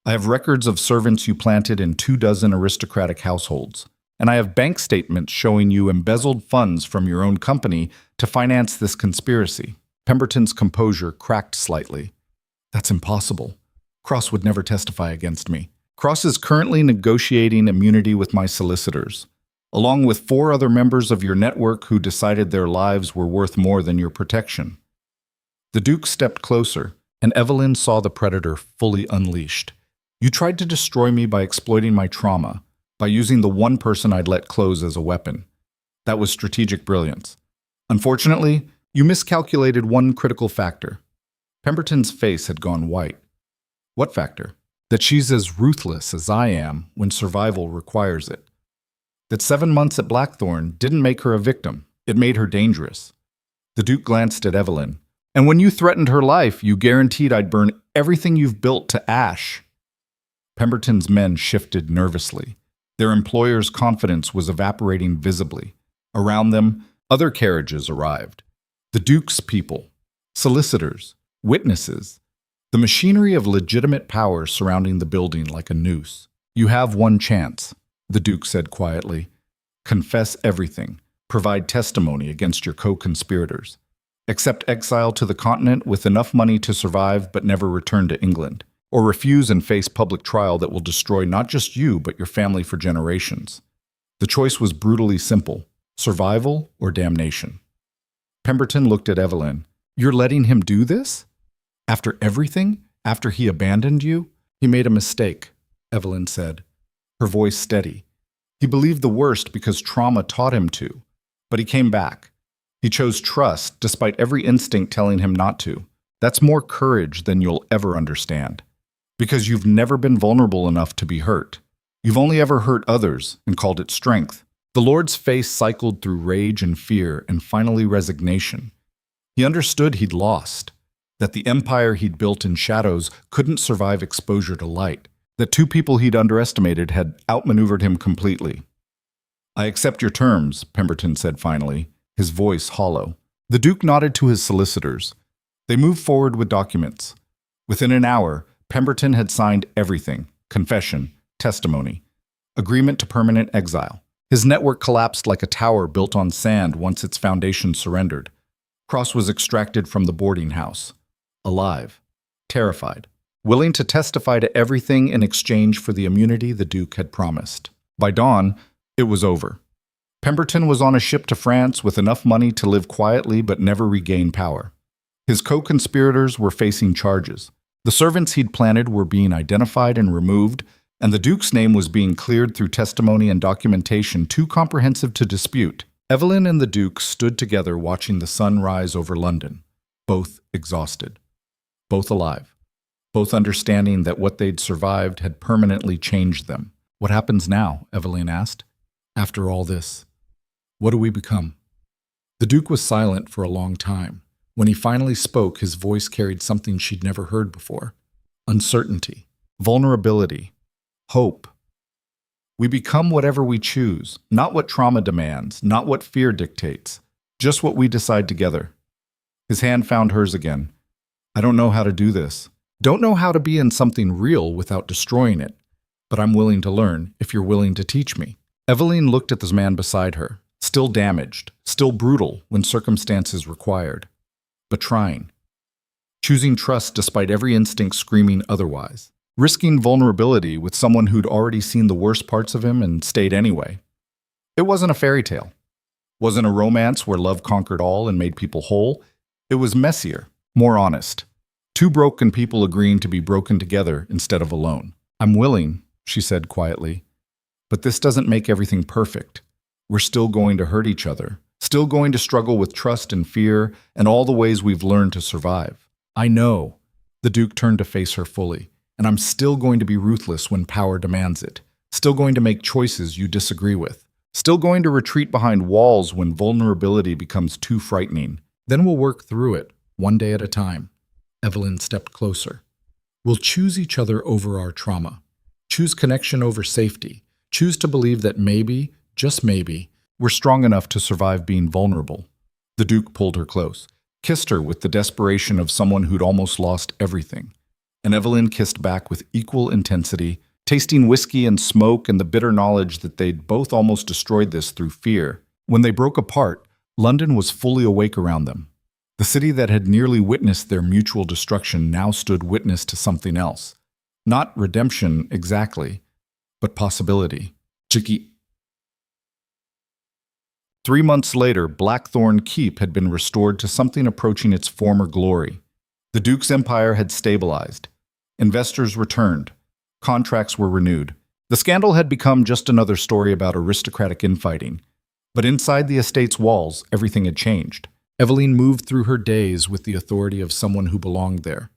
I have records of servants you planted in 24 aristocratic households. And I have bank statements showing you embezzled funds from your own company to finance this conspiracy. Pemberton's composure cracked slightly. That's impossible. Cross would never testify against me. Cross is currently negotiating immunity with my solicitors, along with 4 other members of your network who decided their lives were worth more than your protection. The Duke stepped closer, and Eveline saw the predator fully unleashed. You tried to destroy me by exploiting my trauma, by using the one person I'd let close as a weapon. That was strategic brilliance. Unfortunately, you miscalculated one critical factor. Pemberton's face had gone white. What factor? That she's as ruthless as I am when survival requires it. That 7 months at Blackthorne didn't make her a victim. It made her dangerous. The Duke glanced at Eveline. And when you threatened her life, you guaranteed I'd burn everything you've built to ash. Pemberton's men shifted nervously. Their employer's confidence was evaporating visibly. Around them, other carriages arrived. The Duke's people, solicitors, witnesses, the machinery of legitimate power surrounding the building like a noose. You have one chance, the Duke said quietly. Confess everything. Provide testimony against your co-conspirators. Accept exile to the continent with enough money to survive but never return to England. Or refuse and face public trial that will destroy not just you but your family for generations. The choice was brutally simple. Survival or damnation. Pemberton looked at Eveline. You're letting him do this? After everything? After he abandoned you? He made a mistake, Eveline said, her voice steady. He believed the worst because trauma taught him to. But he came back. He chose trust despite every instinct telling him not to. That's more courage than you'll ever understand. Because you've never been vulnerable enough to be hurt. You've only ever hurt others and called it strength. The Lord's face cycled through rage and fear and finally resignation. He understood he'd lost, that the empire he'd built in shadows couldn't survive exposure to light, that 2 people he'd underestimated had outmaneuvered him completely. I accept your terms, Pemberton said finally, his voice hollow. The Duke nodded to his solicitors. They moved forward with documents. Within an hour, Pemberton had signed everything: confession, testimony, agreement to permanent exile. His network collapsed like a tower built on sand once its foundation surrendered. Cross was extracted from the boarding house, alive, terrified, willing to testify to everything in exchange for the immunity the Duke had promised. By dawn, it was over. Pemberton was on a ship to France with enough money to live quietly but never regain power. His co-conspirators were facing charges. The servants he'd planted were being identified and removed, and the Duke's name was being cleared through testimony and documentation too comprehensive to dispute. Eveline and the Duke stood together watching the sun rise over London, both exhausted, both alive, both understanding that what they'd survived had permanently changed them. "What happens now?" Eveline asked. "After all this, what do we become?" The Duke was silent for a long time. When he finally spoke, his voice carried something she'd never heard before. Uncertainty, vulnerability, hope. "We become whatever we choose, not what trauma demands, not what fear dictates, just what we decide together." His hand found hers again. "I don't know how to do this. Don't know how to be in something real without destroying it. But I'm willing to learn if you're willing to teach me." Eveline looked at the man beside her, still damaged, still brutal when circumstances required, but trying. Choosing trust despite every instinct screaming otherwise. Risking vulnerability with someone who'd already seen the worst parts of him and stayed anyway. It wasn't a fairy tale. Wasn't a romance where love conquered all and made people whole. It was messier, more honest. Two broken people agreeing to be broken together instead of alone. "I'm willing," she said quietly, "but this doesn't make everything perfect. We're still going to hurt each other, still going to struggle with trust and fear and all the ways we've learned to survive." "I know." The Duke turned to face her fully. "And I'm still going to be ruthless when power demands it. Still going to make choices you disagree with. Still going to retreat behind walls when vulnerability becomes too frightening. Then we'll work through it, one day at a time." Eveline stepped closer. "We'll choose each other over our trauma. Choose connection over safety. Choose to believe that maybe, just maybe, we're strong enough to survive being vulnerable." The Duke pulled her close, kissed her with the desperation of someone who'd almost lost everything. And Eveline kissed back with equal intensity, tasting whiskey and smoke and the bitter knowledge that they'd both almost destroyed this through fear. When they broke apart, London was fully awake around them. The city that had nearly witnessed their mutual destruction now stood witness to something else. Not redemption exactly, but possibility. Chicky. 3 months later, Blackthorne Keep had been restored to something approaching its former glory. The Duke's empire had stabilized. Investors returned. Contracts were renewed. The scandal had become just another story about aristocratic infighting. But inside the estate's walls, everything had changed. Eveline moved through her days with the authority of someone who belonged there,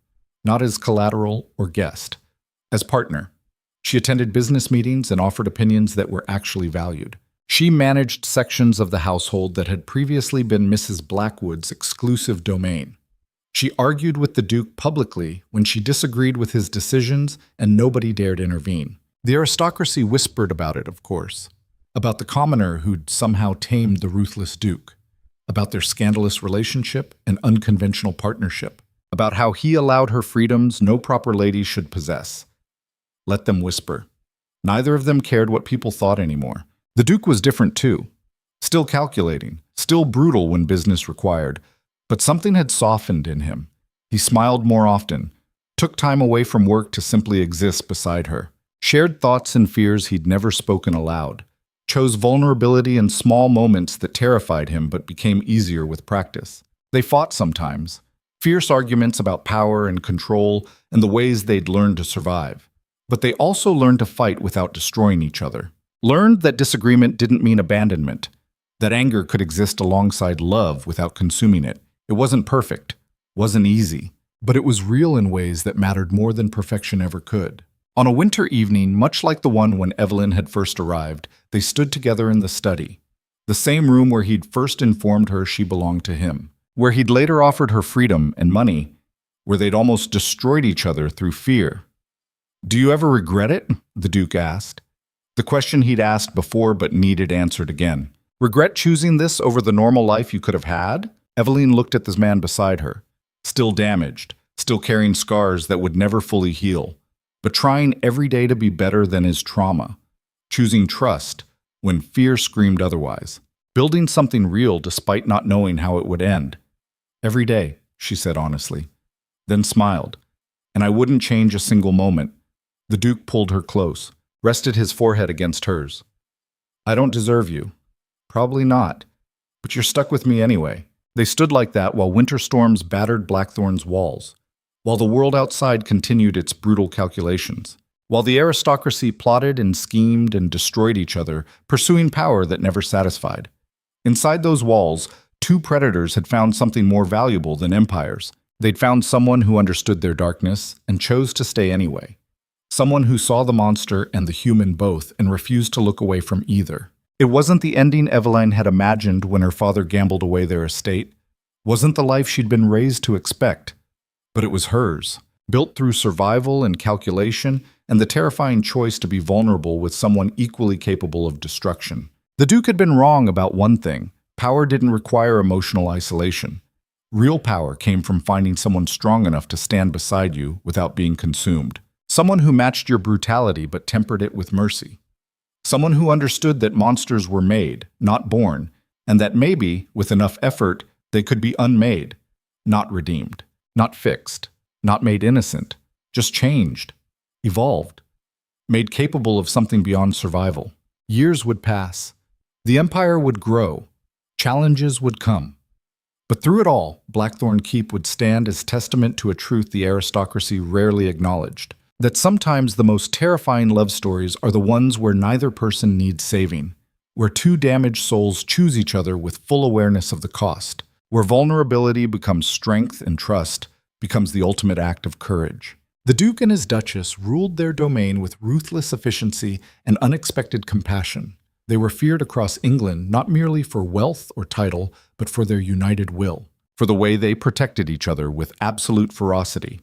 not as collateral or guest, as partner. She attended business meetings and offered opinions that were actually valued. She managed sections of the household that had previously been Mrs. Blackwood's exclusive domain. She argued with the Duke publicly when she disagreed with his decisions, and nobody dared intervene. The aristocracy whispered about it, of course, about the commoner who'd somehow tamed the ruthless Duke, about their scandalous relationship and unconventional partnership, about how he allowed her freedoms no proper lady should possess. Let them whisper. Neither of them cared what people thought anymore. The Duke was different too, still calculating, still brutal when business required, but something had softened in him. He smiled more often, took time away from work to simply exist beside her, shared thoughts and fears he'd never spoken aloud, chose vulnerability in small moments that terrified him but became easier with practice. They fought sometimes, fierce arguments about power and control and the ways they'd learned to survive. But they also learned to fight without destroying each other. Learned that disagreement didn't mean abandonment, that anger could exist alongside love without consuming it. It wasn't perfect, wasn't easy, but it was real in ways that mattered more than perfection ever could. On a winter evening, much like the one when Eveline had first arrived, they stood together in the study, the same room where he'd first informed her she belonged to him, where he'd later offered her freedom and money, where they'd almost destroyed each other through fear. "Do you ever regret it?" the Duke asked. The question he'd asked before but needed answered again. "Regret choosing this over the normal life you could have had?" Eveline looked at this man beside her, still damaged, still carrying scars that would never fully heal, but trying every day to be better than his trauma, choosing trust when fear screamed otherwise, building something real despite not knowing how it would end. "Every day," she said honestly, then smiled. "And I wouldn't change a single moment." The Duke pulled her close, rested his forehead against hers. "I don't deserve you. Probably not. But you're stuck with me anyway. They stood like that while winter storms battered Blackthorne's walls, while the world outside continued its brutal calculations, while the aristocracy plotted and schemed and destroyed each other, pursuing power that never satisfied. Inside those walls, two predators had found something more valuable than empires. They'd found someone who understood their darkness and chose to stay anyway. Someone who saw the monster and the human both and refused to look away from either. It wasn't the ending Eveline had imagined when her father gambled away their estate. Wasn't the life she'd been raised to expect. But it was hers, built through survival and calculation and the terrifying choice to be vulnerable with someone equally capable of destruction. The Duke had been wrong about one thing. Power didn't require emotional isolation. Real power came from finding someone strong enough to stand beside you without being consumed. Someone who matched your brutality but tempered it with mercy. Someone who understood that monsters were made, not born, and that maybe, with enough effort, they could be unmade, not redeemed, not fixed, not made innocent, just changed, evolved, made capable of something beyond survival. Years would pass. The empire would grow. Challenges would come. But through it all, Blackthorne Keep would stand as testament to a truth the aristocracy rarely acknowledged. That sometimes the most terrifying love stories are the ones where neither person needs saving, where two damaged souls choose each other with full awareness of the cost, where vulnerability becomes strength and trust becomes the ultimate act of courage. The Duke and his Duchess ruled their domain with ruthless efficiency and unexpected compassion. They were feared across England not merely for wealth or title, but for their united will, for the way they protected each other with absolute ferocity,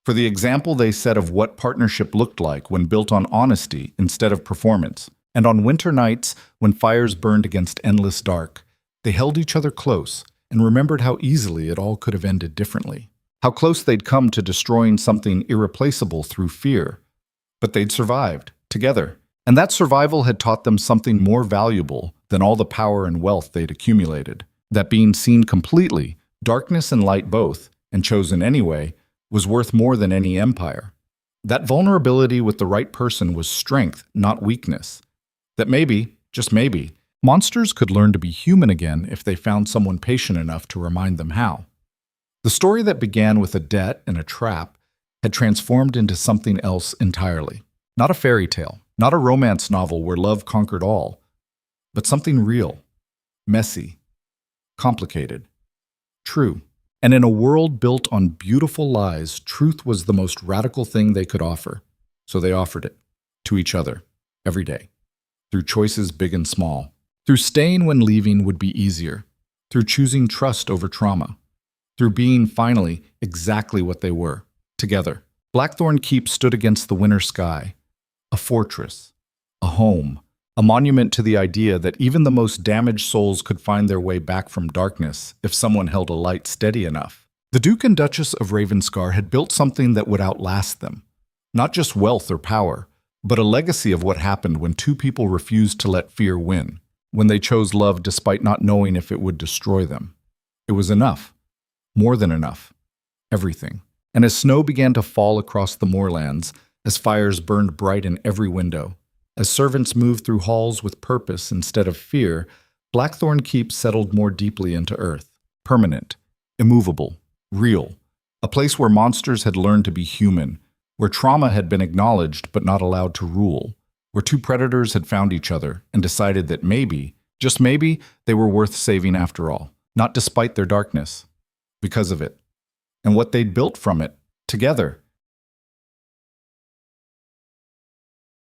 for the example they set of what partnership looked like when built on honesty instead of performance. And on winter nights, when fires burned against endless dark, they held each other close and remembered how easily it all could have ended differently. How close they'd come to destroying something irreplaceable through fear. But they'd survived, together. And that survival had taught them something more valuable than all the power and wealth they'd accumulated. That being seen completely, darkness and light both, and chosen anyway, was worth more than any empire. That vulnerability with the right person was strength, not weakness. That maybe, just maybe, monsters could learn to be human again if they found someone patient enough to remind them how. The story that began with a debt and a trap had transformed into something else entirely. Not a fairy tale, not a romance novel where love conquered all, but something real, messy, complicated, true. And in a world built on beautiful lies, truth was the most radical thing they could offer. So they offered it to each other every day, through choices big and small, through staying when leaving would be easier, through choosing trust over trauma, through being finally exactly what they were, together. Blackthorne Keep stood against the winter sky, a fortress, a home, a monument to the idea that even the most damaged souls could find their way back from darkness if someone held a light steady enough. The Duke and Duchess of Ravenscar had built something that would outlast them. Not just wealth or power, but a legacy of what happened when two people refused to let fear win, when they chose love despite not knowing if it would destroy them. It was enough. More than enough. Everything. And as snow began to fall across the moorlands, as fires burned bright in every window, as servants moved through halls with purpose instead of fear, Blackthorne Keep settled more deeply into earth, permanent, immovable, real, a place where monsters had learned to be human, where trauma had been acknowledged but not allowed to rule, where two predators had found each other and decided that maybe, just maybe, they were worth saving after all, not despite their darkness, because of it, and what they'd built from it, together.